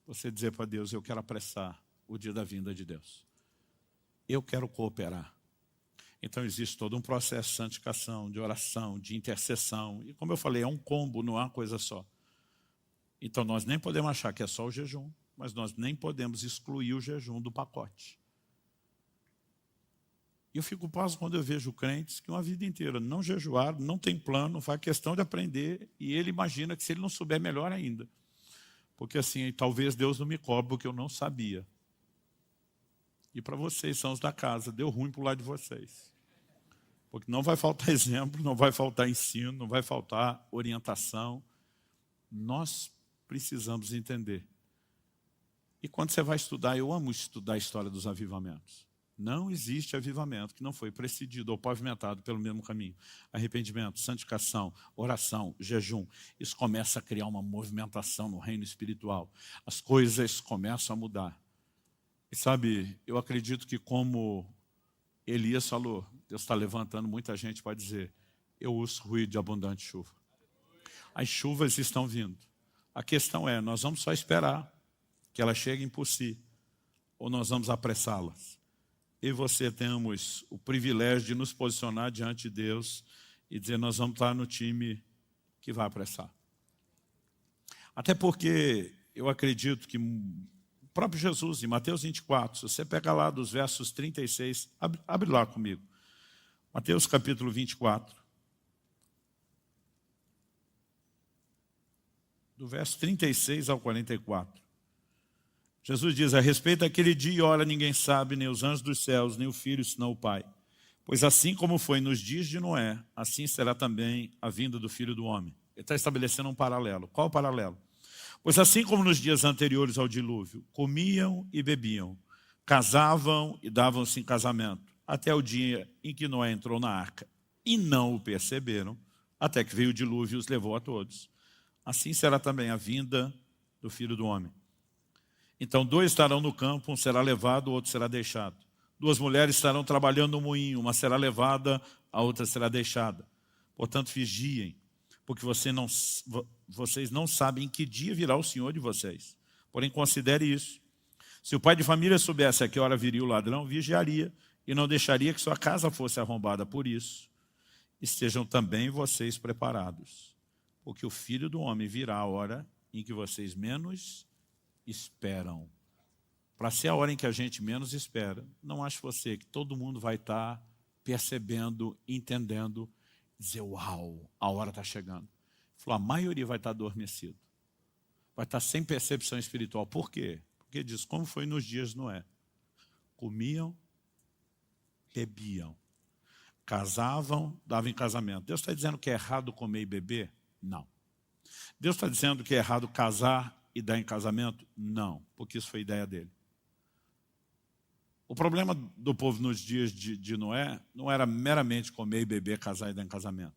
você dizer para Deus, eu quero apressar o dia da vinda de Deus. Eu quero cooperar. Então existe todo um processo de santificação, de oração, de intercessão. E como eu falei, é um combo, não é uma coisa só. Então nós nem podemos achar que é só o jejum, mas nós nem podemos excluir o jejum do pacote. E eu fico pasmo quando eu vejo crentes que uma vida inteira não jejuaram, não tem plano, faz questão de aprender, e ele imagina que se ele não souber, melhor ainda. Porque assim, talvez Deus não me cobre porque eu não sabia. E para vocês, são os da casa, deu ruim para o lado de vocês. Porque não vai faltar exemplo, não vai faltar ensino, não vai faltar orientação. Nós precisamos entender. E quando você vai estudar, eu amo estudar a história dos avivamentos. Não existe avivamento que não foi precedido ou pavimentado pelo mesmo caminho. Arrependimento, santificação, oração, jejum. Isso começa a criar uma movimentação no reino espiritual. As coisas começam a mudar. E sabe, eu acredito que como Elias falou, Deus está levantando muita gente para dizer, eu ouço ruído de abundante chuva. As chuvas estão vindo. A questão é, nós vamos só esperar que elas cheguem por si, ou nós vamos apressá-las. Eu e você temos o privilégio de nos posicionar diante de Deus e dizer, nós vamos estar no time que vai apressar. Até porque eu acredito que o próprio Jesus, em Mateus 24, se você pegar lá dos versos 36, abre lá comigo. Mateus capítulo 24. Do verso 36 ao 44. Jesus diz, a respeito daquele dia e hora ninguém sabe, nem os anjos dos céus, nem o Filho, senão o Pai. Pois assim como foi nos dias de Noé, assim será também a vinda do Filho do Homem. Ele está estabelecendo um paralelo. Qual o paralelo? Pois assim como nos dias anteriores ao dilúvio, comiam e bebiam, casavam e davam-se em casamento, até o dia em que Noé entrou na arca, e não o perceberam, até que veio o dilúvio e os levou a todos. Assim será também a vinda do Filho do Homem. Então 2 estarão no campo, um será levado, o outro será deixado. 2 mulheres estarão trabalhando no moinho, uma será levada, a outra será deixada. Portanto, vigiem, porque vocês não sabem em que dia virá o Senhor de vocês. Porém, considere isso. Se o pai de família soubesse a que hora viria o ladrão, vigiaria e não deixaria que sua casa fosse arrombada. Por isso, estejam também vocês preparados, porque o Filho do Homem virá a hora em que vocês menos esperam. Para ser a hora em que a gente menos espera, não ache você que todo mundo vai estar percebendo, entendendo, dizer, uau, a hora está chegando. Falou, a maioria vai estar adormecido. Vai estar sem percepção espiritual. Por quê? Porque diz, como foi nos dias de Noé. Comiam, bebiam, casavam, davam em casamento. Deus está dizendo que é errado comer e beber? Não. Deus está dizendo que é errado casar e dar em casamento? Não, porque isso foi ideia dele. O problema do povo nos dias de Noé não era meramente comer e beber, casar e dar em casamento.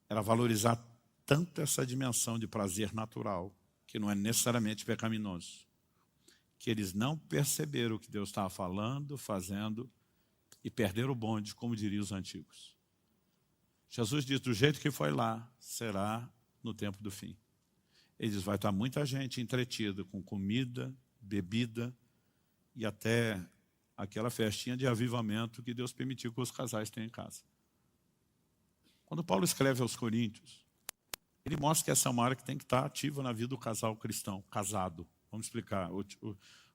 Era valorizar tanto essa dimensão de prazer natural, que não é necessariamente pecaminoso, que eles não perceberam o que Deus estava falando, fazendo, e perderam o bonde, como diriam os antigos. Jesus diz, do jeito que foi lá, será no tempo do fim. Ele diz, vai estar muita gente entretida com comida, bebida e até aquela festinha de avivamento que Deus permitiu que os casais tenham em casa. Quando Paulo escreve aos Coríntios, ele mostra que essa é uma área que tem que estar ativa na vida do casal cristão, casado. Vamos explicar.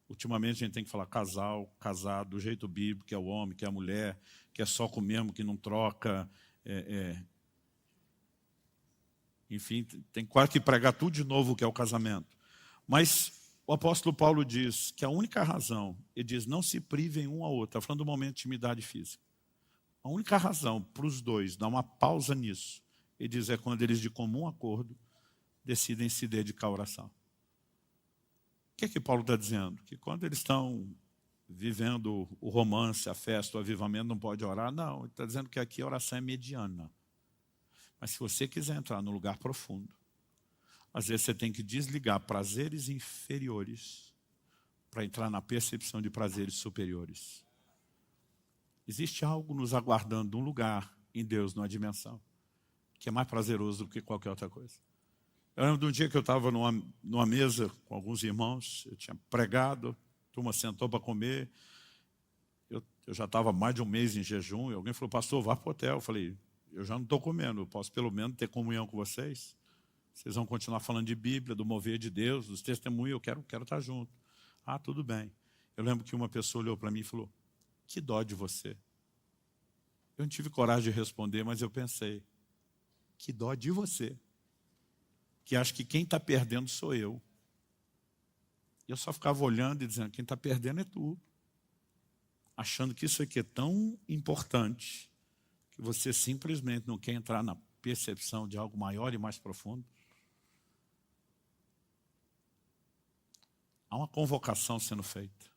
Ultimamente a gente tem que falar casal, casado, do jeito bíblico, que é o homem, que é a mulher, que é só com o mesmo, que não troca. Enfim, tem quase que pregar tudo de novo o que é o casamento. Mas o apóstolo Paulo diz que a única razão, ele diz, não se privem um ao outro, está falando do momento de intimidade física. A única razão para os dois dar uma pausa nisso, ele diz, é quando eles de comum acordo decidem se dedicar à oração. O que é que Paulo está dizendo? Que quando eles estão vivendo o romance, a festa, o avivamento, não pode orar? Não, ele está dizendo que aqui a oração é mediana. Mas se você quiser entrar no lugar profundo, às vezes você tem que desligar prazeres inferiores para entrar na percepção de prazeres superiores. Existe algo nos aguardando num lugar em Deus, numa dimensão, que é mais prazeroso do que qualquer outra coisa. Eu lembro de um dia que eu estava numa mesa com alguns irmãos, eu tinha pregado, a turma sentou para comer, eu já estava mais de um mês em jejum, e alguém falou, pastor, vá para o hotel. Eu falei, eu já não estou comendo, eu posso pelo menos ter comunhão com vocês. Vocês vão continuar falando de Bíblia, do mover de Deus, dos testemunhos, eu quero estar junto. Ah, tudo bem. Eu lembro que uma pessoa olhou para mim e falou, que dó de você. Eu não tive coragem de responder, mas eu pensei, que dó de você, que acha que quem está perdendo sou eu. E eu só ficava olhando e dizendo, quem está perdendo é tu. Achando que isso aqui é tão importante, que você simplesmente não quer entrar na percepção de algo maior e mais profundo. Há uma convocação sendo feita.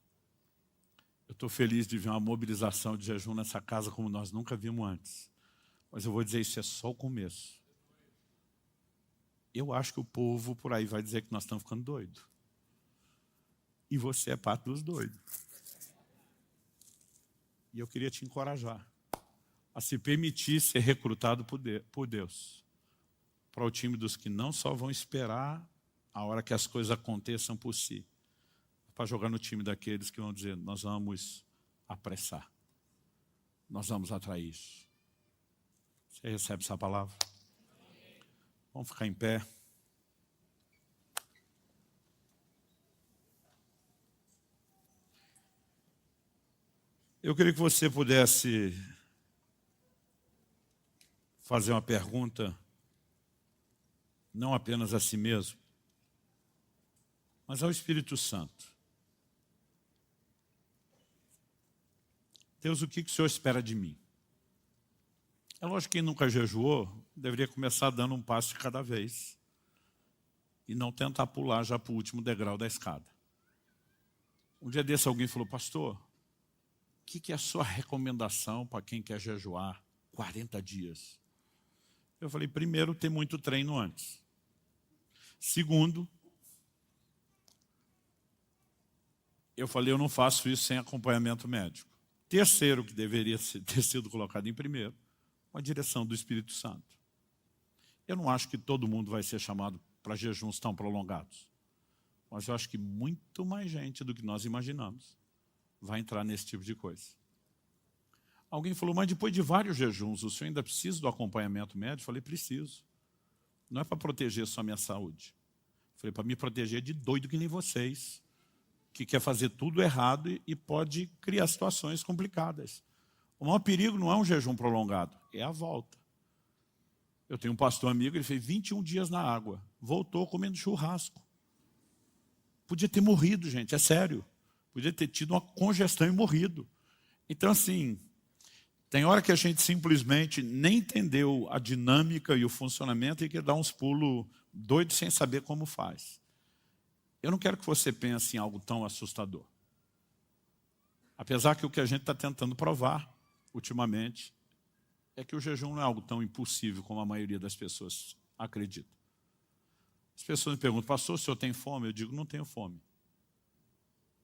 Eu estou feliz de ver uma mobilização de jejum nessa casa como nós nunca vimos antes. Mas eu vou dizer, isso é só o começo. Eu acho que o povo por aí vai dizer que nós estamos ficando doidos. E você é parte dos doidos. E eu queria te encorajar a se permitir ser recrutado por Deus para o time dos que não só vão esperar a hora que as coisas aconteçam por si, para jogar no time daqueles que vão dizer, nós vamos apressar, nós vamos atrair isso. Você recebe essa palavra? Vamos ficar em pé. Eu queria que você pudesse fazer uma pergunta, não apenas a si mesmo, mas ao Espírito Santo. Deus, o que o Senhor espera de mim? É lógico que quem nunca jejuou deveria começar dando um passo de cada vez e não tentar pular já para o último degrau da escada. Um dia desse alguém falou, pastor, o que é a sua recomendação para quem quer jejuar 40 dias? Eu falei, primeiro, ter muito treino antes. Segundo, eu falei, eu não faço isso sem acompanhamento médico. Terceiro, que deveria ter sido colocado em primeiro, a direção do Espírito Santo. Eu não acho que todo mundo vai ser chamado para jejuns tão prolongados. Mas eu acho que muito mais gente do que nós imaginamos vai entrar nesse tipo de coisa. Alguém falou, mas depois de vários jejuns, o senhor ainda precisa do acompanhamento médico? Eu falei, preciso. Não é para proteger só a minha saúde. Eu falei, para me proteger de doido que nem vocês, que quer fazer tudo errado e pode criar situações complicadas. O maior perigo não é um jejum prolongado, é a volta. Eu tenho um pastor amigo, ele fez 21 dias na água, voltou comendo churrasco. Podia ter morrido, gente, é sério. Podia ter tido uma congestão e morrido. Então, assim, tem hora que a gente simplesmente nem entendeu a dinâmica e o funcionamento e quer dar uns pulos doidos sem saber como faz. Eu não quero que você pense em algo tão assustador. Apesar que o que a gente está tentando provar, ultimamente, é que o jejum não é algo tão impossível como a maioria das pessoas acredita. As pessoas me perguntam, pastor, o senhor tem fome? Eu digo, não tenho fome.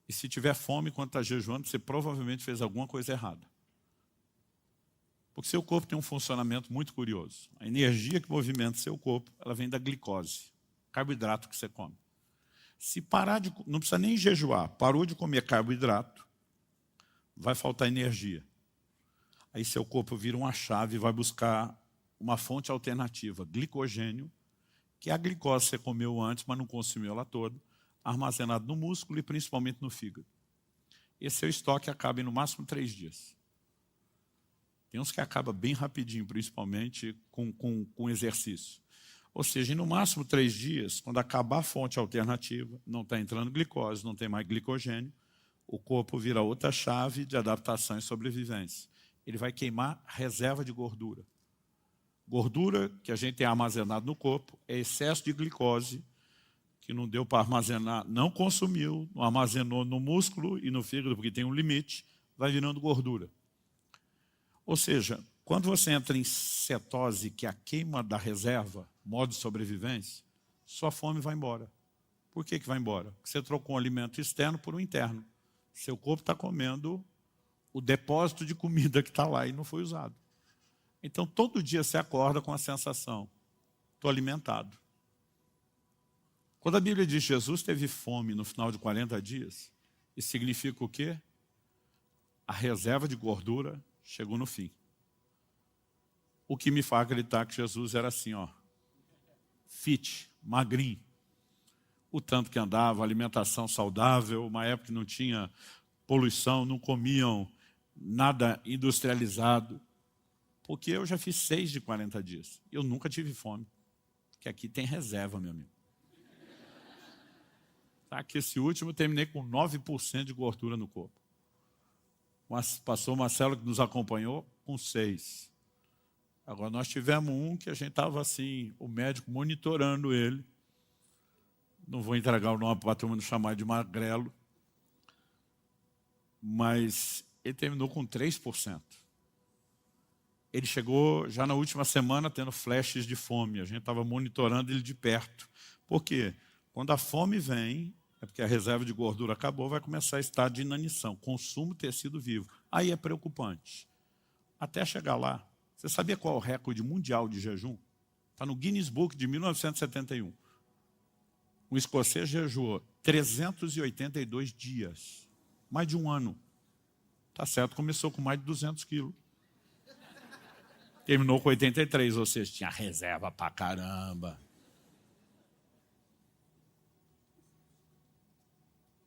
E se tiver fome quando está jejuando, você provavelmente fez alguma coisa errada. Porque seu corpo tem um funcionamento muito curioso. A energia que movimenta seu corpo, ela vem da glicose, carboidrato que você come. Se parar de... não precisa nem jejuar, parou de comer carboidrato, vai faltar energia. Aí seu corpo vira uma chave e vai buscar uma fonte alternativa, glicogênio, que é a glicose que você comeu antes, mas não consumiu ela toda, armazenado no músculo e principalmente no fígado. Esse seu estoque acaba em no máximo 3 dias. Tem uns que acaba bem rapidinho, principalmente com exercício. Ou seja, em no máximo 3 dias, quando acabar a fonte alternativa, não está entrando glicose, não tem mais glicogênio, o corpo vira outra chave de adaptação e sobrevivência. ele vai queimar reserva de gordura. Gordura que a gente tem armazenado no corpo é excesso de glicose, que não deu para armazenar, não consumiu, não armazenou no músculo e no fígado, porque tem um limite, vai virando gordura. Ou seja, quando você entra em cetose, que é a queima da reserva, modo de sobrevivência, sua fome vai embora. Por que vai embora? Porque você trocou um alimento externo por um interno. Seu corpo está comendo o depósito de comida que está lá e não foi usado. Então, todo dia você acorda com a sensação, estou alimentado. Quando a Bíblia diz que Jesus teve fome no final de 40 dias, isso significa o quê? A reserva de gordura chegou no fim. O que me faz acreditar que Jesus era assim, ó, fit, magrinho. O tanto que andava, alimentação saudável, uma época que não tinha poluição, não comiam nada industrializado. Porque eu já fiz 6 de 40 dias. Eu nunca tive fome. Porque aqui tem reserva, meu amigo. Tá, que esse último eu terminei com 9% de gordura no corpo. Mas pastor Marcelo, que nos acompanhou, com 6%. Agora nós tivemos um que a gente estava assim, o médico monitorando ele. Não vou entregar o nome para a turma não chamar de magrelo. Mas ele terminou com 3%. Ele chegou já na última semana tendo flashes de fome. A gente estava monitorando ele de perto. Por quê? Quando a fome vem, é porque a reserva de gordura acabou, vai começar a estado de inanição, consumo tecido vivo. Aí é preocupante. Até chegar lá, você sabia qual é o recorde mundial de jejum? Está no Guinness Book de 1971. Um escocês jejuou 382 dias, mais de um ano. Tá certo, começou com mais de 200 quilos. Terminou com 83, ou seja, tinha reserva pra caramba.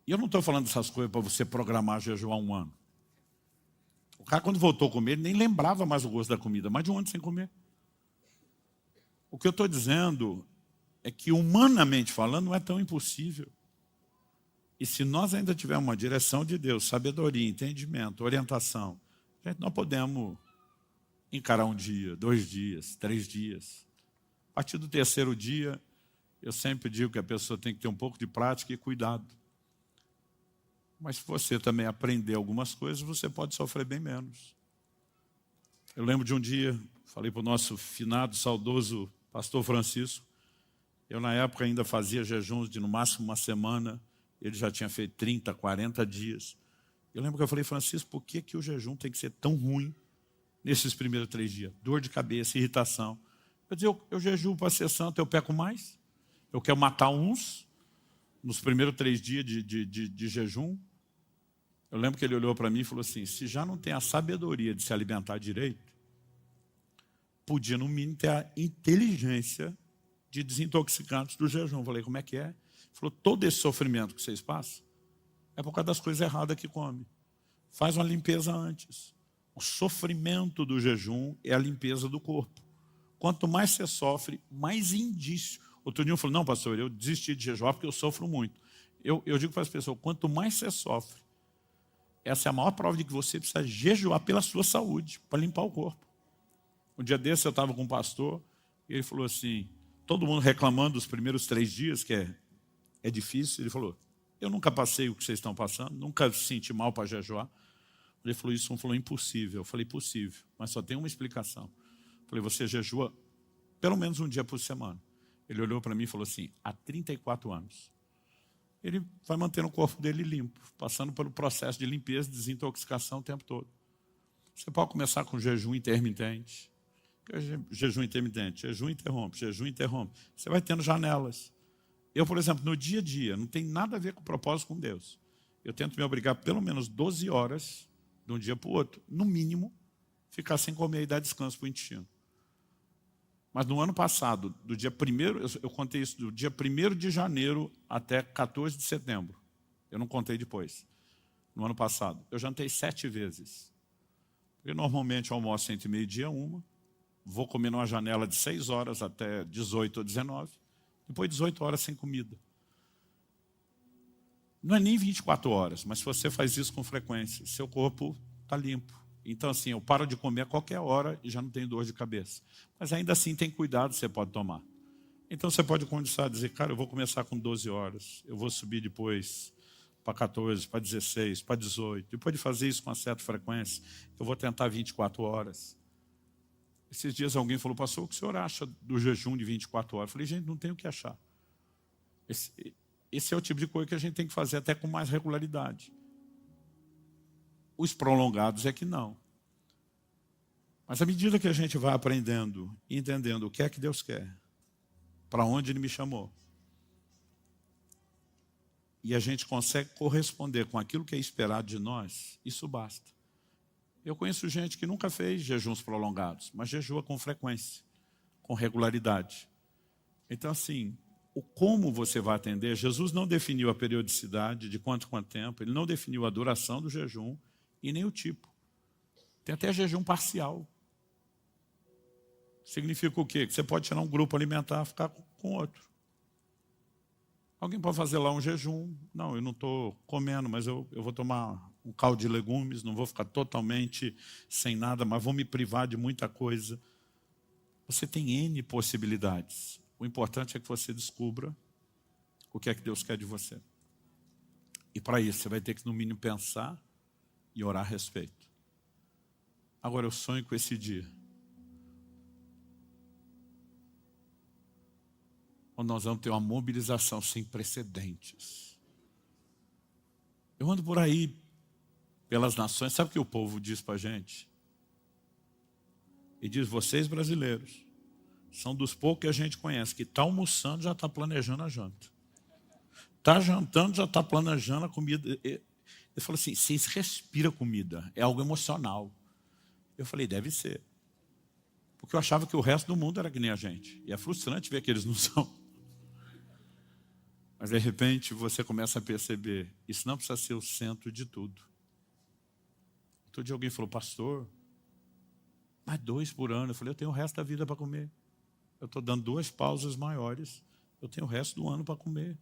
E eu não estou falando dessas coisas para você programar jejuar um ano. O cara, quando voltou a comer, ele nem lembrava mais o gosto da comida, mais de um ano sem comer. O que eu estou dizendo é que, humanamente falando, não é tão impossível. E se nós ainda tivermos uma direção de Deus, sabedoria, entendimento, orientação, gente, nós podemos encarar um dia, 2 dias, 3 dias. A partir do 3º dia, eu sempre digo que a pessoa tem que ter um pouco de prática e cuidado. Mas se você também aprender algumas coisas, você pode sofrer bem menos. Eu lembro de um dia, falei para o nosso finado, saudoso pastor Francisco, eu na época ainda fazia jejuns de no máximo uma semana, ele já tinha feito 30, 40 dias. Eu lembro que eu falei, Francisco, por que o jejum tem que ser tão ruim nesses primeiros 3 dias? Dor de cabeça, irritação. Eu dizia, eu jejuo para ser santo, eu peco mais? Eu quero matar uns nos primeiros 3 dias de jejum? Eu lembro que ele olhou para mim e falou assim, se já não tem a sabedoria de se alimentar direito, podia no mínimo ter a inteligência de desintoxicantes do jejum. Eu falei, como é que é? Ele falou, todo esse sofrimento que vocês passam é por causa das coisas erradas que come. Faz uma limpeza antes. O sofrimento do jejum é a limpeza do corpo. Quanto mais você sofre, mais indício. Outro dia eu falei, não, pastor, eu desisti de jejuar porque eu sofro muito. Eu digo para as pessoas, quanto mais você sofre, essa é a maior prova de que você precisa jejuar pela sua saúde, para limpar o corpo. Um dia desse eu estava com um pastor, e ele falou assim, todo mundo reclamando dos primeiros 3 dias, que é difícil. Ele falou, eu nunca passei o que vocês estão passando, nunca senti mal para jejuar. Ele falou isso, um falou impossível. Eu falei, possível, mas só tem uma explicação. Eu falei, você jejua pelo menos um dia por semana. Ele olhou para mim e falou assim, há 34 anos. Ele vai mantendo o corpo dele limpo, passando pelo processo de limpeza, desintoxicação o tempo todo. Você pode começar com jejum intermitente. Jejum intermitente, jejum interrompe, jejum interrompe. Você vai tendo janelas. Eu, por exemplo, no dia a dia, não tem nada a ver com o propósito com Deus. Eu tento me obrigar pelo menos 12 horas, de um dia para o outro, no mínimo, ficar sem comer e dar descanso para o intestino. Mas no ano passado, do dia 1º, eu contei isso, do dia 1º de janeiro até 14 de setembro. Eu não contei depois. No ano passado, eu jantei 7 vezes. Porque normalmente eu almoço entre meio-dia e 1, vou comer numa janela de 6 horas até 18 ou 19, depois 18 horas sem comida. Não é nem 24 horas, mas se você faz isso com frequência, seu corpo está limpo. Então, assim, eu paro de comer a qualquer hora e já não tenho dor de cabeça. Mas ainda assim tem cuidado que você pode tomar. Então você pode começar a dizer, cara, eu vou começar com 12 horas, eu vou subir depois para 14, para 16, para 18. Depois de fazer isso com uma certa frequência, eu vou tentar 24 horas. Esses dias alguém falou, pastor, o que o senhor acha do jejum de 24 horas? Eu falei, gente, não tem o que achar. Esse é o tipo de coisa que a gente tem que fazer até com mais regularidade. Os prolongados é que não. Mas à medida que a gente vai aprendendo e entendendo o que é que Deus quer, para onde Ele me chamou, e a gente consegue corresponder com aquilo que é esperado de nós, isso basta. Eu conheço gente que nunca fez jejuns prolongados, mas jejua com frequência, com regularidade. Então, assim, o como você vai atender, Jesus não definiu a periodicidade, de quanto tempo, Ele não definiu a duração do jejum e nem o tipo. Tem até jejum parcial. Significa o quê? Que você pode tirar um grupo alimentar e ficar com outro. Alguém pode fazer lá um jejum. Não, eu não estou comendo, mas eu vou tomar um caldo de legumes, não vou ficar totalmente sem nada, mas vou me privar de muita coisa. Você tem N possibilidades. O importante é que você descubra o que é que Deus quer de você. E para isso, você vai ter que, no mínimo, pensar e orar a respeito. Agora, eu sonho com esse dia, onde nós vamos ter uma mobilização sem precedentes. Eu ando por aí, pelas nações, sabe o que o povo diz para a gente? Ele diz, vocês brasileiros, são dos poucos que a gente conhece, que está almoçando já está planejando a janta. Está jantando, já está planejando a comida. Ele falou assim, vocês respiram comida, é algo emocional. Eu falei, deve ser. Porque eu achava que o resto do mundo era que nem a gente. E é frustrante ver que eles não são. Mas de repente você começa a perceber, isso não precisa ser o centro de tudo. Outro dia alguém falou, pastor, mas 2 por ano. Eu falei, eu tenho o resto da vida para comer. Eu estou dando 2 pausas maiores, eu tenho o resto do ano para comer.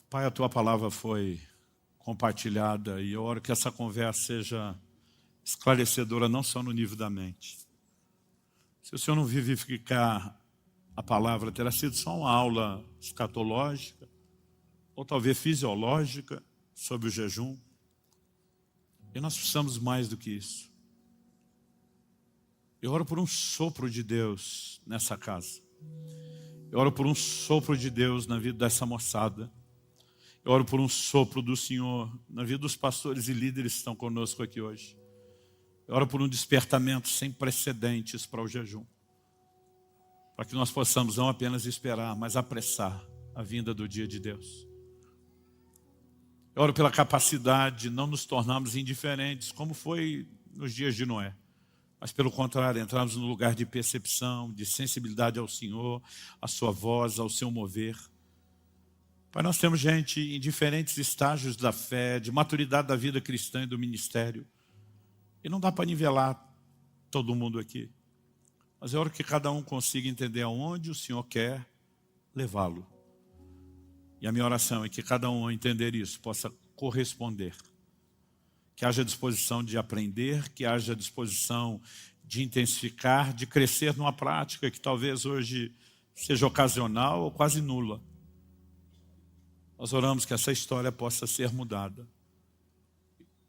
Pai, a tua palavra foi compartilhada e eu oro que essa conversa seja esclarecedora não só no nível da mente. Se o Senhor não vivificar a palavra, terá sido só uma aula escatológica ou talvez fisiológica sobre o jejum. E nós precisamos mais do que isso. Eu oro por um sopro de Deus nessa casa. Eu oro por um sopro de Deus na vida dessa moçada. Eu oro por um sopro do Senhor na vida dos pastores e líderes que estão conosco aqui hoje. Eu oro por um despertamento sem precedentes para o jejum. Para que nós possamos não apenas esperar, mas apressar a vinda do dia de Deus. Eu oro pela capacidade de não nos tornarmos indiferentes, como foi nos dias de Noé. Mas pelo contrário, entrarmos no lugar de percepção, de sensibilidade ao Senhor, à sua voz, ao seu mover. Pai, nós temos gente em diferentes estágios da fé, de maturidade da vida cristã e do ministério. E não dá para nivelar todo mundo aqui. Mas eu oro que cada um consiga entender aonde o Senhor quer levá-lo. E a minha oração é que cada um, ao entender isso, possa corresponder. Que haja disposição de aprender, que haja disposição de intensificar, de crescer numa prática que talvez hoje seja ocasional ou quase nula. Nós oramos que essa história possa ser mudada.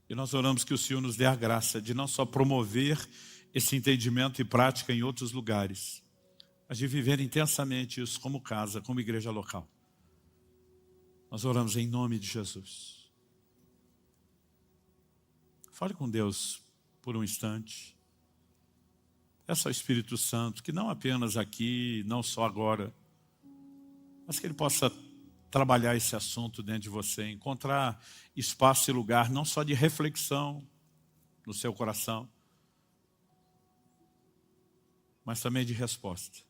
E nós oramos que o Senhor nos dê a graça de não só promover esse entendimento e prática em outros lugares, mas de viver intensamente isso como casa, como igreja local. Nós oramos em nome de Jesus. Fale com Deus por um instante. Peça ao Espírito Santo que não apenas aqui, não só agora, mas que Ele possa trabalhar esse assunto dentro de você, encontrar espaço e lugar não só de reflexão no seu coração, mas também de resposta.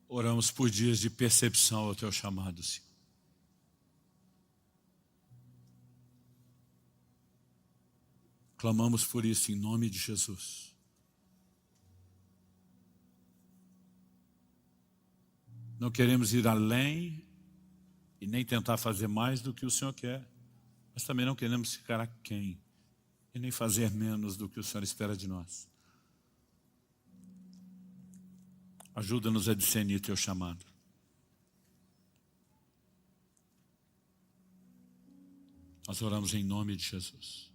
Oramos por dias de percepção ao teu chamado, Senhor. Clamamos por isso em nome de Jesus. Não queremos ir além e nem tentar fazer mais do que o Senhor quer, mas também não queremos ficar aquém e nem fazer menos do que o Senhor espera de nós. Ajuda-nos a discernir teu chamado. Nós oramos em nome de Jesus.